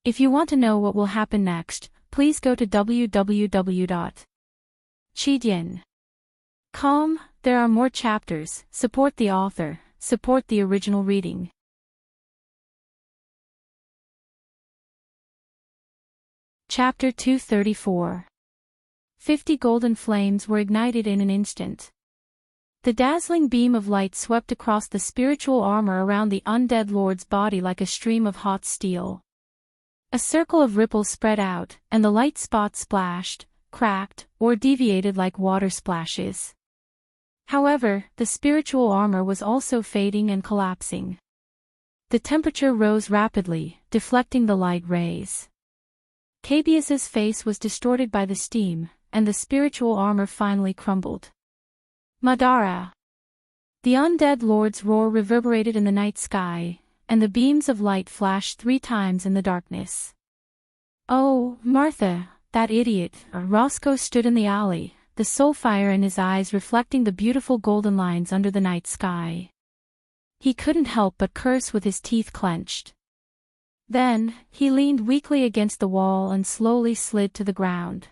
If you want to know what will happen next, please go to www.chidian.com. There are more chapters. Support the author, support the original reading. Chapter 234. 50 golden flames were ignited in an instant. The dazzling beam of light swept across the spiritual armor around the undead lord's body like a stream of hot steel. A circle of ripples spread out, and the light spots splashed, cracked, or deviated like water splashes. However, the spiritual armor was also fading and collapsing. The temperature rose rapidly, deflecting the light rays. Cabius's face was distorted by the steam, and the spiritual armor finally crumbled. Madara! The undead lord's roar reverberated in the night sky, and the beams of light flashed 3 times in the darkness. "Oh, Martha, that idiot!" Roscoe stood in the alley, the soulfire in his eyes reflecting the beautiful golden lines under the night sky. He couldn't help but curse with his teeth clenched. Then, he leaned weakly against the wall and slowly slid to the ground.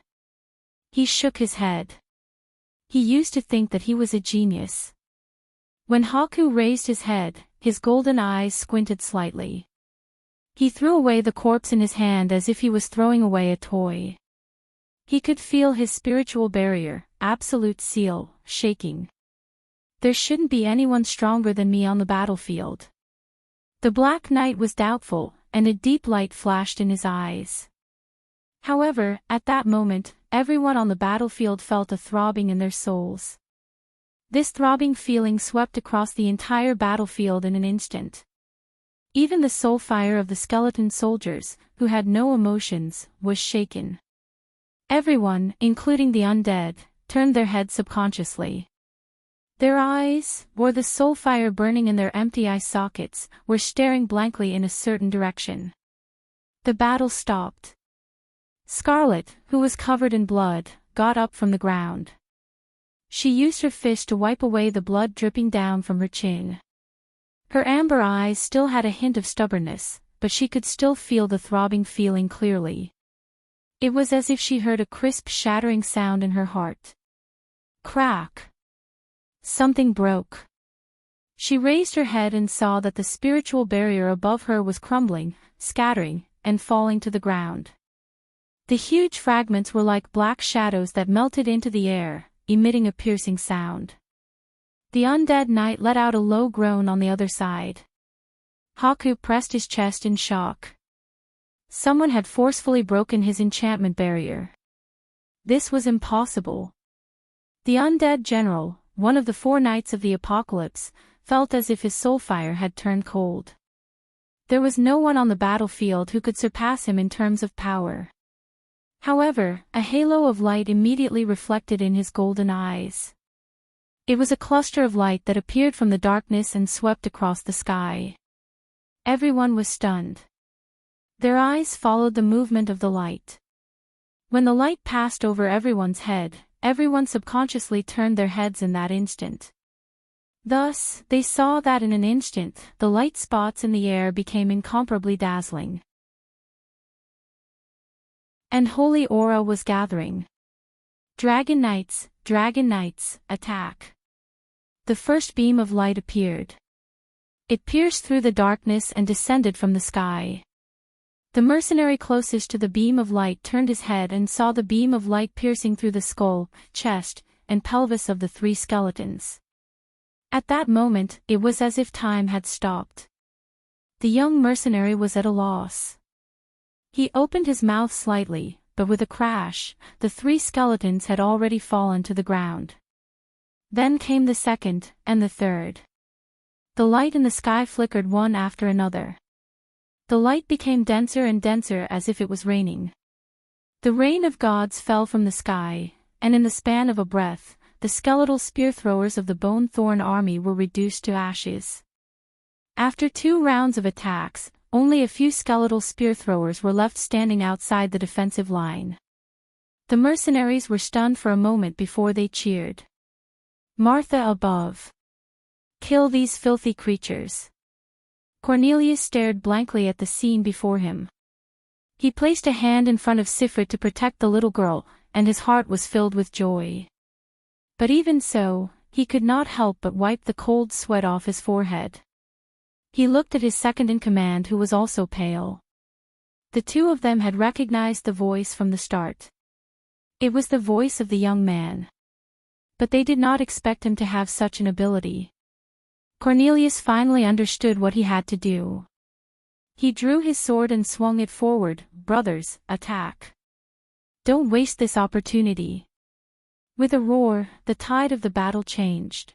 He shook his head. He used to think that he was a genius. When Haku raised his head, his golden eyes squinted slightly. He threw away the corpse in his hand as if he was throwing away a toy. He could feel his spiritual barrier, absolute seal, shaking. There shouldn't be anyone stronger than me on the battlefield. The Black Knight was doubtful, and a deep light flashed in his eyes. However, at that moment, everyone on the battlefield felt a throbbing in their souls. This throbbing feeling swept across the entire battlefield in an instant. Even the soul fire of the skeleton soldiers, who had no emotions, was shaken. Everyone, including the undead, turned their heads subconsciously. Their eyes, or the soul fire burning in their empty eye sockets, were staring blankly in a certain direction. The battle stopped. Scarlet, who was covered in blood, got up from the ground. She used her fist to wipe away the blood dripping down from her chin. Her amber eyes still had a hint of stubbornness, but she could still feel the throbbing feeling clearly. It was as if she heard a crisp shattering sound in her heart. Crack! Something broke. She raised her head and saw that the spiritual barrier above her was crumbling, scattering, and falling to the ground. The huge fragments were like black shadows that melted into the air, emitting a piercing sound. The undead knight let out a low groan on the other side. Haku pressed his chest in shock. Someone had forcefully broken his enchantment barrier. This was impossible. The undead general, one of the 4 knights of the apocalypse, felt as if his soul fire had turned cold. There was no one on the battlefield who could surpass him in terms of power. However, a halo of light immediately reflected in his golden eyes. It was a cluster of light that appeared from the darkness and swept across the sky. Everyone was stunned. Their eyes followed the movement of the light. When the light passed over everyone's head, everyone subconsciously turned their heads in that instant. Thus, they saw that in an instant, the light spots in the air became incomparably dazzling. And holy aura was gathering. Dragon Knights, attack! The first beam of light appeared. It pierced through the darkness and descended from the sky. The mercenary closest to the beam of light turned his head and saw the beam of light piercing through the skull, chest, and pelvis of the three skeletons. At that moment, it was as if time had stopped. The young mercenary was at a loss. He opened his mouth slightly, but with a crash, the three skeletons had already fallen to the ground. Then came the second, and the third. The light in the sky flickered one after another. The light became denser and denser as if it was raining. The rain of gods fell from the sky, and in the span of a breath, the skeletal spear-throwers of the Bone-Thorn army were reduced to ashes. After 2 rounds of attacks, only a few skeletal spear-throwers were left standing outside the defensive line. The mercenaries were stunned for a moment before they cheered. Martha above! Kill these filthy creatures! Cornelius stared blankly at the scene before him. He placed a hand in front of Sifrit to protect the little girl, and his heart was filled with joy. But even so, he could not help but wipe the cold sweat off his forehead. He looked at his second-in-command who was also pale. The two of them had recognized the voice from the start. It was the voice of the young man. But they did not expect him to have such an ability. Cornelius finally understood what he had to do. He drew his sword and swung it forward. Brothers, attack! Don't waste this opportunity. With a roar, the tide of the battle changed.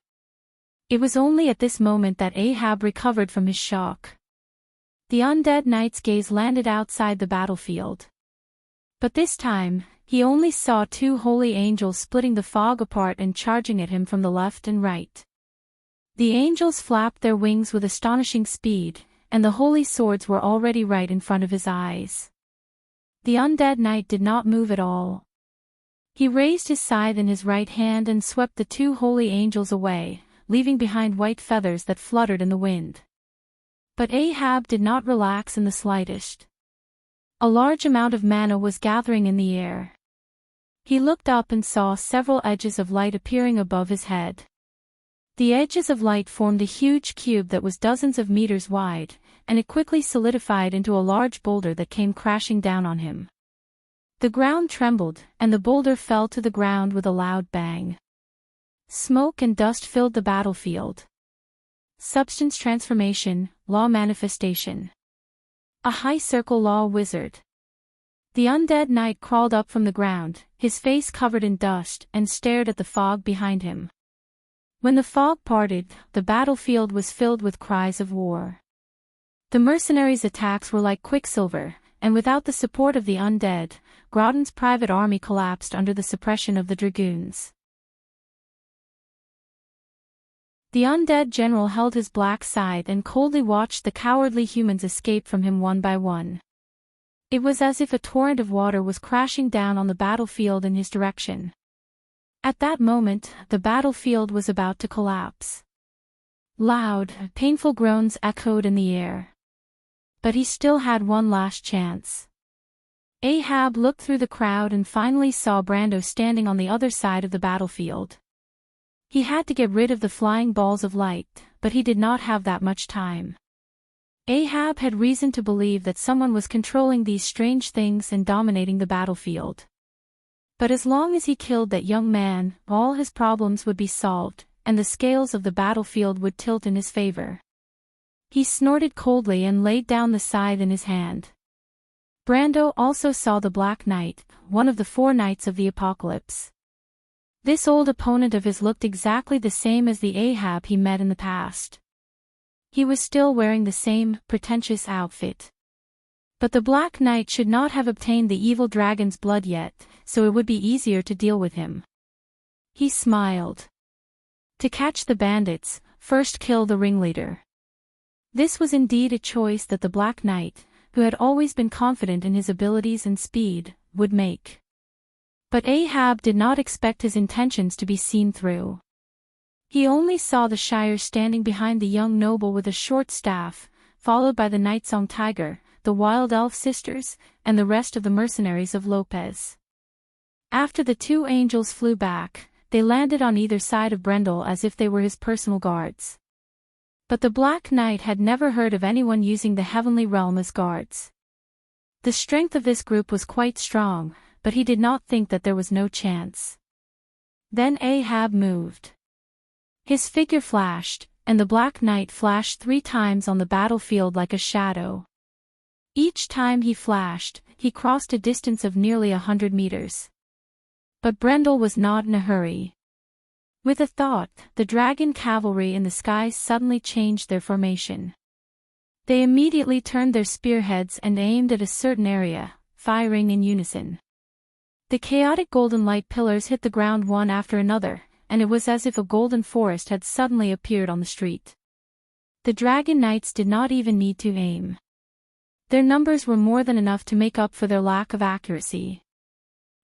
It was only at this moment that Ahab recovered from his shock. The undead knight's gaze landed outside the battlefield. But this time, he only saw 2 holy angels splitting the fog apart and charging at him from the left and right. The angels flapped their wings with astonishing speed, and the holy swords were already right in front of his eyes. The undead knight did not move at all. He raised his scythe in his right hand and swept the 2 holy angels away, leaving behind white feathers that fluttered in the wind. But Ahab did not relax in the slightest. A large amount of mana was gathering in the air. He looked up and saw several edges of light appearing above his head. The edges of light formed a huge cube that was dozens of meters wide, and it quickly solidified into a large boulder that came crashing down on him. The ground trembled, and the boulder fell to the ground with a loud bang. Smoke and dust filled the battlefield. Substance transformation, law manifestation. A high circle law wizard. The undead knight crawled up from the ground, his face covered in dust, and stared at the fog behind him. When the fog parted, the battlefield was filled with cries of war. The mercenaries' attacks were like quicksilver, and without the support of the undead, Grodin's private army collapsed under the suppression of the dragoons. The undead general held his black scythe and coldly watched the cowardly humans escape from him one by one. It was as if a torrent of water was crashing down on the battlefield in his direction. At that moment, the battlefield was about to collapse. Loud, painful groans echoed in the air. But he still had one last chance. Ahab looked through the crowd and finally saw Brando standing on the other side of the battlefield. He had to get rid of the flying balls of light, but he did not have that much time. Ahab had reason to believe that someone was controlling these strange things and dominating the battlefield. But as long as he killed that young man, all his problems would be solved, and the scales of the battlefield would tilt in his favor. He snorted coldly and laid down the scythe in his hand. Brando also saw the Black Knight, one of the 4 knights of the Apocalypse. This old opponent of his looked exactly the same as the Ahab he met in the past. He was still wearing the same pretentious outfit. But the Black Knight should not have obtained the evil dragon's blood yet, so it would be easier to deal with him. He smiled. To catch the bandits, first kill the ringleader. This was indeed a choice that the Black Knight, who had always been confident in his abilities and speed, would make. But Ahab did not expect his intentions to be seen through. He only saw the Shire standing behind the young noble with a short staff, followed by the Nightsong Tiger, the Wild Elf sisters, and the rest of the mercenaries of Lopez. After the two angels flew back, they landed on either side of Brendel as if they were his personal guards. But the Black Knight had never heard of anyone using the heavenly realm as guards. The strength of this group was quite strong, but he did not think that there was no chance. Then Ahab moved. His figure flashed, and the Black Knight flashed 3 times on the battlefield like a shadow. Each time he flashed, he crossed a distance of nearly 100 meters. But Brendel was not in a hurry. With a thought, the dragon cavalry in the skies suddenly changed their formation. They immediately turned their spearheads and aimed at a certain area, firing in unison. The chaotic golden light pillars hit the ground one after another, and it was as if a golden forest had suddenly appeared on the street. The dragon knights did not even need to aim. Their numbers were more than enough to make up for their lack of accuracy.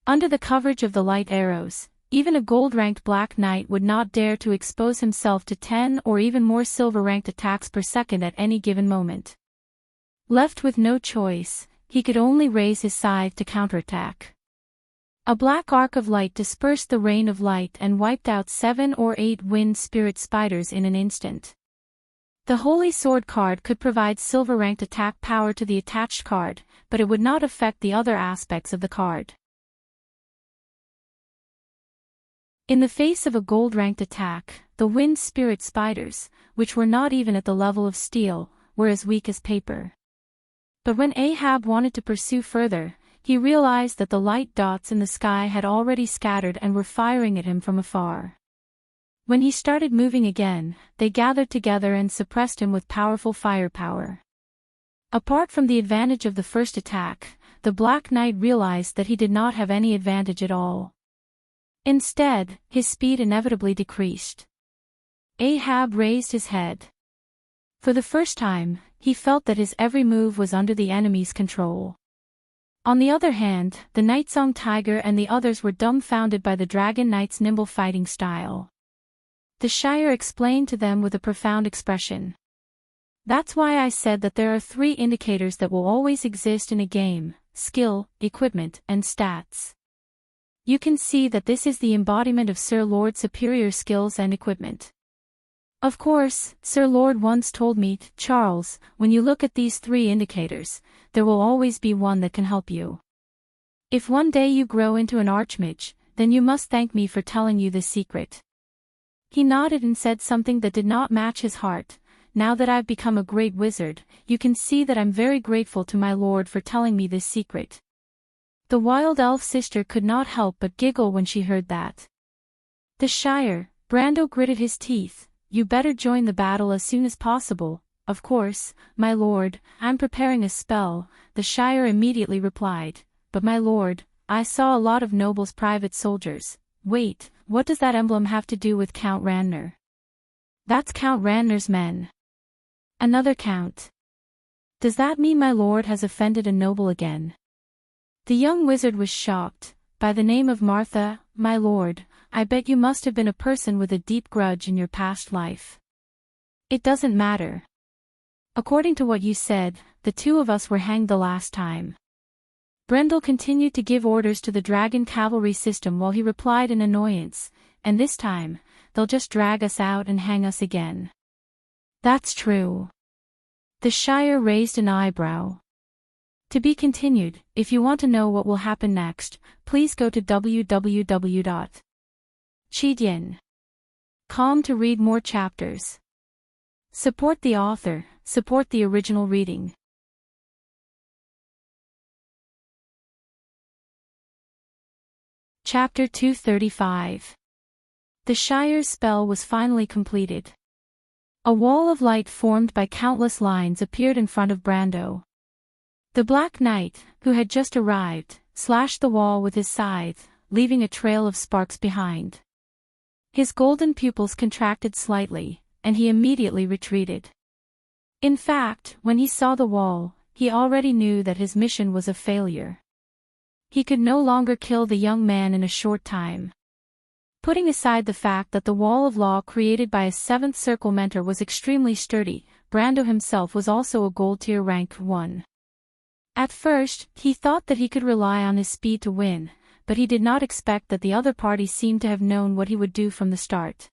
Under the coverage of the light arrows, even a gold-ranked Black Knight would not dare to expose himself to 10 or even more silver-ranked attacks per second at any given moment. Left with no choice, he could only raise his scythe to counterattack. A black arc of light dispersed the rain of light and wiped out 7 or 8 wind spirit spiders in an instant. The Holy Sword card could provide silver-ranked attack power to the attached card, but it would not affect the other aspects of the card. In the face of a gold-ranked attack, the wind spirit spiders, which were not even at the level of steel, were as weak as paper. But when Ahab wanted to pursue further, he realized that the light dots in the sky had already scattered and were firing at him from afar. When he started moving again, they gathered together and suppressed him with powerful firepower. Apart from the advantage of the first attack, the Black Knight realized that he did not have any advantage at all. Instead, his speed inevitably decreased. Ahab raised his head. For the first time, he felt that his every move was under the enemy's control. On the other hand, the Nightsong Tiger and the others were dumbfounded by the Dragon Knight's nimble fighting style. The Shire explained to them with a profound expression. That's why I said that there are 3 indicators that will always exist in a game: skill, equipment, and stats. You can see that this is the embodiment of Sir Lord's superior skills and equipment. Of course, Sir Lord once told me, Charles, when you look at these 3 indicators, there will always be one that can help you. If one day you grow into an archmage, then you must thank me for telling you this secret. He nodded and said something that did not match his heart. Now that I've become a great wizard, you can see that I'm very grateful to my lord for telling me this secret. The Wild Elf sister could not help but giggle when she heard that. The Shire, Brando gritted his teeth. You better join the battle as soon as possible. Of course, my lord, I'm preparing a spell, the Shire immediately replied. But my lord, I saw a lot of nobles' private soldiers. Wait, what does that emblem have to do with Count Ranner? That's Count Ranner's men. Another count. Does that mean my lord has offended a noble again? The young wizard was shocked. By the name of Martha, my lord, I bet you must have been a person with a deep grudge in your past life. It doesn't matter. According to what you said, the 2 of us were hanged the last time. Brendel continued to give orders to the dragon cavalry system while he replied in annoyance, and this time, they'll just drag us out and hang us again. That's true. The Shire raised an eyebrow. To be continued. If you want to know what will happen next, please go to www.chidien.com to read more chapters. Support the author, support the original reading. Chapter 235. The Shire's spell was finally completed. A wall of light formed by countless lines appeared in front of Brando. The Black Knight, who had just arrived, slashed the wall with his scythe, leaving a trail of sparks behind. His golden pupils contracted slightly, and he immediately retreated. In fact, when he saw the wall, he already knew that his mission was a failure. He could no longer kill the young man in a short time. Putting aside the fact that the wall of law created by a 7th Circle mentor was extremely sturdy, Brando himself was also a gold tier rank 1. At first, he thought that he could rely on his speed to win, but he did not expect that the other party seemed to have known what he would do from the start.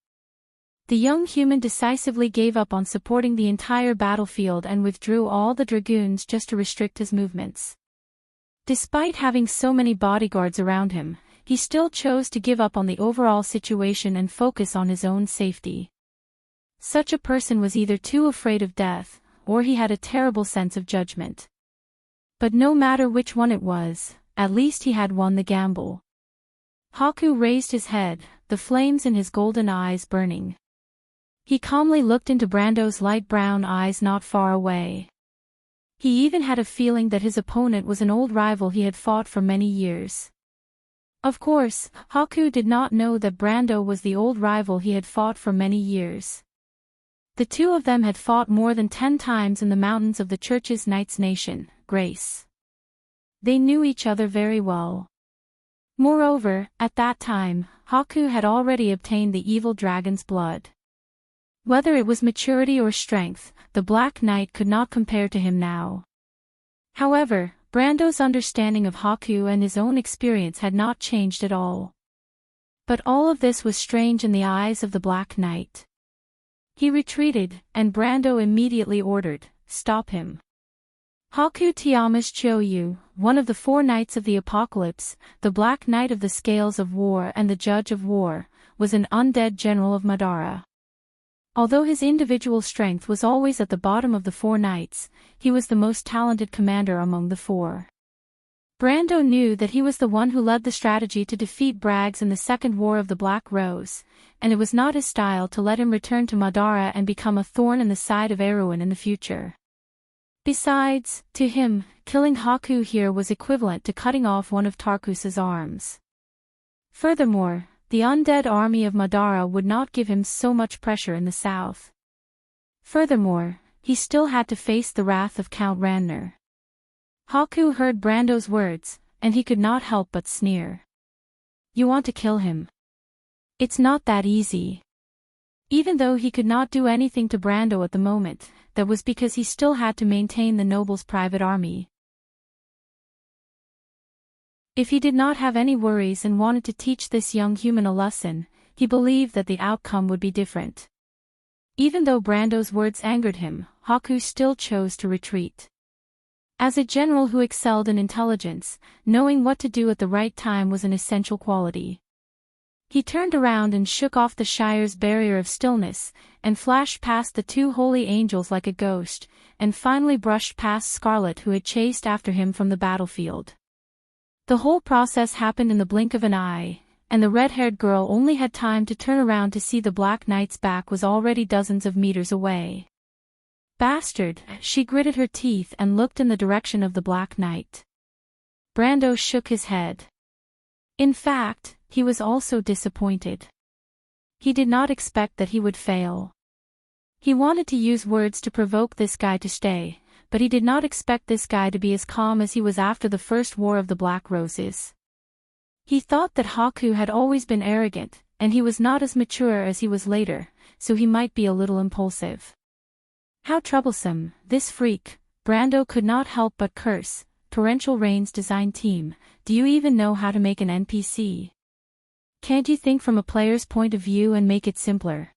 The young human decisively gave up on supporting the entire battlefield and withdrew all the dragoons just to restrict his movements. Despite having so many bodyguards around him, he still chose to give up on the overall situation and focus on his own safety. Such a person was either too afraid of death, or he had a terrible sense of judgment. But no matter which one it was, at least he had won the gamble. Haku raised his head, the flames in his golden eyes burning. He calmly looked into Brando's light brown eyes not far away. He even had a feeling that his opponent was an old rival he had fought for many years. Of course, Haku did not know that Brando was the old rival he had fought for many years. The two of them had fought more than 10 times in the mountains of the Church's Knight's Nation, Grace. They knew each other very well. Moreover, at that time, Haku had already obtained the evil dragon's blood. Whether it was maturity or strength, the Black Knight could not compare to him now. However, Brando's understanding of Haku and his own experience had not changed at all. But all of this was strange in the eyes of the Black Knight. He retreated, and Brando immediately ordered, "Stop him." Haku Tiamas Choyu, one of the 4 Knights of the Apocalypse, the Black Knight of the Scales of War and the Judge of War, was an undead general of Madara. Although his individual strength was always at the bottom of the 4 knights, he was the most talented commander among the 4. Brando knew that he was the one who led the strategy to defeat Braggs in the Second War of the Black Rose, and it was not his style to let him return to Madara and become a thorn in the side of Erwin in the future. Besides, to him, killing Haku here was equivalent to cutting off one of Tarkus's arms. Furthermore, the undead army of Madara would not give him so much pressure in the south. Furthermore, he still had to face the wrath of Count Ranner. Haku heard Brando's words, and he could not help but sneer. "You want to kill him? It's not that easy." Even though he could not do anything to Brando at the moment, that was because he still had to maintain the noble's private army. If he did not have any worries and wanted to teach this young human a lesson, he believed that the outcome would be different. Even though Brando's words angered him, Haku still chose to retreat. As a general who excelled in intelligence, knowing what to do at the right time was an essential quality. He turned around and shook off the Shire's barrier of stillness, and flashed past the 2 holy angels like a ghost, and finally brushed past Scarlet who had chased after him from the battlefield. The whole process happened in the blink of an eye, and the red-haired girl only had time to turn around to see the Black Knight's back was already dozens of meters away. "Bastard," she gritted her teeth and looked in the direction of the Black Knight. Brando shook his head. In fact, he was also disappointed. He did not expect that he would fail. He wanted to use words to provoke this guy to stay, but he did not expect this guy to be as calm as he was after the first War of the Black Roses. He thought that Haku had always been arrogant, and he was not as mature as he was later, so he might be a little impulsive. How troublesome, this freak, Brando could not help but curse. Torrential Rain's design team, do you even know how to make an NPC? Can't you think from a player's point of view and make it simpler?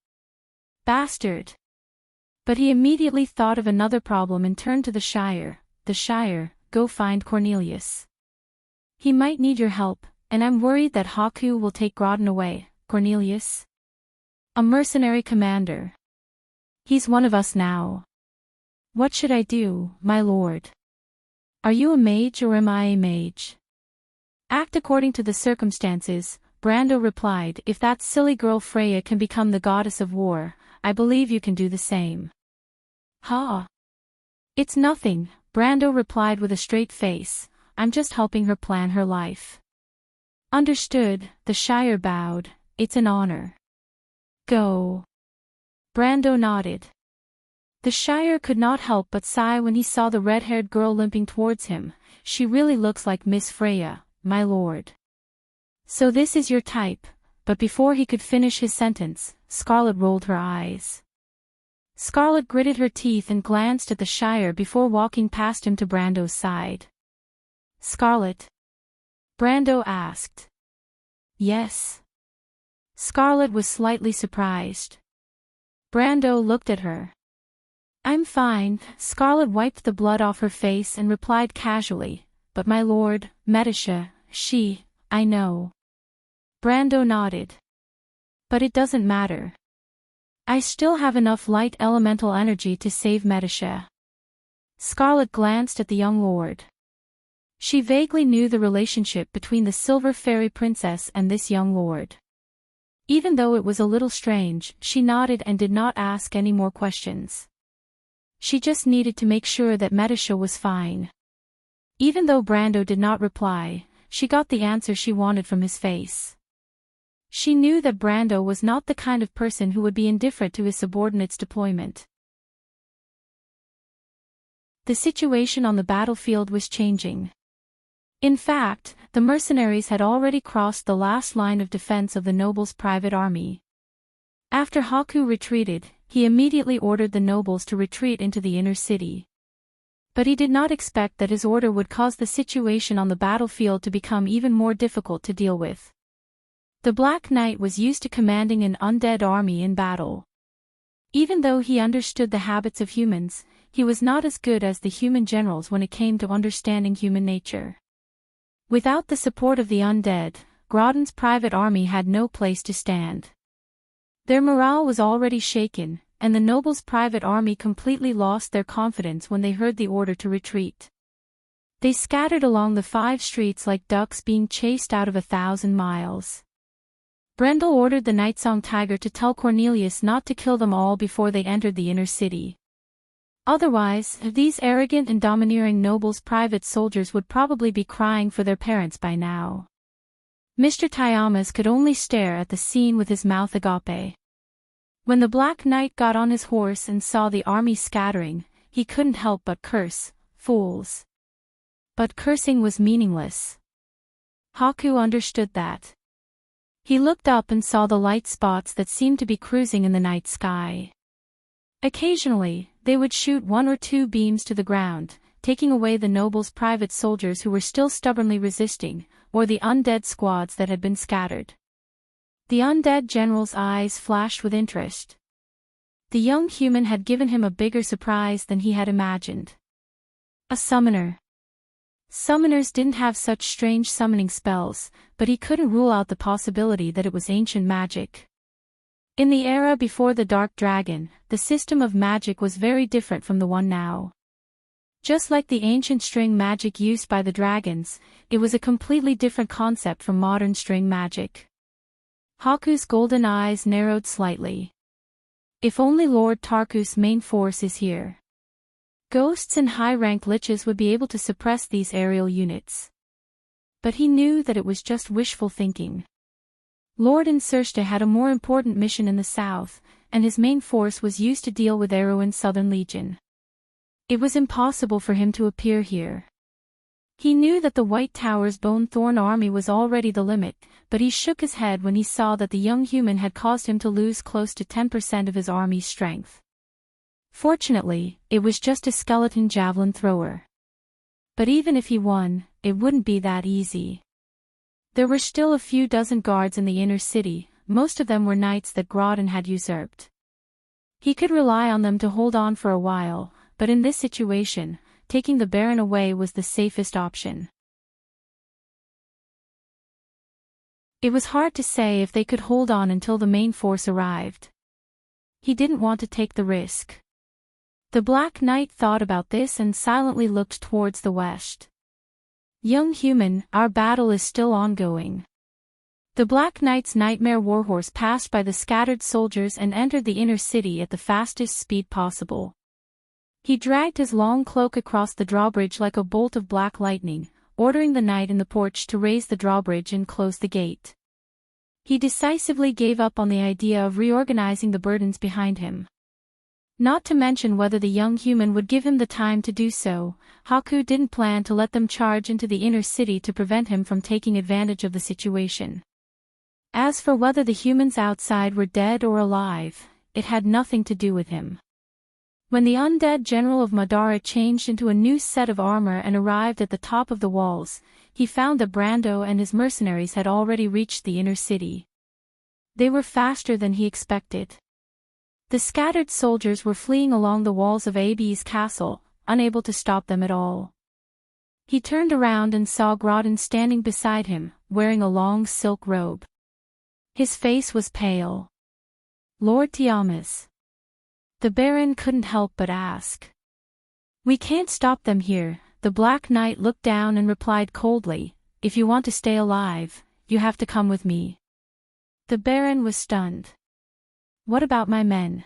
Bastard. But he immediately thought of another problem and turned to the Shire. "The Shire, go find Cornelius. He might need your help, and I'm worried that Haku will take Groudon away." "Cornelius? A mercenary commander. He's one of us now. What should I do, my lord? Are you a mage or am I a mage?" "Act according to the circumstances," Brando replied. "If that silly girl Freya can become the goddess of war, I believe you can do the same." "Ha! It's nothing," Brando replied with a straight face, "I'm just helping her plan her life." "Understood," the Shire bowed, "it's an honor." "Go." Brando nodded. The Shire could not help but sigh when he saw the red-haired girl limping towards him. "She really looks like Miss Freya, my lord." "So this is your type," but before he could finish his sentence, Scarlet rolled her eyes. Scarlet gritted her teeth and glanced at the Shire before walking past him to Brando's side. "Scarlet?" Brando asked. "Yes." Scarlet was slightly surprised. Brando looked at her. "I'm fine." Scarlet wiped the blood off her face and replied casually, "But my lord, Medisha, she, I know." Brando nodded. "But it doesn't matter. I still have enough light elemental energy to save Medisha." Scarlet glanced at the young lord. She vaguely knew the relationship between the Silver Fairy Princess and this young lord. Even though it was a little strange, she nodded and did not ask any more questions. She just needed to make sure that Medisha was fine. Even though Brando did not reply, she got the answer she wanted from his face. She knew that Brando was not the kind of person who would be indifferent to his subordinate's deployment. The situation on the battlefield was changing. In fact, the mercenaries had already crossed the last line of defense of the nobles' private army. After Haku retreated, he immediately ordered the nobles to retreat into the inner city. But he did not expect that his order would cause the situation on the battlefield to become even more difficult to deal with. The Black Knight was used to commanding an undead army in battle. Even though he understood the habits of humans, he was not as good as the human generals when it came to understanding human nature. Without the support of the undead, Groudon's private army had no place to stand. Their morale was already shaken, and the nobles' private army completely lost their confidence when they heard the order to retreat. They scattered along the 5 streets like ducks being chased out of 1,000 miles. Brendel ordered the Nightsong Tiger to tell Cornelius not to kill them all before they entered the inner city. Otherwise, these arrogant and domineering nobles' private soldiers would probably be crying for their parents by now. Mr. Tyamas could only stare at the scene with his mouth agape. When the Black Knight got on his horse and saw the army scattering, he couldn't help but curse, "Fools." But cursing was meaningless. Haku understood that. He looked up and saw the light spots that seemed to be cruising in the night sky. Occasionally, they would shoot 1 or 2 beams to the ground, taking away the nobles' private soldiers who were still stubbornly resisting, or the undead squads that had been scattered. The undead general's eyes flashed with interest. The young human had given him a bigger surprise than he had imagined. A summoner. Summoners didn't have such strange summoning spells, but he couldn't rule out the possibility that it was ancient magic. In the era before the Dark Dragon, the system of magic was very different from the one now. Just like the ancient string magic used by the dragons, it was a completely different concept from modern string magic. Haku's golden eyes narrowed slightly. If only Lord Tarkus' main force is here. Ghosts and high-rank liches would be able to suppress these aerial units. But he knew that it was just wishful thinking. Lord Inserste had a more important mission in the south, and his main force was used to deal with Erwin's Southern Legion. It was impossible for him to appear here. He knew that the White Tower's Bone Thorn army was already the limit, but he shook his head when he saw that the young human had caused him to lose close to 10% of his army's strength. Fortunately, it was just a skeleton javelin thrower. But even if he won, it wouldn't be that easy. There were still a few dozen guards in the inner city, most of them were knights that Groudon had usurped. He could rely on them to hold on for a while, but in this situation, taking the Baron away was the safest option. It was hard to say if they could hold on until the main force arrived. He didn't want to take the risk. The Black Knight thought about this and silently looked towards the west. "Young human, our battle is still ongoing." The Black Knight's nightmare warhorse passed by the scattered soldiers and entered the inner city at the fastest speed possible. He dragged his long cloak across the drawbridge like a bolt of black lightning, ordering the knight in the porch to raise the drawbridge and close the gate. He decisively gave up on the idea of reorganizing the burdens behind him. Not to mention whether the young human would give him the time to do so, Haku didn't plan to let them charge into the inner city to prevent him from taking advantage of the situation. As for whether the humans outside were dead or alive, it had nothing to do with him. When the undead general of Madara changed into a new set of armor and arrived at the top of the walls, he found that Brando and his mercenaries had already reached the inner city. They were faster than he expected. The scattered soldiers were fleeing along the walls of Abe's castle, unable to stop them at all. He turned around and saw Groudon standing beside him, wearing a long silk robe. His face was pale. "Lord Tiamat." The Baron couldn't help but ask. "We can't stop them here," the Black Knight looked down and replied coldly, "If you want to stay alive, you have to come with me." The Baron was stunned. "What about my men?"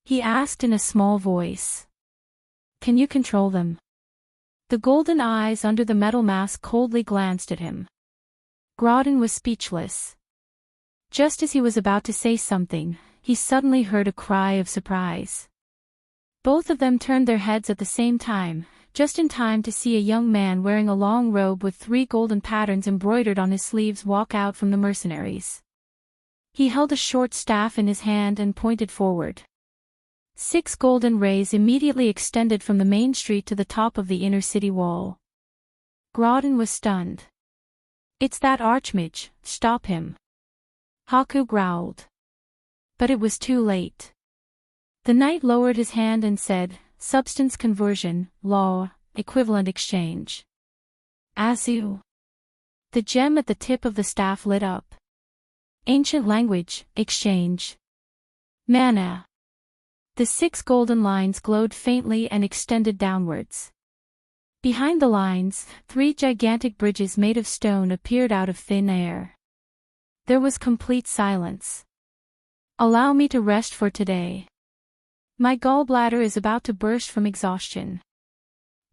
he asked in a small voice. "Can you control them?" The golden eyes under the metal mask coldly glanced at him. Groudon was speechless. Just as he was about to say something, he suddenly heard a cry of surprise. Both of them turned their heads at the same time, just in time to see a young man wearing a long robe with 3 golden patterns embroidered on his sleeves walk out from the mercenaries. He held a short staff in his hand and pointed forward. 6 golden rays immediately extended from the main street to the top of the inner city wall. Groudon was stunned. "It's that archmage, stop him!" Haku growled. But it was too late. The knight lowered his hand and said, "Substance conversion, law, equivalent exchange." "Azu." The gem at the tip of the staff lit up. "Ancient language, exchange." "Mana." The 6 golden lines glowed faintly and extended downwards. Behind the lines, 3 gigantic bridges made of stone appeared out of thin air. There was complete silence. "Allow me to rest for today. My gallbladder is about to burst from exhaustion.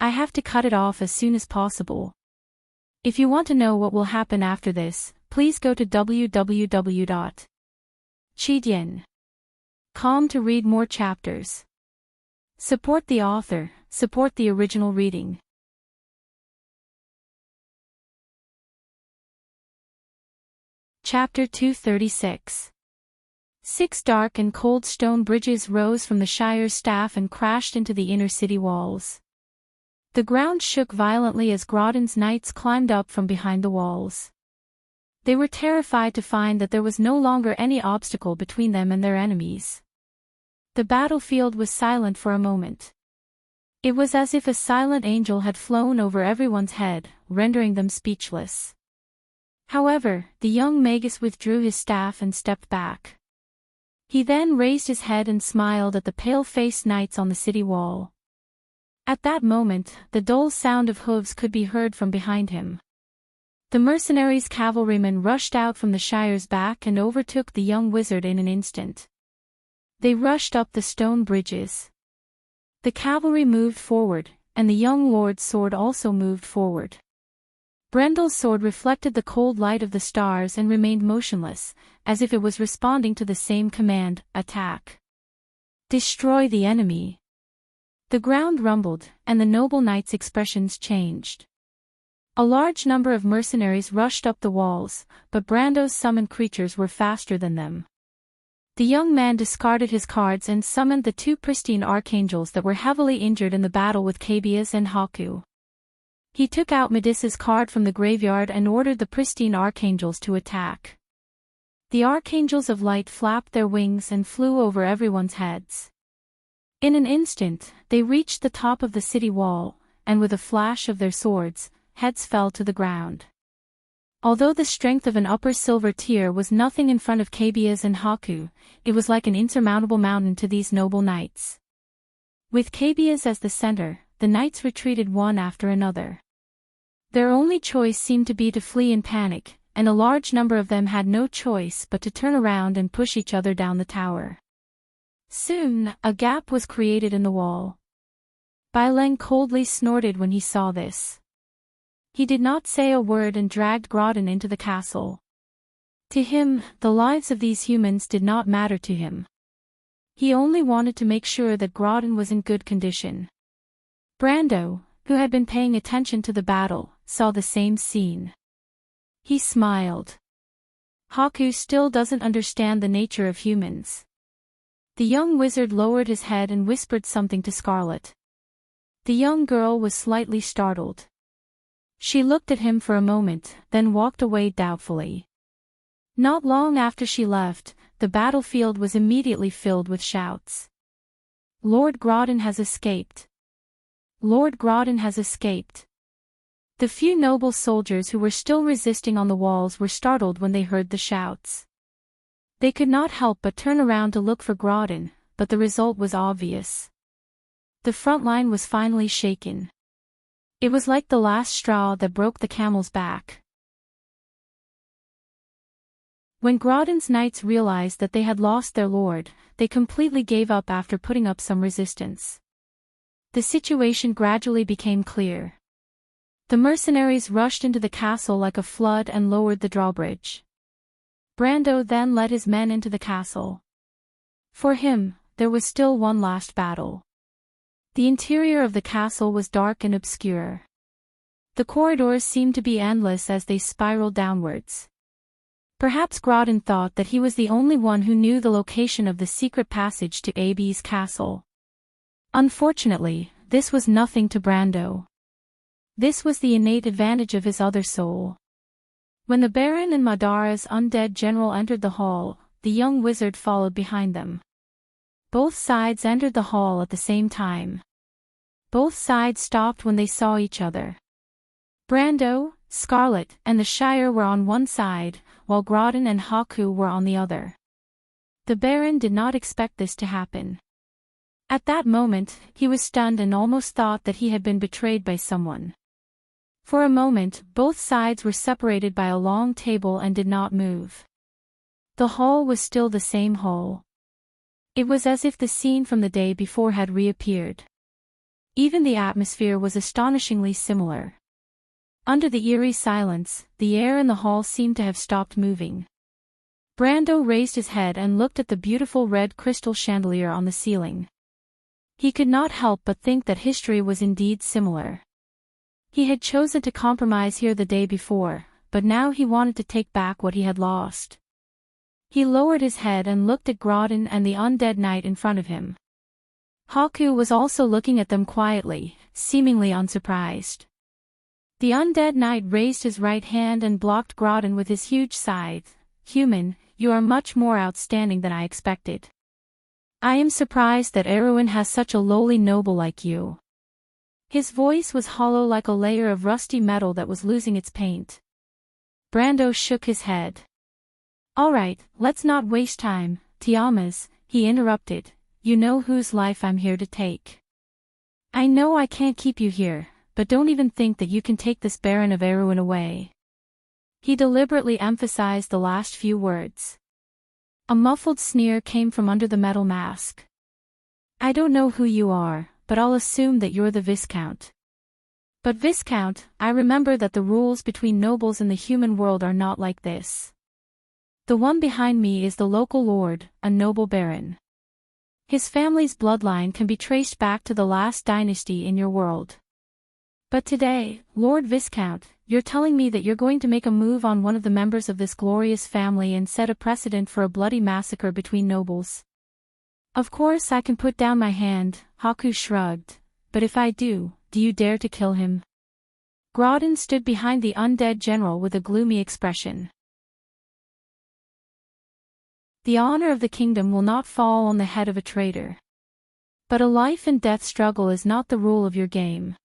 I have to cut it off as soon as possible. If you want to know what will happen after this, please go to www.chidian.com to read more chapters. Support the author, support the original reading. Chapter 236. 6 dark and cold stone bridges rose from the Shire's staff and crashed into the inner city walls. The ground shook violently as Groudon's knights climbed up from behind the walls. They were terrified to find that there was no longer any obstacle between them and their enemies. The battlefield was silent for a moment. It was as if a silent angel had flown over everyone's head, rendering them speechless. However, the young magus withdrew his staff and stepped back. He then raised his head and smiled at the pale-faced knights on the city wall. At that moment, the dull sound of hooves could be heard from behind him. The mercenaries' cavalrymen rushed out from the Shire's back and overtook the young wizard in an instant. They rushed up the stone bridges. The cavalry moved forward, and the young lord's sword also moved forward. Brendel's sword reflected the cold light of the stars and remained motionless, as if it was responding to the same command, attack. Destroy the enemy. The ground rumbled, and the noble knight's expressions changed. A large number of mercenaries rushed up the walls, but Brando's summoned creatures were faster than them. The young man discarded his cards and summoned the 2 pristine archangels that were heavily injured in the battle with Cabias and Haku. He took out Medusa's card from the graveyard and ordered the pristine archangels to attack. The archangels of light flapped their wings and flew over everyone's heads. In an instant, they reached the top of the city wall, and with a flash of their swords, heads fell to the ground. Although the strength of an upper silver tier was nothing in front of Cabias and Haku, it was like an insurmountable mountain to these noble knights. With Cabias as the center, the knights retreated one after another. Their only choice seemed to be to flee in panic, and a large number of them had no choice but to turn around and push each other down the tower. Soon, a gap was created in the wall. Baileng coldly snorted when he saw this. He did not say a word and dragged Grodin into the castle. To him, the lives of these humans did not matter to him. He only wanted to make sure that Grodin was in good condition. Brando, who had been paying attention to the battle, saw the same scene. He smiled. Haku still doesn't understand the nature of humans. The young wizard lowered his head and whispered something to Scarlet. The young girl was slightly startled. She looked at him for a moment, then walked away doubtfully. Not long after she left, the battlefield was immediately filled with shouts. Lord Grodin has escaped. Lord Grodin has escaped. The few noble soldiers who were still resisting on the walls were startled when they heard the shouts. They could not help but turn around to look for Grodin, but the result was obvious. The front line was finally shaken. It was like the last straw that broke the camel's back. When Grodin's knights realized that they had lost their lord, they completely gave up after putting up some resistance. The situation gradually became clear. The mercenaries rushed into the castle like a flood and lowered the drawbridge. Brando then led his men into the castle. For him, there was still one last battle. The interior of the castle was dark and obscure. The corridors seemed to be endless as they spiraled downwards. Perhaps Grodin thought that he was the only one who knew the location of the secret passage to Abe's castle. Unfortunately, this was nothing to Brando. This was the innate advantage of his other soul. When the Baron and Madara's undead general entered the hall, the young wizard followed behind them. Both sides entered the hall at the same time. Both sides stopped when they saw each other. Brando, Scarlet, and the Shire were on one side, while Grodin and Haku were on the other. The Baron did not expect this to happen. At that moment, he was stunned and almost thought that he had been betrayed by someone. For a moment, both sides were separated by a long table and did not move. The hall was still the same hall. It was as if the scene from the day before had reappeared. Even the atmosphere was astonishingly similar. Under the eerie silence, the air in the hall seemed to have stopped moving. Brando raised his head and looked at the beautiful red crystal chandelier on the ceiling. He could not help but think that history was indeed similar. He had chosen to compromise here the day before, but now he wanted to take back what he had lost. He lowered his head and looked at Grodin and the undead knight in front of him. Haku was also looking at them quietly, seemingly unsurprised. The undead knight raised his right hand and blocked Grodin with his huge scythe. Human, you are much more outstanding than I expected. I am surprised that Erwin has such a lowly noble like you. His voice was hollow like a layer of rusty metal that was losing its paint. Brando shook his head. All right, let's not waste time, Tiamas, he interrupted. You know whose life I'm here to take. I know I can't keep you here, but don't even think that you can take this Baron of Erwin away. He deliberately emphasized the last few words. A muffled sneer came from under the metal mask. I don't know who you are, but I'll assume that you're the Viscount. But Viscount, I remember that the rules between nobles in the human world are not like this. The one behind me is the local lord, a noble baron. His family's bloodline can be traced back to the last dynasty in your world. But today, Lord Viscount, you're telling me that you're going to make a move on one of the members of this glorious family and set a precedent for a bloody massacre between nobles. Of course I can put down my hand, Haku shrugged, but if I do you dare to kill him? Grodin stood behind the undead general with a gloomy expression. The honor of the kingdom will not fall on the head of a traitor. But a life and death struggle is not the rule of your game.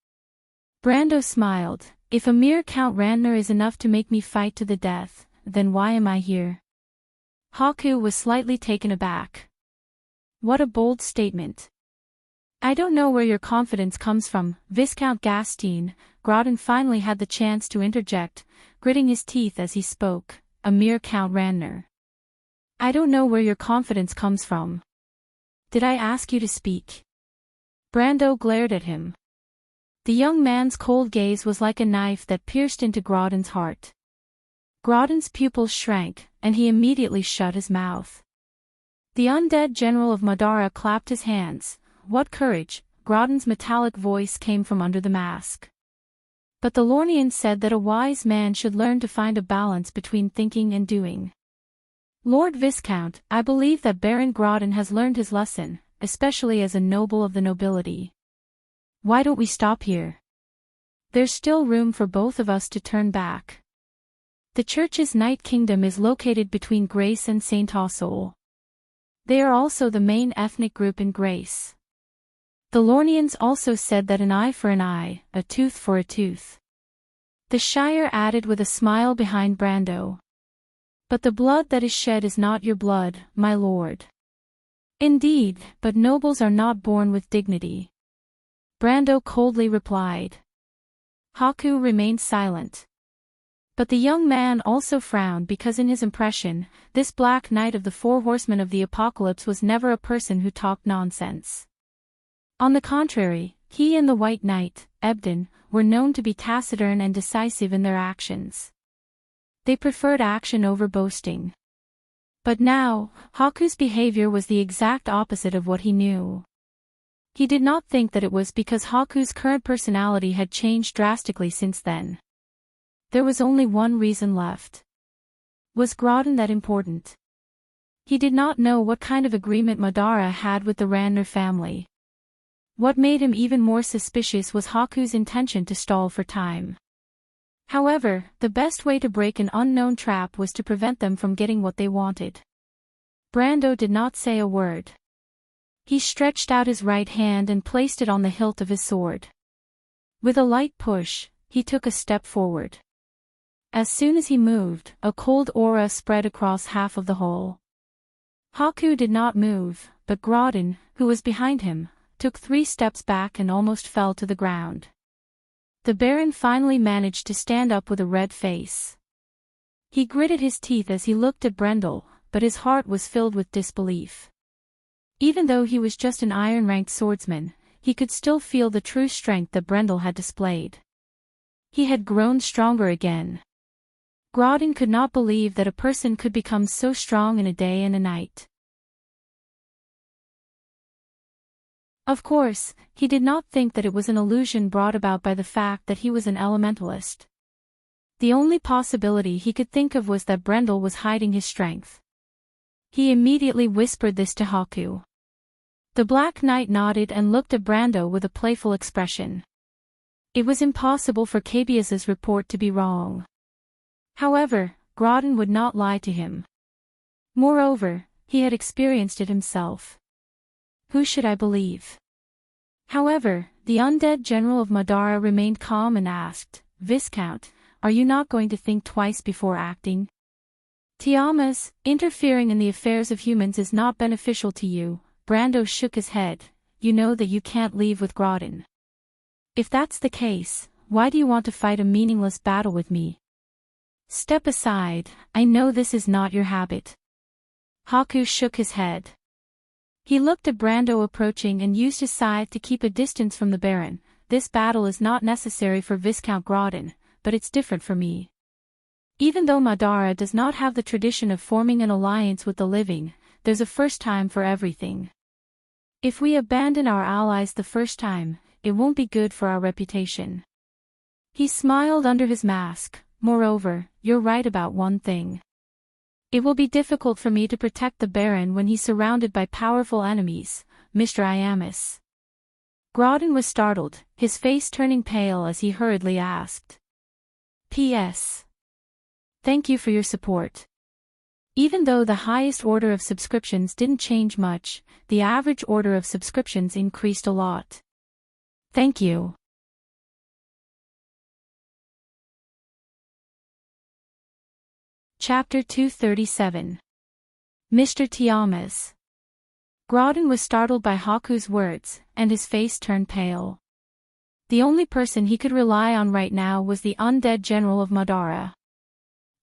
Brando smiled. If a mere Count Randner is enough to make me fight to the death, then why am I here? Haku was slightly taken aback. What a bold statement. I don't know where your confidence comes from, Viscount Gastine. Grodin finally had the chance to interject, gritting his teeth as he spoke. A mere Count Randner. I don't know where your confidence comes from. Did I ask you to speak? Brando glared at him. The young man's cold gaze was like a knife that pierced into Grodin's heart. Grodin's pupils shrank, and he immediately shut his mouth. The undead general of Madara clapped his hands. What courage! Grodin's metallic voice came from under the mask. But the Lornian said that a wise man should learn to find a balance between thinking and doing. Lord Viscount, I believe that Baron Grodin has learned his lesson, especially as a noble of the nobility. Why don't we stop here? There's still room for both of us to turn back. The Church's Night Kingdom is located between Grace and Saint Osol. They are also the main ethnic group in Grace. The Lornians also said that an eye for an eye, a tooth for a tooth. The Shire added with a smile behind Brando. But the blood that is shed is not your blood, my lord. Indeed, but nobles are not born with dignity. Brando coldly replied. Haku remained silent. But the young man also frowned because in his impression, this Black Knight of the Four Horsemen of the Apocalypse was never a person who talked nonsense. On the contrary, he and the White Knight, Ebden, were known to be taciturn and decisive in their actions. They preferred action over boasting. But now, Haku's behavior was the exact opposite of what he knew. He did not think that it was because Haku's current personality had changed drastically since then. There was only one reason left. Was Grodin that important? He did not know what kind of agreement Madara had with the Ranner family. What made him even more suspicious was Haku's intention to stall for time. However, the best way to break an unknown trap was to prevent them from getting what they wanted. Brando did not say a word. He stretched out his right hand and placed it on the hilt of his sword. With a light push, he took a step forward. As soon as he moved, a cold aura spread across half of the hole. Haku did not move, but Grodin, who was behind him, took 3 steps back and almost fell to the ground. The Baron finally managed to stand up with a red face. He gritted his teeth as he looked at Brendel, but his heart was filled with disbelief. Even though he was just an iron-ranked swordsman, he could still feel the true strength that Brendel had displayed. He had grown stronger again. Grodin could not believe that a person could become so strong in a day and a night. Of course, he did not think that it was an illusion brought about by the fact that he was an elementalist. The only possibility he could think of was that Brendel was hiding his strength. He immediately whispered this to Haku. The Black Knight nodded and looked at Brando with a playful expression. It was impossible for Cabius's report to be wrong. However, Grodin would not lie to him. Moreover, he had experienced it himself. Who should I believe? However, the undead general of Madara remained calm and asked, Viscount, are you not going to think twice before acting? Tiamas, interfering in the affairs of humans is not beneficial to you. Brando shook his head. You know that you can't leave with Grodin. If that's the case, why do you want to fight a meaningless battle with me? Step aside, I know this is not your habit. Haku shook his head. He looked at Brando approaching and used his scythe to keep a distance from the Baron. This battle is not necessary for Viscount Grodin, but it's different for me. Even though Madara does not have the tradition of forming an alliance with the living, there's a first time for everything. If we abandon our allies the first time, it won't be good for our reputation. He smiled under his mask. Moreover, you're right about one thing. It will be difficult for me to protect the Baron when he's surrounded by powerful enemies, Mr. Iamus. Grodin was startled, his face turning pale as he hurriedly asked. P.S. Thank you for your support. Even though the highest order of subscriptions didn't change much, the average order of subscriptions increased a lot. Thank you. Chapter 237. Mr. Tiamas. Grodin was startled by Haku's words, and his face turned pale. The only person he could rely on right now was the undead general of Madara.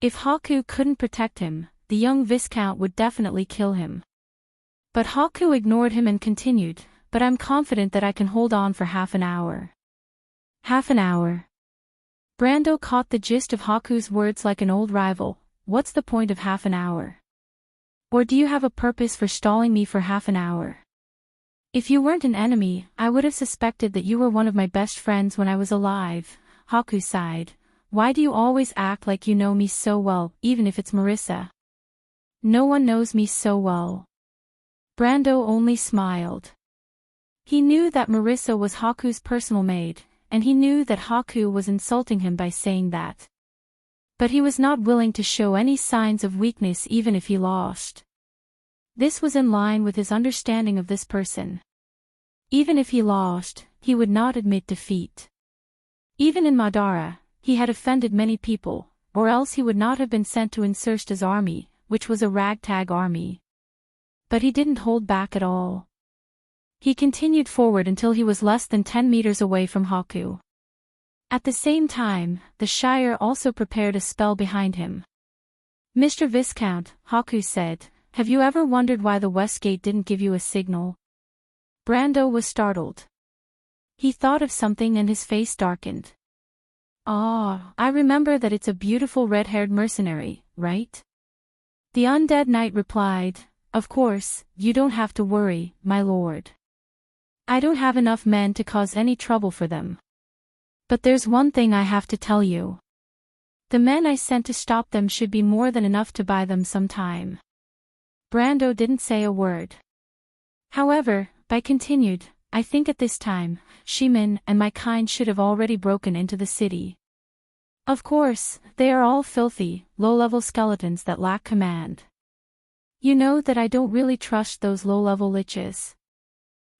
If Haku couldn't protect him, the young Viscount would definitely kill him. But Haku ignored him and continued, but I'm confident that I can hold on for half an hour. Half an hour. Brando caught the gist of Haku's words like an old rival. What's the point of half an hour? Or do you have a purpose for stalling me for half an hour? If you weren't an enemy, I would have suspected that you were one of my best friends when I was alive, Haku sighed. Why do you always act like you know me so well, even if it's Marissa? No one knows me so well. Brando only smiled. He knew that Marissa was Haku's personal maid, and he knew that Haku was insulting him by saying that. But he was not willing to show any signs of weakness even if he lost. This was in line with his understanding of this person. Even if he lost, he would not admit defeat. Even in Madara, he had offended many people, or else he would not have been sent to Insursta's army, which was a ragtag army. But he didn't hold back at all. He continued forward until he was less than 10 meters away from Haku. At the same time, the Shire also prepared a spell behind him. Mr. Viscount, Haku said, have you ever wondered why the West Gate didn't give you a signal? Brando was startled. He thought of something and his face darkened. Ah, I remember that it's a beautiful red-haired mercenary, right? The undead knight replied, of course, you don't have to worry, my lord. I don't have enough men to cause any trouble for them. But there's one thing I have to tell you. The men I sent to stop them should be more than enough to buy them some time. Brando didn't say a word. However, Bai continued, I think at this time, Shimin and my kind should have already broken into the city. Of course, they are all filthy, low-level skeletons that lack command. You know that I don't really trust those low-level liches.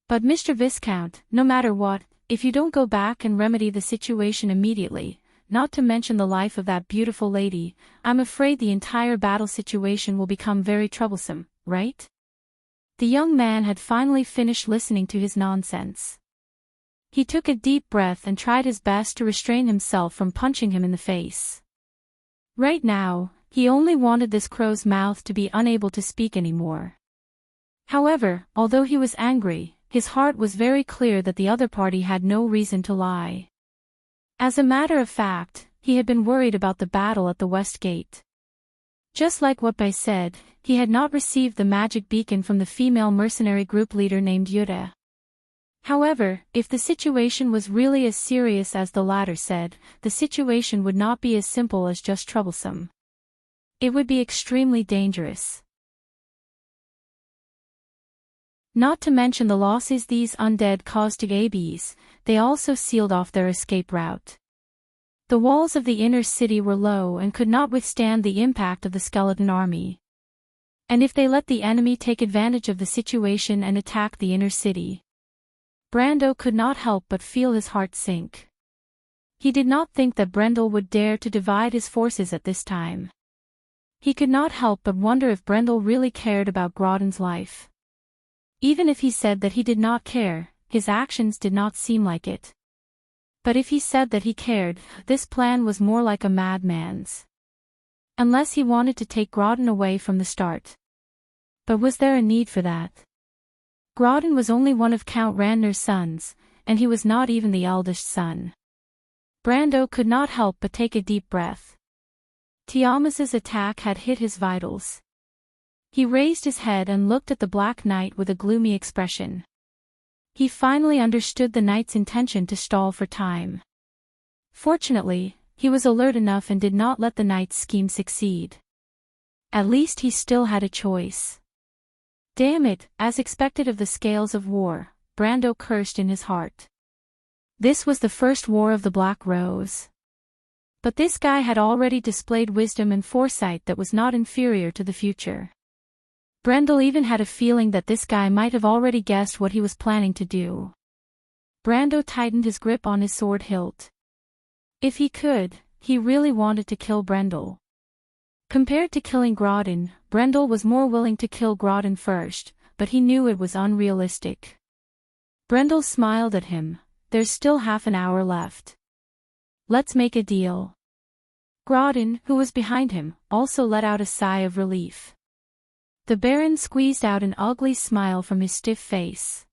But Mr. Viscount, no matter what, if you don't go back and remedy the situation immediately, not to mention the life of that beautiful lady, I'm afraid the entire battle situation will become very troublesome, right? The young man had finally finished listening to his nonsense. He took a deep breath and tried his best to restrain himself from punching him in the face. Right now, he only wanted this crow's mouth to be unable to speak anymore. However, although he was angry, his heart was very clear that the other party had no reason to lie. As a matter of fact, he had been worried about the battle at the West Gate. Just like what Bai said, he had not received the magic beacon from the female mercenary group leader named Yuta. However, if the situation was really as serious as the latter said, the situation would not be as simple as just troublesome. It would be extremely dangerous. Not to mention the losses these undead caused to Abes, they also sealed off their escape route. The walls of the inner city were low and could not withstand the impact of the skeleton army. And if they let the enemy take advantage of the situation and attack the inner city, Brando could not help but feel his heart sink. He did not think that Brendel would dare to divide his forces at this time. He could not help but wonder if Brendel really cared about Grodin's life. Even if he said that he did not care, his actions did not seem like it. But if he said that he cared, this plan was more like a madman's. Unless he wanted to take Grodin away from the start. But was there a need for that? Grodin was only one of Count Randner's sons, and he was not even the eldest son. Brando could not help but take a deep breath. Tiamas's attack had hit his vitals. He raised his head and looked at the Black Knight with a gloomy expression. He finally understood the knight's intention to stall for time. Fortunately, he was alert enough and did not let the knight's scheme succeed. At least he still had a choice. Damn it, as expected of the scales of war, Brando cursed in his heart. This was the first war of the Black Rose. But this guy had already displayed wisdom and foresight that was not inferior to the future. Brendel even had a feeling that this guy might have already guessed what he was planning to do. Brando tightened his grip on his sword hilt. If he could, he really wanted to kill Brendel. Compared to killing Grodin, Brendel was more willing to kill Grodin first, but he knew it was unrealistic. Brendel smiled at him. There's still half an hour left. Let's make a deal. Grodin, who was behind him, also let out a sigh of relief. The Baron squeezed out an ugly smile from his stiff face.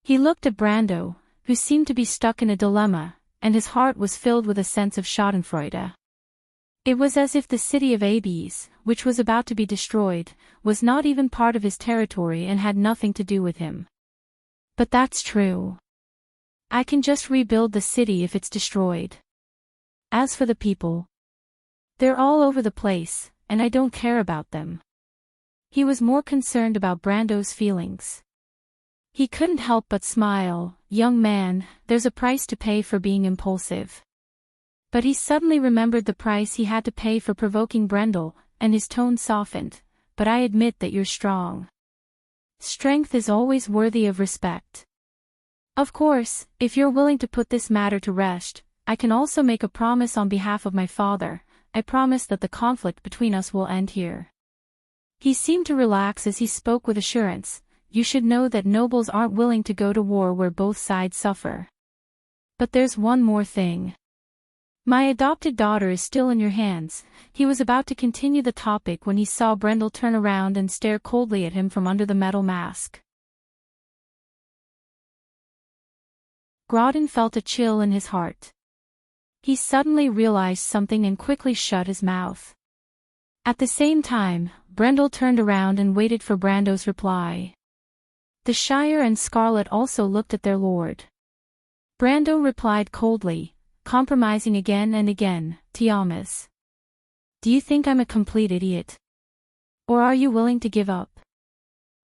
He looked at Brando, who seemed to be stuck in a dilemma. and his heart was filled with a sense of schadenfreude. It was as if the city of Abes, which was about to be destroyed, was not even part of his territory and had nothing to do with him. But that's true. I can just rebuild the city if it's destroyed. As for the people, they're all over the place, and I don't care about them. He was more concerned about Brando's feelings. He couldn't help but smile. Young man, there's a price to pay for being impulsive. But he suddenly remembered the price he had to pay for provoking Brendel, and his tone softened. But I admit that you're strong. Strength is always worthy of respect. Of course, if you're willing to put this matter to rest, I can also make a promise on behalf of my father. I promise that the conflict between us will end here. He seemed to relax as he spoke with assurance. You should know that nobles aren't willing to go to war where both sides suffer. But there's one more thing. My adopted daughter is still in your hands. He was about to continue the topic when he saw Brendel turn around and stare coldly at him from under the metal mask. Grodin felt a chill in his heart. He suddenly realized something and quickly shut his mouth. At the same time, Brendel turned around and waited for Brando's reply. The Shire and Scarlet also looked at their lord. Brando replied coldly, compromising again and again, Tiamas. Do you think I'm a complete idiot? Or are you willing to give up?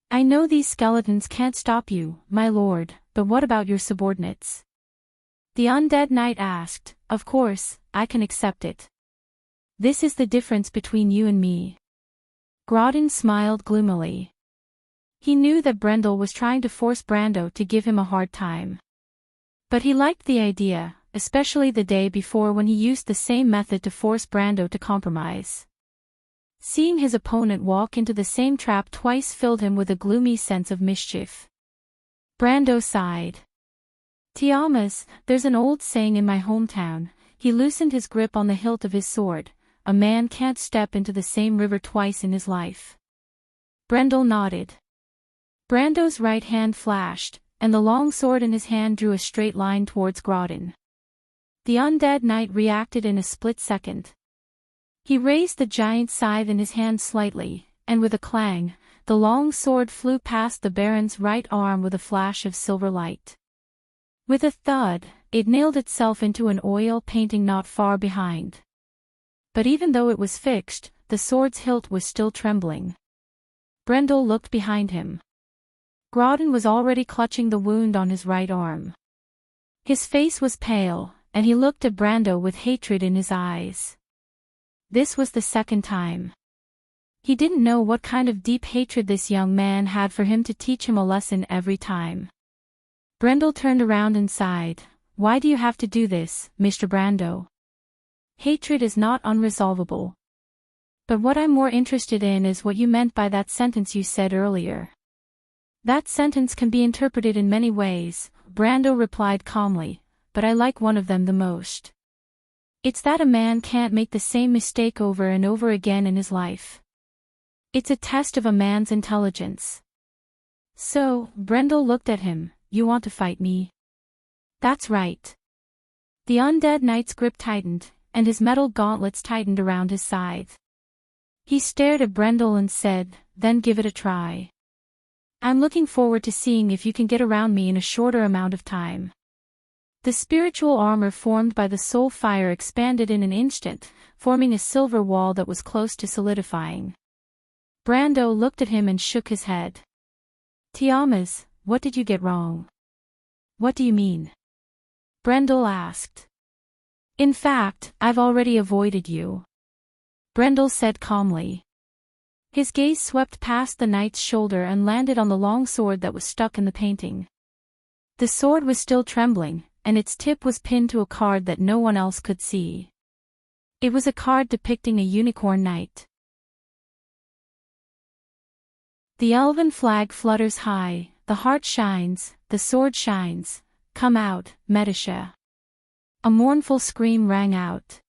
I know these skeletons can't stop you, my lord, but what about your subordinates? The undead knight asked. Of course, I can accept it. This is the difference between you and me. Grodin smiled gloomily. He knew that Brendel was trying to force Brando to give him a hard time. But he liked the idea, especially the day before when he used the same method to force Brando to compromise. Seeing his opponent walk into the same trap twice filled him with a gloomy sense of mischief. Brando sighed. Tiamas, there's an old saying in my hometown. He loosened his grip on the hilt of his sword. A man can't step into the same river twice in his life. Brendel nodded. Brando's right hand flashed, and the long sword in his hand drew a straight line towards Grodin. The undead knight reacted in a split second. He raised the giant scythe in his hand slightly, and with a clang, the long sword flew past the Baron's right arm with a flash of silver light. With a thud, it nailed itself into an oil painting not far behind. But even though it was fixed, the sword's hilt was still trembling. Brendel looked behind him. Grodin was already clutching the wound on his right arm. His face was pale, and he looked at Brando with hatred in his eyes. This was the second time. He didn't know what kind of deep hatred this young man had for him to teach him a lesson every time. Brendel turned around and sighed. Why do you have to do this, Mr. Brando? Hatred is not unresolvable. But what I'm more interested in is what you meant by that sentence you said earlier. That sentence can be interpreted in many ways, Brando replied calmly, but I like one of them the most. It's that a man can't make the same mistake over and over again in his life. It's a test of a man's intelligence. So, Brendel looked at him. You want to fight me? That's right. The undead knight's grip tightened, and his metal gauntlets tightened around his scythe. He stared at Brendel and said, then give it a try. I'm looking forward to seeing if you can get around me in a shorter amount of time. The spiritual armor formed by the soul fire expanded in an instant, forming a silver wall that was close to solidifying. Brando looked at him and shook his head. Tiamas, what did you get wrong? What do you mean? Brendel asked. In fact, I've already avoided you. Brendel said calmly. His gaze swept past the knight's shoulder and landed on the long sword that was stuck in the painting. The sword was still trembling, and its tip was pinned to a card that no one else could see. It was a card depicting a unicorn knight. The elven flag flutters high, the heart shines, the sword shines. Come out, Medisha. A mournful scream rang out.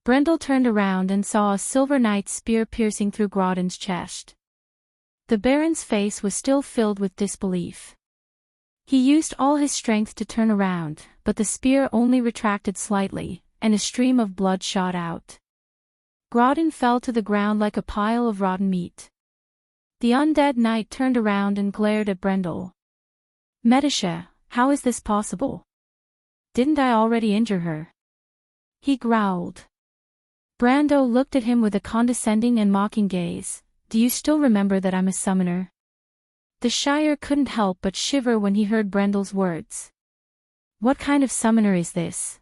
Brendel turned around and saw a silver knight's spear piercing through Grodin's chest. The Baron's face was still filled with disbelief. He used all his strength to turn around, but the spear only retracted slightly, and a stream of blood shot out. Grodin fell to the ground like a pile of rotten meat. The undead knight turned around and glared at Brendel. Medisha, how is this possible? Didn't I already injure her? He growled. Brando looked at him with a condescending and mocking gaze. Do you still remember that I'm a summoner? The Shire couldn't help but shiver when he heard Brendel's words. What kind of summoner is this?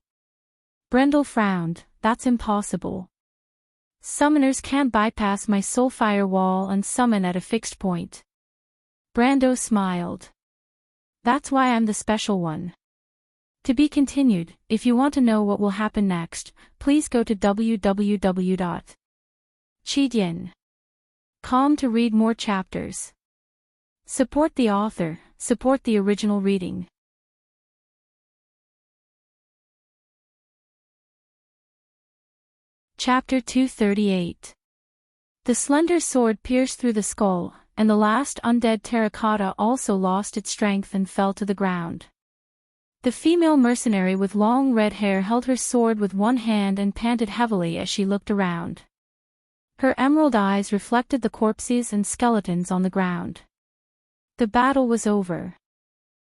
Brendel frowned. That's impossible. Summoners can't bypass my soulfire wall and summon at a fixed point. Brando smiled. That's why I'm the special one. To be continued. If you want to know what will happen next, please go to www.chidian.com to read more chapters. Support the author, support the original reading. Chapter 238. The slender sword pierced through the skull, and the last undead terracotta also lost its strength and fell to the ground. The female mercenary with long red hair held her sword with one hand and panted heavily as she looked around. Her emerald eyes reflected the corpses and skeletons on the ground. The battle was over.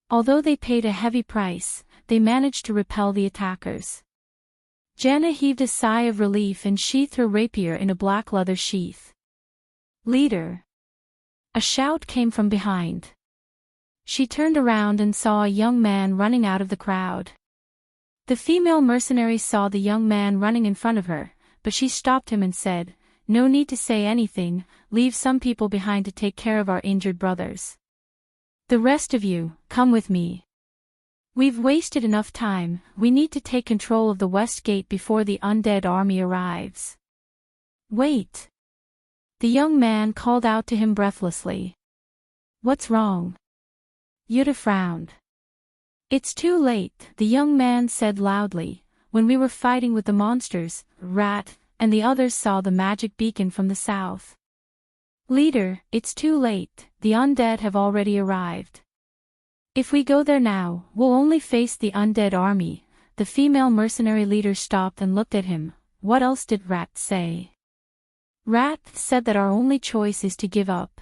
Although they paid a heavy price, they managed to repel the attackers. Janna heaved a sigh of relief and sheathed her rapier in a black leather sheath. Leader! A shout came from behind. She turned around and saw a young man running out of the crowd. The female mercenary saw the young man running in front of her, but she stopped him and said, "No need to say anything, leave some people behind to take care of our injured brothers. The rest of you, come with me. We've wasted enough time, we need to take control of the west gate before the undead army arrives." Wait! The young man called out to him breathlessly. What's wrong? Yuta frowned. It's too late, the young man said loudly. When we were fighting with the monsters, Rat, and the others saw the magic beacon from the south. Leader, it's too late, the undead have already arrived. If we go there now, we'll only face the undead army. The female mercenary leader stopped and looked at him. What else did Rat say? Rat said that our only choice is to give up.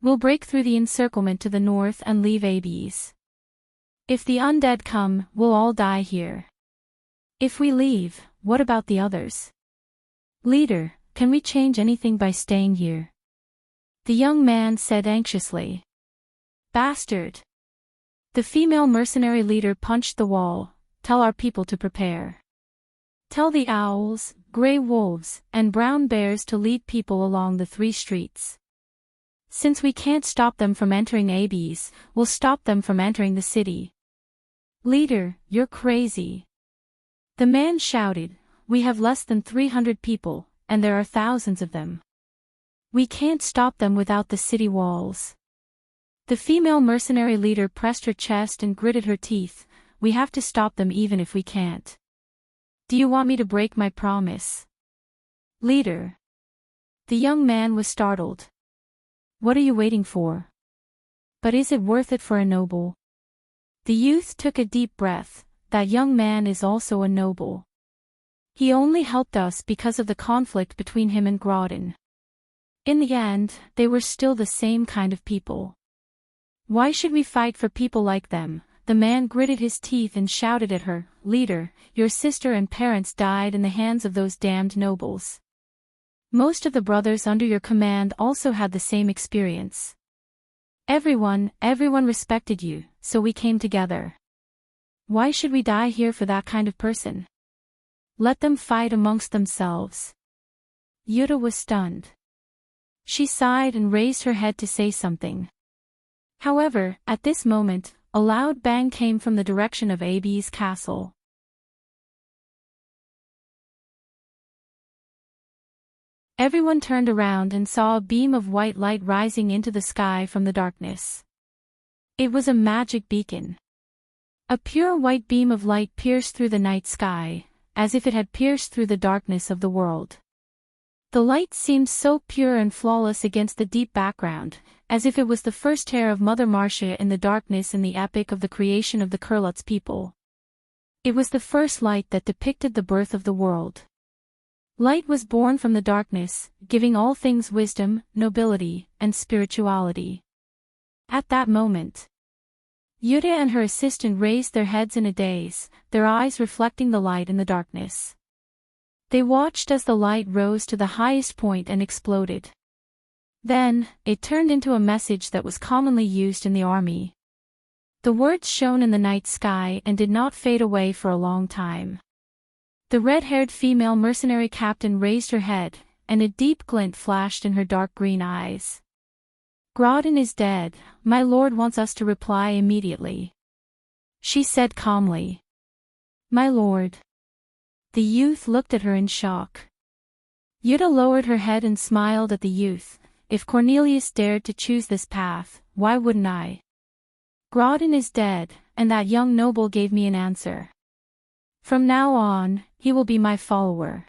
We'll break through the encirclement to the north and leave Abes. If the undead come, we'll all die here. If we leave, what about the others? Leader, can we change anything by staying here? The young man said anxiously. Bastard! The female mercenary leader punched the wall. Tell our people to prepare. Tell the owls, gray wolves, and brown bears to lead people along the 3 streets. Since we can't stop them from entering Abes, we'll stop them from entering the city. Leader, you're crazy. The man shouted. We have less than 300 people, and there are thousands of them. We can't stop them without the city walls. The female mercenary leader pressed her chest and gritted her teeth. We have to stop them even if we can't. Do you want me to break my promise? Leader. The young man was startled. What are you waiting for? But is it worth it for a noble? The youth took a deep breath. That young man is also a noble. He only helped us because of the conflict between him and Grodin. In the end, they were still the same kind of people. Why should we fight for people like them? The man gritted his teeth and shouted at her, Leader, your sister and parents died in the hands of those damned nobles. Most of the brothers under your command also had the same experience. Everyone respected you, so we came together. Why should we die here for that kind of person? Let them fight amongst themselves. Yuta was stunned. She sighed and raised her head to say something. However, at this moment, a loud bang came from the direction of Ab's castle. Everyone turned around and saw a beam of white light rising into the sky from the darkness. It was a magic beacon. A pure white beam of light pierced through the night sky, as if it had pierced through the darkness of the world. The light seemed so pure and flawless against the deep background, as if it was the first tale of Mother Marcia in the darkness in the epic of the creation of the Kurlutz people. It was the first light that depicted the birth of the world. Light was born from the darkness, giving all things wisdom, nobility, and spirituality. At that moment, Yuta and her assistant raised their heads in a daze, their eyes reflecting the light in the darkness. They watched as the light rose to the highest point and exploded. Then, it turned into a message that was commonly used in the army. The words shone in the night sky and did not fade away for a long time. The red-haired female mercenary captain raised her head, and a deep glint flashed in her dark green eyes. "Grodin is dead, my lord wants us to reply immediately," she said calmly. "My lord." The youth looked at her in shock. Yuta lowered her head and smiled at the youth. "If Cornelius dared to choose this path, why wouldn't I? Grodin is dead, and that young noble gave me an answer. From now on, he will be my follower."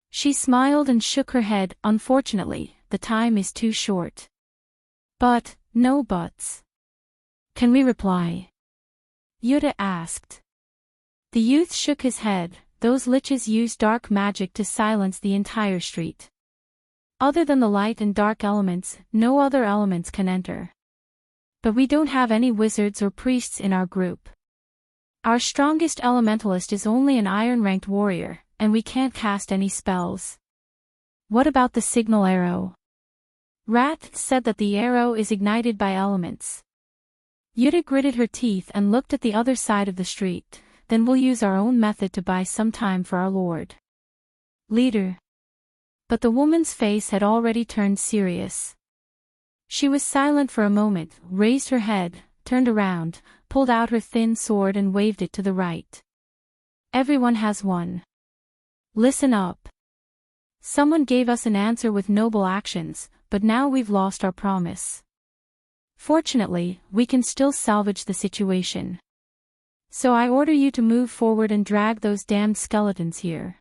She smiled and shook her head. "Unfortunately, the time is too short." "But, no buts. Can we reply?" Yuta asked. The youth shook his head. "Those liches use dark magic to silence the entire street. Other than the light and dark elements, no other elements can enter. But we don't have any wizards or priests in our group. Our strongest elementalist is only an iron-ranked warrior, and we can't cast any spells." "What about the signal arrow?" Rat said that the arrow is ignited by elements. Yuta gritted her teeth and looked at the other side of the street. "Then we'll use our own method to buy some time for our lord." "Leader." But the woman's face had already turned serious. She was silent for a moment, raised her head, turned around, pulled out her thin sword and waved it to the right. "Everyone has one. Listen up. Someone gave us an answer with noble actions, but now we've lost our promise. Fortunately, we can still salvage the situation. So I order you to move forward and drag those damned skeletons here.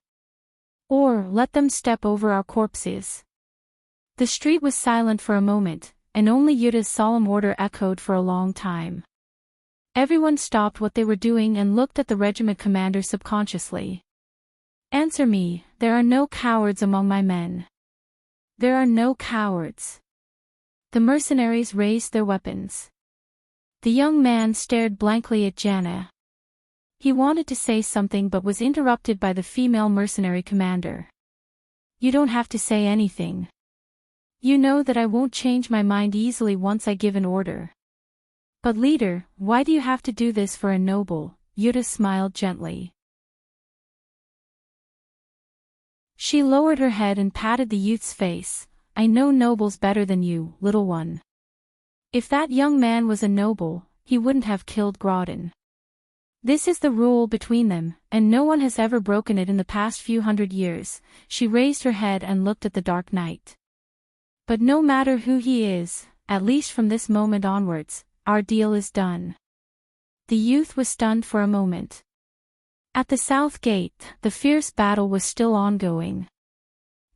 Or let them step over our corpses." The street was silent for a moment, and only Yuta's solemn order echoed for a long time. Everyone stopped what they were doing and looked at the regiment commander subconsciously. "Answer me, there are no cowards among my men. There are no cowards." The mercenaries raised their weapons. The young man stared blankly at Jana. He wanted to say something but was interrupted by the female mercenary commander. "You don't have to say anything. You know that I won't change my mind easily once I give an order." "But leader, why do you have to do this for a noble?" Yuta smiled gently. She lowered her head and patted the youth's face. "I know nobles better than you, little one. If that young man was a noble, he wouldn't have killed Grodin. This is the rule between them, and no one has ever broken it in the past few hundred years." She raised her head and looked at the dark night. "But no matter who he is, at least from this moment onwards, our deal is done." The youth was stunned for a moment. At the south gate, the fierce battle was still ongoing.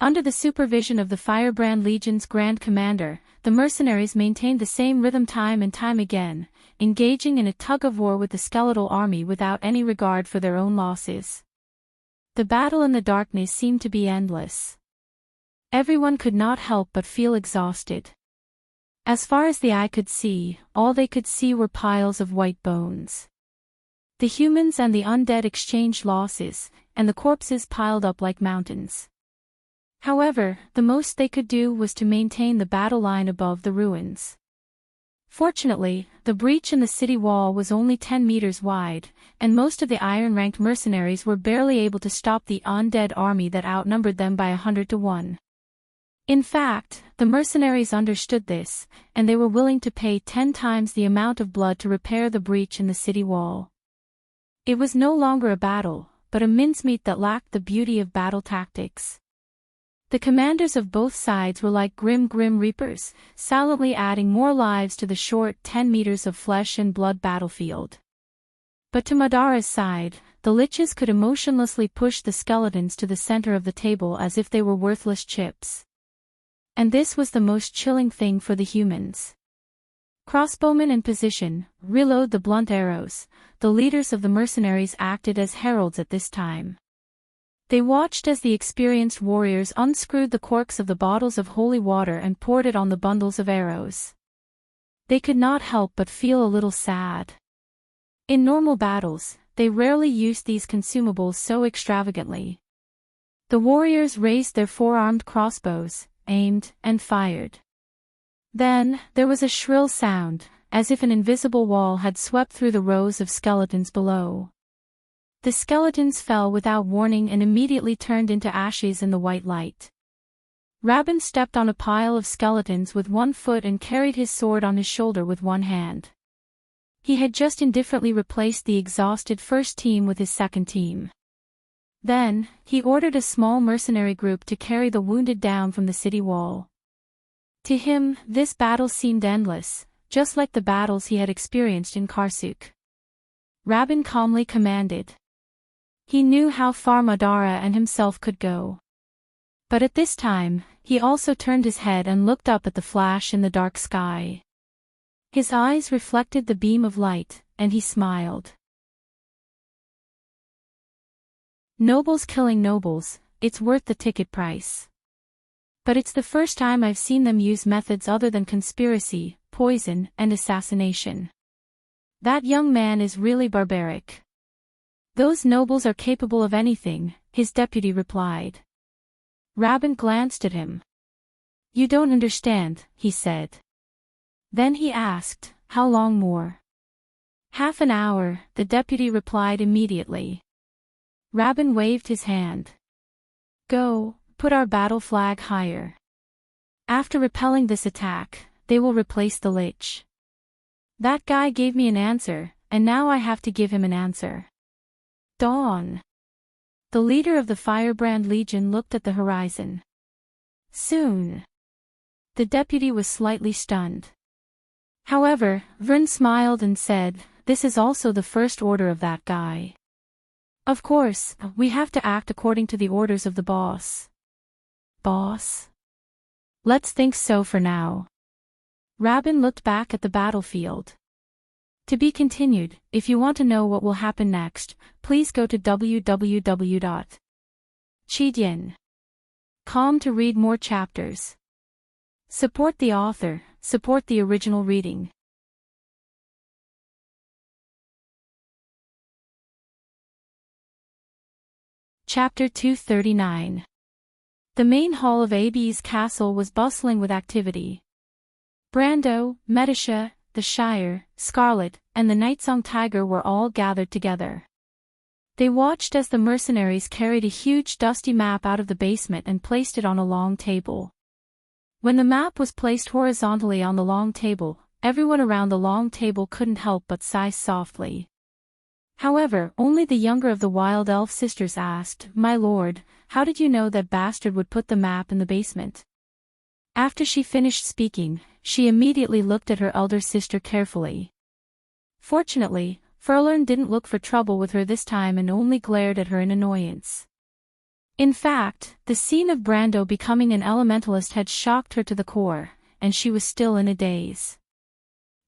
Under the supervision of the Firebrand Legion's Grand Commander, the mercenaries maintained the same rhythm time and time again, engaging in a tug-of-war with the skeletal army without any regard for their own losses. The battle in the darkness seemed to be endless. Everyone could not help but feel exhausted. As far as the eye could see, all they could see were piles of white bones. The humans and the undead exchanged losses, and the corpses piled up like mountains. However, the most they could do was to maintain the battle line above the ruins. Fortunately, the breach in the city wall was only 10 meters wide, and most of the iron-ranked mercenaries were barely able to stop the undead army that outnumbered them by 100 to 1. In fact, the mercenaries understood this, and they were willing to pay 10 times the amount of blood to repair the breach in the city wall. It was no longer a battle, but a mincemeat that lacked the beauty of battle tactics. The commanders of both sides were like grim reapers, silently adding more lives to the short 10 meters of flesh and blood battlefield. But to Madara's side, the liches could emotionlessly push the skeletons to the center of the table as if they were worthless chips. And this was the most chilling thing for the humans. Crossbowmen in position, reload the blunt arrows. The leaders of the mercenaries acted as heralds at this time. They watched as the experienced warriors unscrewed the corks of the bottles of holy water and poured it on the bundles of arrows. They could not help but feel a little sad. In normal battles, they rarely used these consumables so extravagantly. The warriors raised their four-armed crossbows, aimed, and fired. Then, there was a shrill sound, as if an invisible wall had swept through the rows of skeletons below. The skeletons fell without warning and immediately turned into ashes in the white light. Rabin stepped on a pile of skeletons with one foot and carried his sword on his shoulder with one hand. He had just indifferently replaced the exhausted first team with his second team. Then, he ordered a small mercenary group to carry the wounded down from the city wall. To him, this battle seemed endless, just like the battles he had experienced in Karsuk. Rabin calmly commanded. He knew how far Madara and himself could go. But at this time, he also turned his head and looked up at the flash in the dark sky. His eyes reflected the beam of light, and he smiled. Nobles killing nobles, it's worth the ticket price. But it's the first time I've seen them use methods other than conspiracy, poison, and assassination. That young man is really barbaric. Those nobles are capable of anything, his deputy replied. Rabin glanced at him. You don't understand, he said. Then he asked, how long more? Half an hour, the deputy replied immediately. Rabin waved his hand. Go, put our battle flag higher. After repelling this attack, they will replace the Lich. That guy gave me an answer, and now I have to give him an answer. Dawn. The leader of the Firebrand Legion looked at the horizon. Soon. The deputy was slightly stunned. However, Vern smiled and said, this is also the first order of that guy. Of course, we have to act according to the orders of the boss. Boss? Let's think so for now. Rabin looked back at the battlefield. To be continued. If you want to know what will happen next, please go to www.chidien.com to read more chapters. Support the author, support the original reading. Chapter 239. The main hall of Abe's castle was bustling with activity. Brando, Medisha, the Shire, Scarlet, and the Nightsong Tiger were all gathered together. They watched as the mercenaries carried a huge dusty map out of the basement and placed it on a long table. When the map was placed horizontally on the long table, everyone around the long table couldn't help but sigh softly. However, only the younger of the Wild Elf sisters asked, My lord, how did you know that bastard would put the map in the basement? After she finished speaking, she immediately looked at her elder sister carefully. Fortunately, Furlern didn't look for trouble with her this time and only glared at her in annoyance. In fact, the scene of Brando becoming an elementalist had shocked her to the core, and she was still in a daze.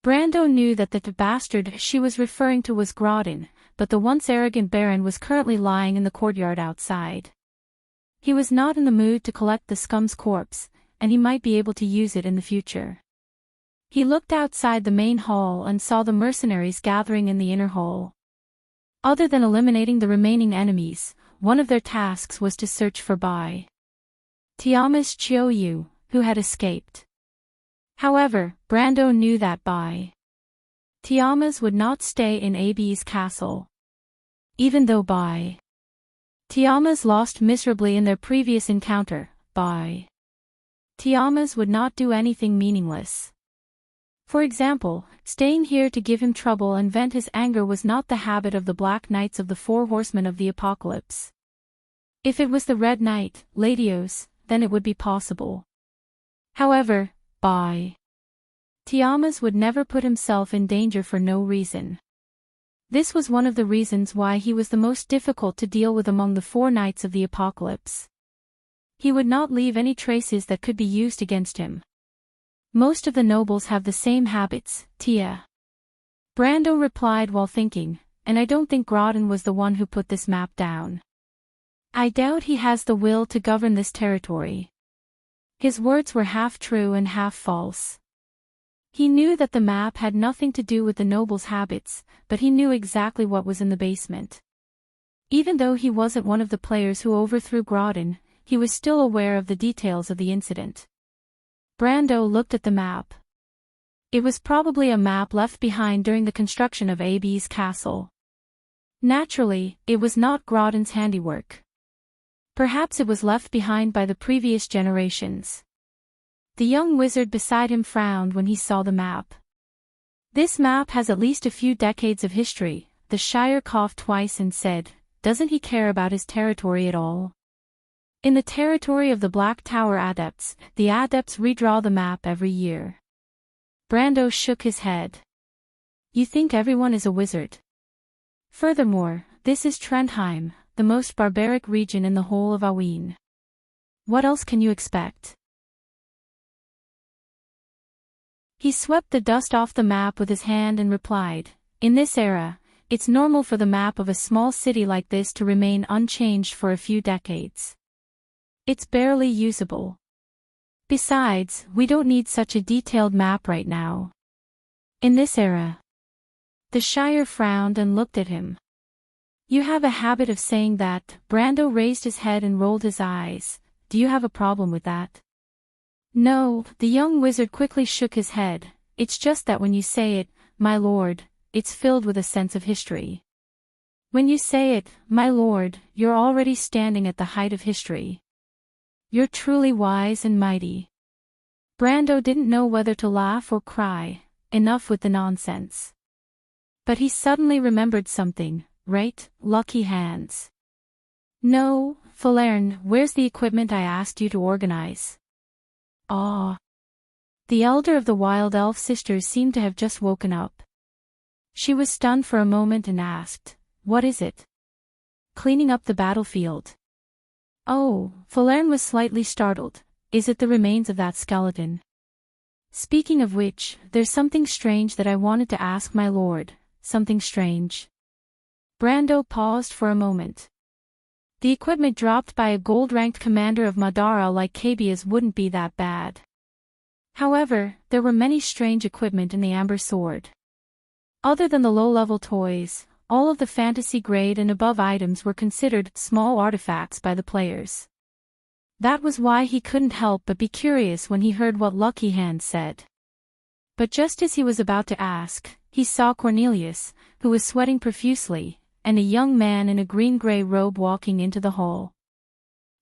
Brando knew that the bastard she was referring to was Grodin, but the once arrogant Baron was currently lying in the courtyard outside. He was not in the mood to collect the scum's corpse, and he might be able to use it in the future. He looked outside the main hall and saw the mercenaries gathering in the inner hall. Other than eliminating the remaining enemies, one of their tasks was to search for Bai Tiamas Chiou, who had escaped. However, Brando knew that Bai Tiamas would not stay in Abe's castle. Even though Bai Tiamas lost miserably in their previous encounter, Bai Tiamas would not do anything meaningless. For example, staying here to give him trouble and vent his anger was not the habit of the Black Knights of the Four Horsemen of the Apocalypse. If it was the Red Knight, Latios, then it would be possible. However, Bai Tiamas would never put himself in danger for no reason. This was one of the reasons why he was the most difficult to deal with among the four Knights of the Apocalypse. He would not leave any traces that could be used against him. Most of the nobles have the same habits, Tia. Brando replied while thinking, and I don't think Groudon was the one who put this map down. I doubt he has the will to govern this territory. His words were half true and half false. He knew that the map had nothing to do with the noble's habits, but he knew exactly what was in the basement. Even though he wasn't one of the players who overthrew Groudon, he was still aware of the details of the incident. Brando looked at the map. It was probably a map left behind during the construction of AB's castle. Naturally, it was not Groudon's handiwork. Perhaps it was left behind by the previous generations. The young wizard beside him frowned when he saw the map. This map has at least a few decades of history. The Shire coughed twice and said, doesn't he care about his territory at all? In the territory of the Black Tower Adepts, the Adepts redraw the map every year. Brando shook his head. You think everyone is a wizard? Furthermore, this is Trendheim, the most barbaric region in the whole of Aween. What else can you expect? He swept the dust off the map with his hand and replied, in this era, it's normal for the map of a small city like this to remain unchanged for a few decades. It's barely usable. Besides, we don't need such a detailed map right now. In this era. The Shire frowned and looked at him. You have a habit of saying that. Brando raised his head and rolled his eyes. Do you have a problem with that? No, the young wizard quickly shook his head. It's just that when you say it, my lord, it's filled with a sense of history. When you say it, my lord, you're already standing at the height of history. You're truly wise and mighty. Brando didn't know whether to laugh or cry. Enough with the nonsense. But he suddenly remembered something. Right, lucky hands. No, Falerne, where's the equipment I asked you to organize? Ah. The elder of the Wild Elf sisters seemed to have just woken up. She was stunned for a moment and asked, what is it? Cleaning up the battlefield. Oh, Falerne was slightly startled. Is it the remains of that skeleton? Speaking of which, there's something strange that I wanted to ask my lord. Something strange. Brando paused for a moment. The equipment dropped by a gold-ranked commander of Madara like Cabia's wouldn't be that bad. However, there were many strange equipment in the Amber Sword. Other than the low-level toys, all of the fantasy-grade and above items were considered small artifacts by the players. That was why he couldn't help but be curious when he heard what Lucky Hand said. But just as he was about to ask, he saw Cornelius, who was sweating profusely, and a young man in a green-gray robe walking into the hall.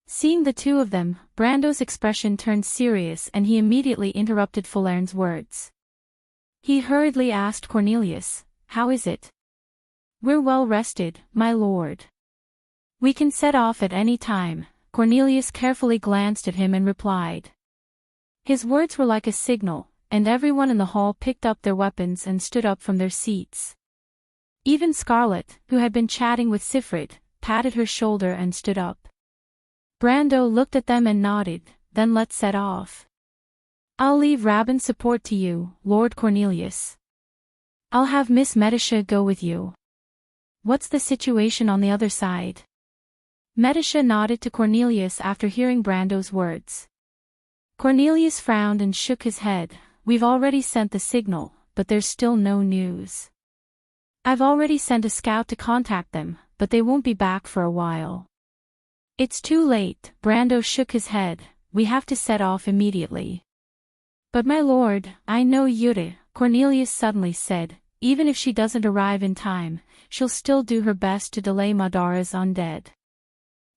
Seeing the two of them, Brando's expression turned serious and he immediately interrupted Falerne's words. He hurriedly asked Cornelius, how is it? We're well rested, my lord. We can set off at any time. Cornelius carefully glanced at him and replied. His words were like a signal, and everyone in the hall picked up their weapons and stood up from their seats. Even Scarlet, who had been chatting with Sifrit, patted her shoulder and stood up. Brando looked at them and nodded, then let's set off. I'll leave Rabin's support to you, Lord Cornelius. I'll have Miss Medisha go with you. What's the situation on the other side? Medisha nodded to Cornelius after hearing Brando's words. Cornelius frowned and shook his head. We've already sent the signal, but there's still no news. I've already sent a scout to contact them, but they won't be back for a while. It's too late, Brando shook his head. We have to set off immediately. But my lord, I know Yuri, Cornelius suddenly said. Even if she doesn't arrive in time, she'll still do her best to delay Madara's undead.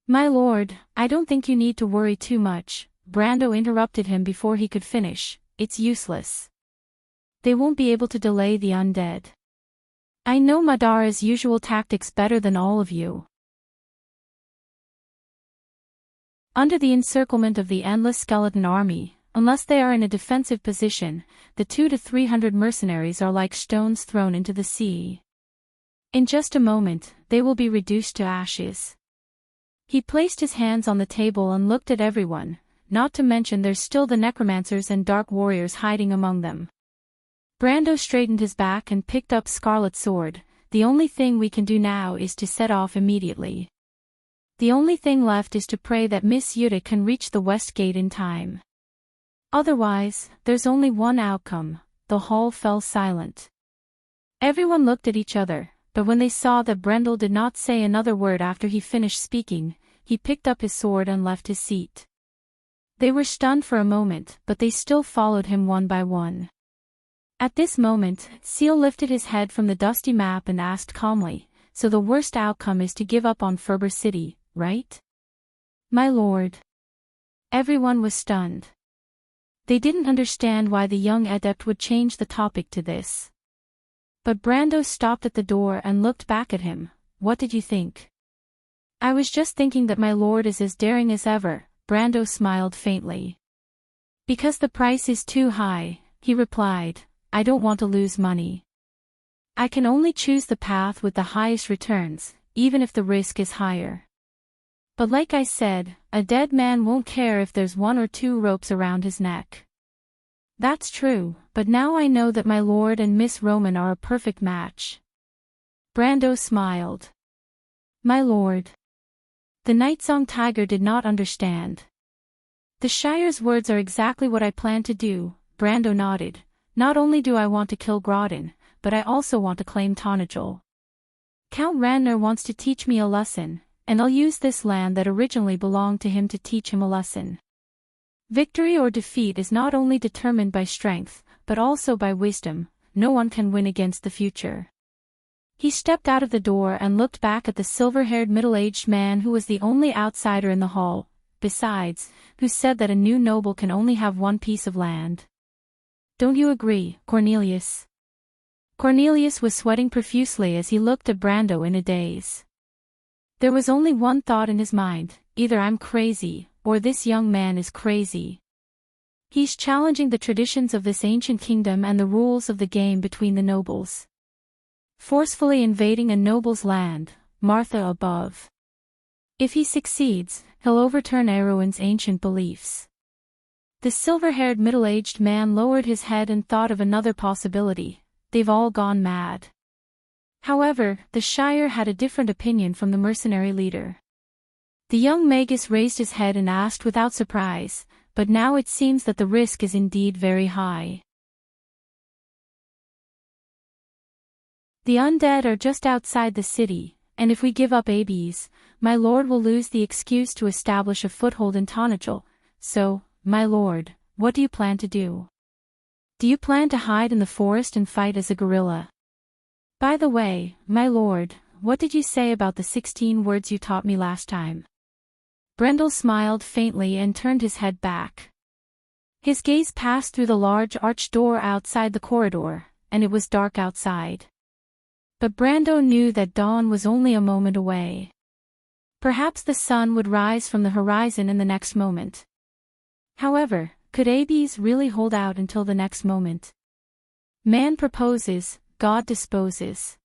My lord, I don't think you need to worry too much. Brando interrupted him before he could finish. It's useless. They won't be able to delay the undead. I know Madara's usual tactics better than all of you. Under the encirclement of the endless skeleton army, unless they are in a defensive position, the 200 to 300 mercenaries are like stones thrown into the sea. In just a moment, they will be reduced to ashes. He placed his hands on the table and looked at everyone, not to mention there's still the necromancers and dark warriors hiding among them. Brando straightened his back and picked up Scarlet's sword. The only thing we can do now is to set off immediately. The only thing left is to pray that Miss Yuta can reach the west gate in time. Otherwise, there's only one outcome. The hall fell silent. Everyone looked at each other, but when they saw that Brendel did not say another word after he finished speaking, he picked up his sword and left his seat. They were stunned for a moment, but they still followed him one by one. At this moment, Seal lifted his head from the dusty map and asked calmly, "So the worst outcome is to give up on Ferber City, right?" "My lord." Everyone was stunned. They didn't understand why the young adept would change the topic to this. But Brando stopped at the door and looked back at him. "What did you think?" "I was just thinking that my lord is as daring as ever," Brando smiled faintly. "Because the price is too high," he replied. "I don't want to lose money. I can only choose the path with the highest returns, even if the risk is higher. But like I said, a dead man won't care if there's 1 or 2 ropes around his neck." "That's true, but now I know that my lord and Miss Roman are a perfect match." Brando smiled. "My lord." The Nightsong Tiger did not understand. "The Shire's words are exactly what I plan to do," Brando nodded. "Not only do I want to kill Grodin, but I also want to claim Tonajol. Count Randner wants to teach me a lesson, and I'll use this land that originally belonged to him to teach him a lesson. Victory or defeat is not only determined by strength, but also by wisdom. No one can win against the future." He stepped out of the door and looked back at the silver-haired middle-aged man who was the only outsider in the hall, besides, who said that a new noble can only have one piece of land. "Don't you agree, Cornelius?" Cornelius was sweating profusely as he looked at Brando in a daze. There was only one thought in his mind: either I'm crazy, or this young man is crazy. He's challenging the traditions of this ancient kingdom and the rules of the game between the nobles. Forcefully invading a noble's land, Martha above. If he succeeds, he'll overturn Erwin's ancient beliefs. The silver-haired middle-aged man lowered his head and thought of another possibility: they've all gone mad. However, the Shire had a different opinion from the mercenary leader. The young magus raised his head and asked without surprise, "But now it seems that the risk is indeed very high. The undead are just outside the city, and if we give up Abes, my lord will lose the excuse to establish a foothold in Tonajol. So, my lord, what do you plan to do? Do you plan to hide in the forest and fight as a guerrilla? By the way, my lord, what did you say about the 16 words you taught me last time?" Brendel smiled faintly and turned his head back. His gaze passed through the large arched door outside the corridor, and it was dark outside. But Brando knew that dawn was only a moment away. Perhaps the sun would rise from the horizon in the next moment. However, could Abes really hold out until the next moment? Man proposes, God disposes.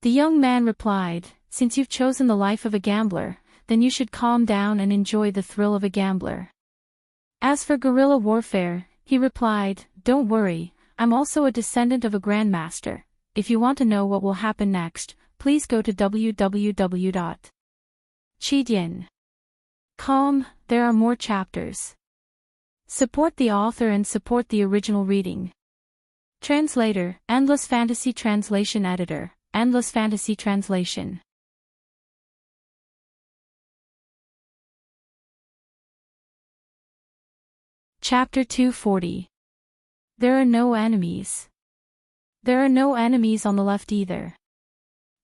The young man replied, "Since you've chosen the life of a gambler, then you should calm down and enjoy the thrill of a gambler." As for guerrilla warfare, he replied, "Don't worry, I'm also a descendant of a grandmaster. If you want to know what will happen next, please go to www.chidien.com. There are more chapters. Support the author and support the original reading. Translator, Endless Fantasy Translation Editor, Endless Fantasy Translation. Chapter 240. There are no enemies. There are no enemies on the left either.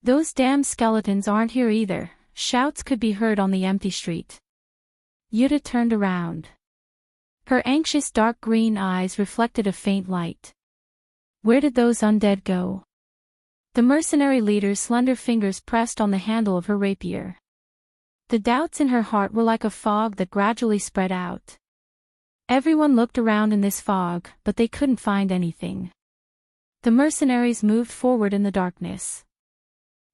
Those damn skeletons aren't here either, shouts could be heard on the empty street. Yuta turned around. Her anxious dark green eyes reflected a faint light. Where did those undead go? The mercenary leader's slender fingers pressed on the handle of her rapier. The doubts in her heart were like a fog that gradually spread out. Everyone looked around in this fog, but they couldn't find anything. The mercenaries moved forward in the darkness.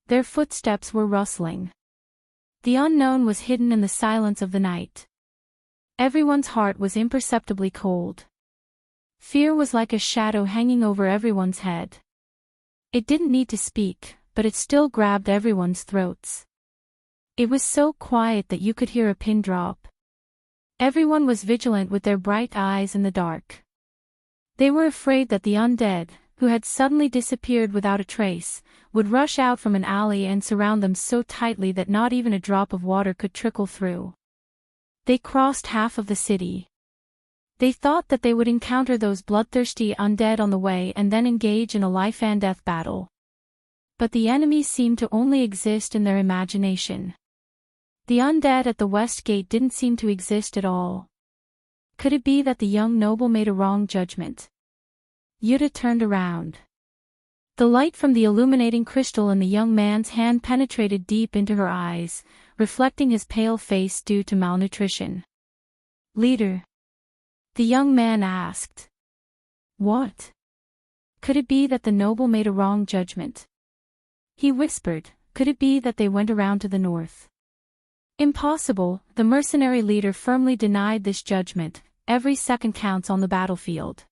Their footsteps were rustling. The unknown was hidden in the silence of the night. Everyone's heart was imperceptibly cold. Fear was like a shadow hanging over everyone's head. It didn't need to speak, but it still grabbed everyone's throats. It was so quiet that you could hear a pin drop. Everyone was vigilant with their bright eyes in the dark. They were afraid that the undead, who had suddenly disappeared without a trace, would rush out from an alley and surround them so tightly that not even a drop of water could trickle through. They crossed half of the city. They thought that they would encounter those bloodthirsty undead on the way and then engage in a life-and-death battle. But the enemies seemed to only exist in their imagination. The undead at the west gate didn't seem to exist at all. Could it be that the young noble made a wrong judgment? Yuta turned around. The light from the illuminating crystal in the young man's hand penetrated deep into her eyes, reflecting his pale face due to malnutrition. "Leader?" the young man asked. "What? Could it be that the noble made a wrong judgment?" He whispered, "Could it be that they went around to the north?" "Impossible," the mercenary leader firmly denied this judgment. "Every second counts on the battlefield.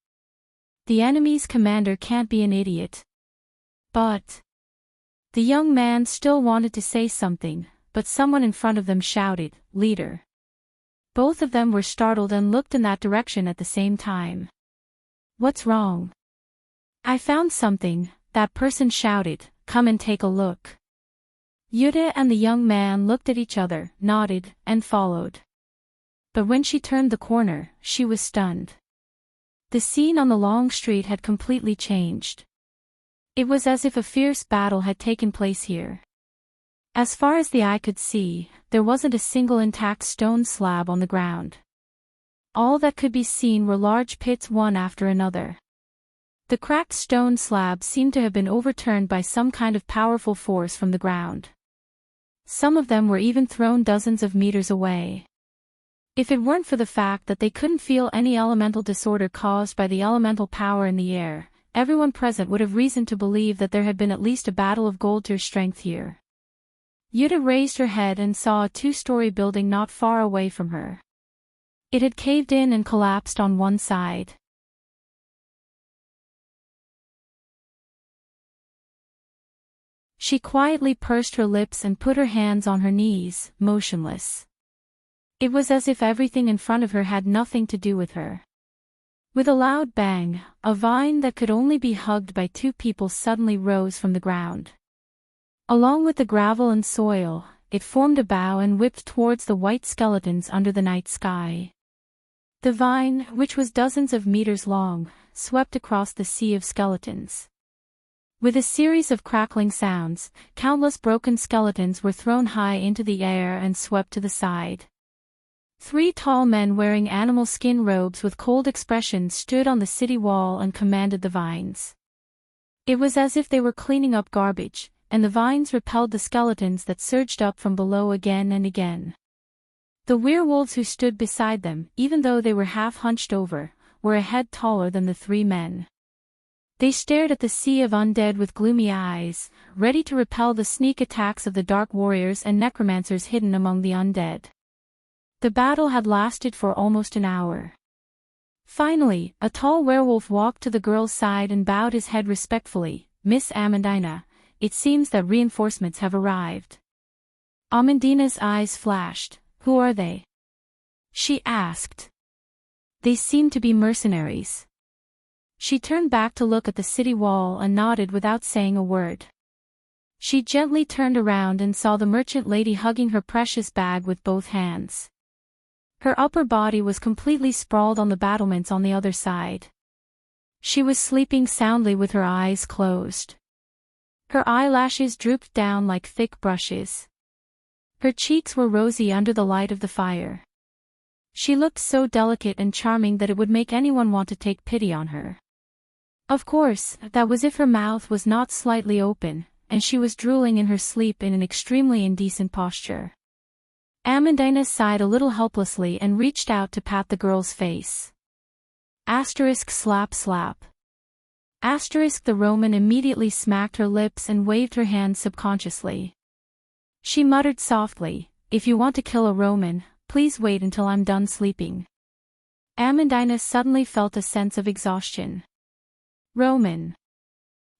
The enemy's commander can't be an idiot." "But..." The young man still wanted to say something, but someone in front of them shouted, "Leader!" Both of them were startled and looked in that direction at the same time. "What's wrong?" "I found something," that person shouted. "Come and take a look." Yuta and the young man looked at each other, nodded, and followed. But when she turned the corner, she was stunned. The scene on the long street had completely changed. It was as if a fierce battle had taken place here. As far as the eye could see, there wasn't a single intact stone slab on the ground. All that could be seen were large pits one after another. The cracked stone slabs seemed to have been overturned by some kind of powerful force from the ground. Some of them were even thrown dozens of meters away. If it weren't for the fact that they couldn't feel any elemental disorder caused by the elemental power in the air, everyone present would have reason to believe that there had been at least a battle of gold-tier strength here. Yuta raised her head and saw a two-story building not far away from her. It had caved in and collapsed on one side. She quietly pursed her lips and put her hands on her knees, motionless. It was as if everything in front of her had nothing to do with her. With a loud bang, a vine that could only be hugged by two people suddenly rose from the ground. Along with the gravel and soil, it formed a bough and whipped towards the white skeletons under the night sky. The vine, which was dozens of meters long, swept across the sea of skeletons. With a series of crackling sounds, countless broken skeletons were thrown high into the air and swept to the side. 3 tall men wearing animal skin robes with cold expressions stood on the city wall and commanded the vines. It was as if they were cleaning up garbage, and the vines repelled the skeletons that surged up from below again and again. The werewolves who stood beside them, even though they were half hunched over, were a head taller than the 3 men. They stared at the sea of undead with gloomy eyes, ready to repel the sneak attacks of the dark warriors and necromancers hidden among the undead. The battle had lasted for almost an hour. Finally, a tall werewolf walked to the girl's side and bowed his head respectfully. "Miss Amandina, it seems that reinforcements have arrived." Amandina's eyes flashed. "Who are they?" she asked. "They seem to be mercenaries." She turned back to look at the city wall and nodded without saying a word. She gently turned around and saw the merchant lady hugging her precious bag with both hands. Her upper body was completely sprawled on the battlements on the other side. She was sleeping soundly with her eyes closed. Her eyelashes drooped down like thick brushes. Her cheeks were rosy under the light of the fire. She looked so delicate and charming that it would make anyone want to take pity on her. Of course, that was if her mouth was not slightly open, and she was drooling in her sleep in an extremely indecent posture. Amandina sighed a little helplessly and reached out to pat the girl's face. Slap slap. The Roman immediately smacked her lips and waved her hand subconsciously. She muttered softly, if you want to kill a Roman, please wait until I'm done sleeping. Amandina suddenly felt a sense of exhaustion. Roman.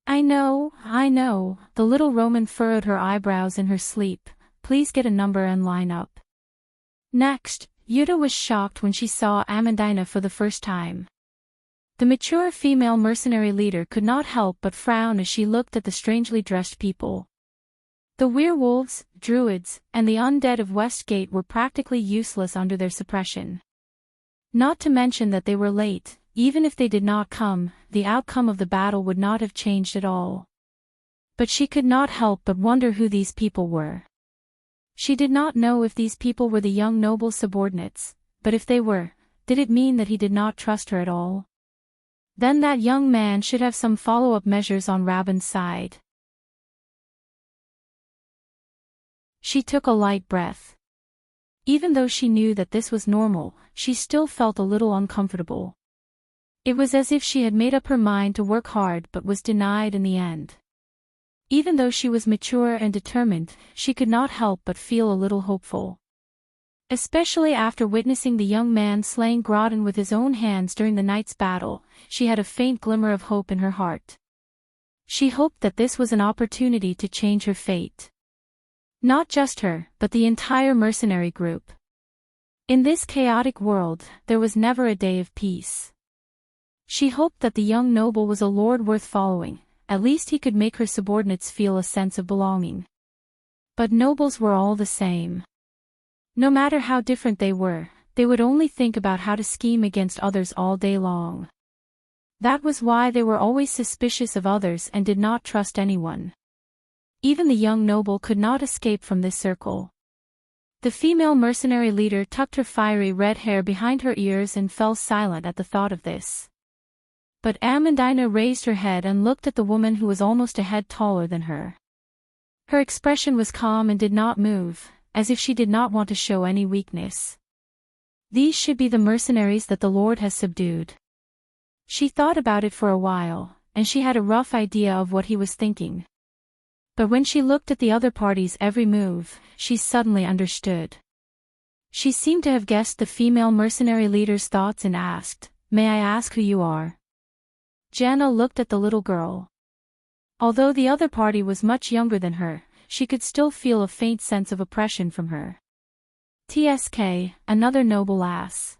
I know, the little Roman furrowed her eyebrows in her sleep. Please get a number and line up. Next, Yuta was shocked when she saw Amandina for the first time. The mature female mercenary leader could not help but frown as she looked at the strangely dressed people. The werewolves, druids, and the undead of Westgate were practically useless under their suppression. Not to mention that they were late. Even if they did not come, the outcome of the battle would not have changed at all. But she could not help but wonder who these people were. She did not know if these people were the young noble's subordinates, but if they were, did it mean that he did not trust her at all? Then that young man should have some follow-up measures on Rabin's side. She took a light breath. Even though she knew that this was normal, she still felt a little uncomfortable. It was as if she had made up her mind to work hard but was denied in the end. Even though she was mature and determined, she could not help but feel a little hopeful. Especially after witnessing the young man slaying Grodin with his own hands during the night's battle, she had a faint glimmer of hope in her heart. She hoped that this was an opportunity to change her fate. Not just her, but the entire mercenary group. In this chaotic world, there was never a day of peace. She hoped that the young noble was a lord worth following, at least he could make her subordinates feel a sense of belonging. But nobles were all the same. No matter how different they would only think about how to scheme against others all day long. That was why they were always suspicious of others and did not trust anyone. Even the young noble could not escape from this circle. The female mercenary leader tucked her fiery red hair behind her ears and fell silent at the thought of this. But Amandina raised her head and looked at the woman who was almost a head taller than her. Her expression was calm and did not move, as if she did not want to show any weakness. These should be the mercenaries that the Lord has subdued. She thought about it for a while, and she had a rough idea of what he was thinking. But when she looked at the other party's every move, she suddenly understood. She seemed to have guessed the female mercenary leader's thoughts and asked, "May I ask who you are?" Jana looked at the little girl. Although the other party was much younger than her, she could still feel a faint sense of oppression from her. "TSK, another noble lass."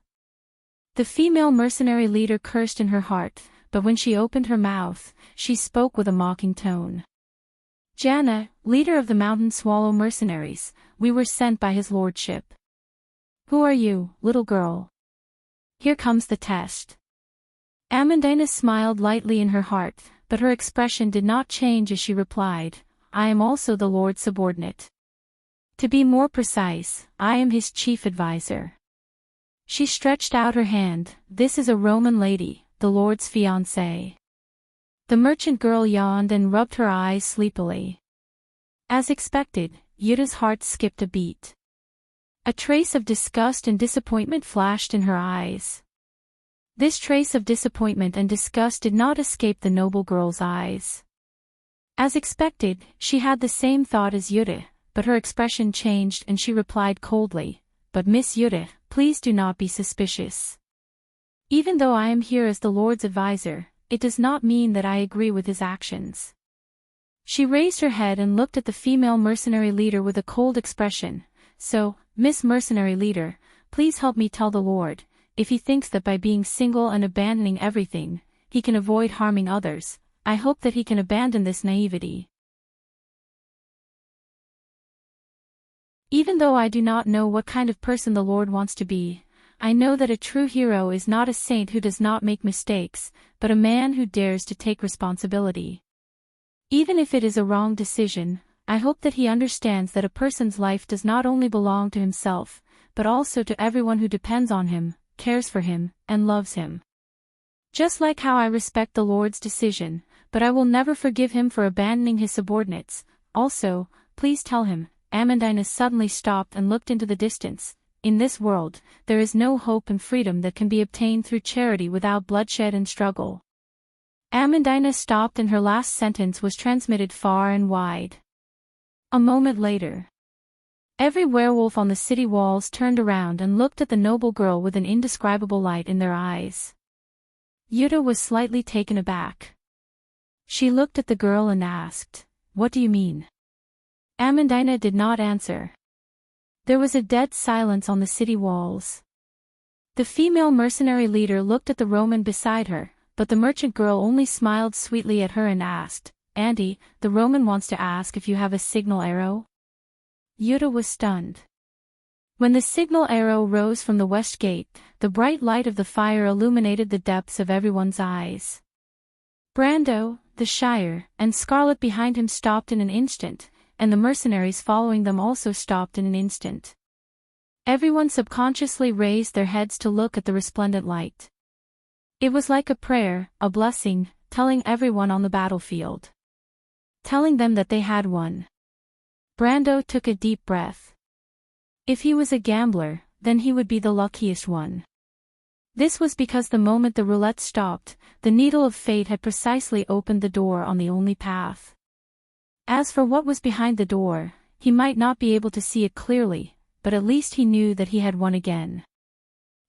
The female mercenary leader cursed in her heart, but when she opened her mouth, she spoke with a mocking tone. "Jana, leader of the Mountain Swallow mercenaries, we were sent by his lordship." "Who are you, little girl? Here comes the test." Amandina smiled lightly in her heart, but her expression did not change as she replied, "I am also the Lord's subordinate. To be more precise, I am his chief advisor." She stretched out her hand. "This is a Roman lady, the Lord's fiancée." The merchant girl yawned and rubbed her eyes sleepily. As expected, Yuta's heart skipped a beat. A trace of disgust and disappointment flashed in her eyes. This trace of disappointment and disgust did not escape the noble girl's eyes. As expected, she had the same thought as Yuta, but her expression changed and she replied coldly, "But Miss Yuta, please do not be suspicious. Even though I am here as the Lord's advisor, it does not mean that I agree with his actions." She raised her head and looked at the female mercenary leader with a cold expression. "So, Miss Mercenary Leader, please help me tell the Lord, if he thinks that by being single and abandoning everything, he can avoid harming others, I hope that he can abandon this naivety. Even though I do not know what kind of person the Lord wants to be, I know that a true hero is not a saint who does not make mistakes, but a man who dares to take responsibility. Even if it is a wrong decision, I hope that he understands that a person's life does not only belong to himself, but also to everyone who depends on him, cares for him, and loves him. Just like how I respect the Lord's decision, but I will never forgive him for abandoning his subordinates. Also, please tell him." Amandina suddenly stopped and looked into the distance. "In this world, there is no hope and freedom that can be obtained through charity without bloodshed and struggle." Amandina stopped and her last sentence was transmitted far and wide. A moment later, Every werewolf on the city walls turned around and looked at the noble girl with an indescribable light in their eyes. Yuta was slightly taken aback. She looked at the girl and asked, "What do you mean?" Amandina did not answer. There was a dead silence on the city walls. The female mercenary leader looked at the Roman beside her, but the merchant girl only smiled sweetly at her and asked, "Auntie, the Roman wants to ask if you have a signal arrow?" Yuta was stunned. When the signal arrow rose from the west gate, the bright light of the fire illuminated the depths of everyone's eyes. Brando, the Shire, and Scarlet behind him stopped in an instant, and the mercenaries following them also stopped in an instant. Everyone subconsciously raised their heads to look at the resplendent light. It was like a prayer, a blessing, telling everyone on the battlefield. Telling them that they had won. Brando took a deep breath. If he was a gambler, then he would be the luckiest one. This was because the moment the roulette stopped, the needle of fate had precisely opened the door on the only path. As for what was behind the door, he might not be able to see it clearly, but at least he knew that he had won again.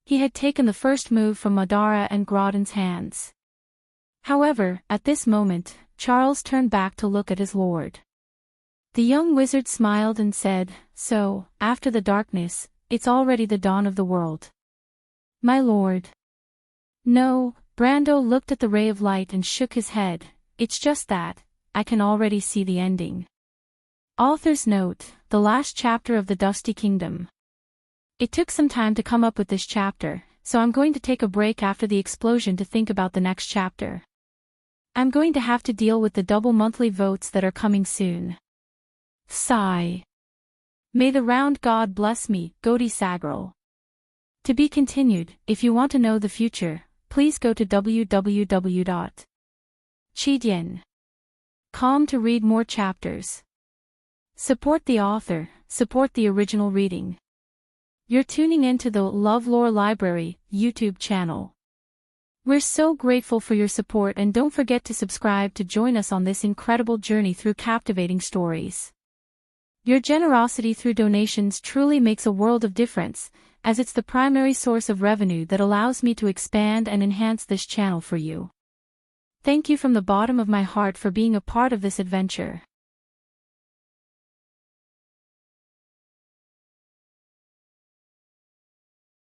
He had taken the first move from Madara and Grodin's hands. However, at this moment, Charles turned back to look at his lord. The young wizard smiled and said, "So, after the darkness, it's already the dawn of the world." "My lord." "No," Brando looked at the ray of light and shook his head, "it's just that, I can already see the ending." Author's note, the last chapter of the Dusty Kingdom. It took some time to come up with this chapter, so I'm going to take a break after the explosion to think about the next chapter. I'm going to have to deal with the double monthly votes that are coming soon. Sigh. May the round god bless me, Godi Sagral. To be continued. If you want to know the future, please go to www.chidian.com to read more chapters. Support the author, support the original reading. You're tuning into the LoveLore Library YouTube channel. We're so grateful for your support, and don't forget to subscribe to join us on this incredible journey through captivating stories. Your generosity through donations truly makes a world of difference, as it's the primary source of revenue that allows me to expand and enhance this channel for you. Thank you from the bottom of my heart for being a part of this adventure.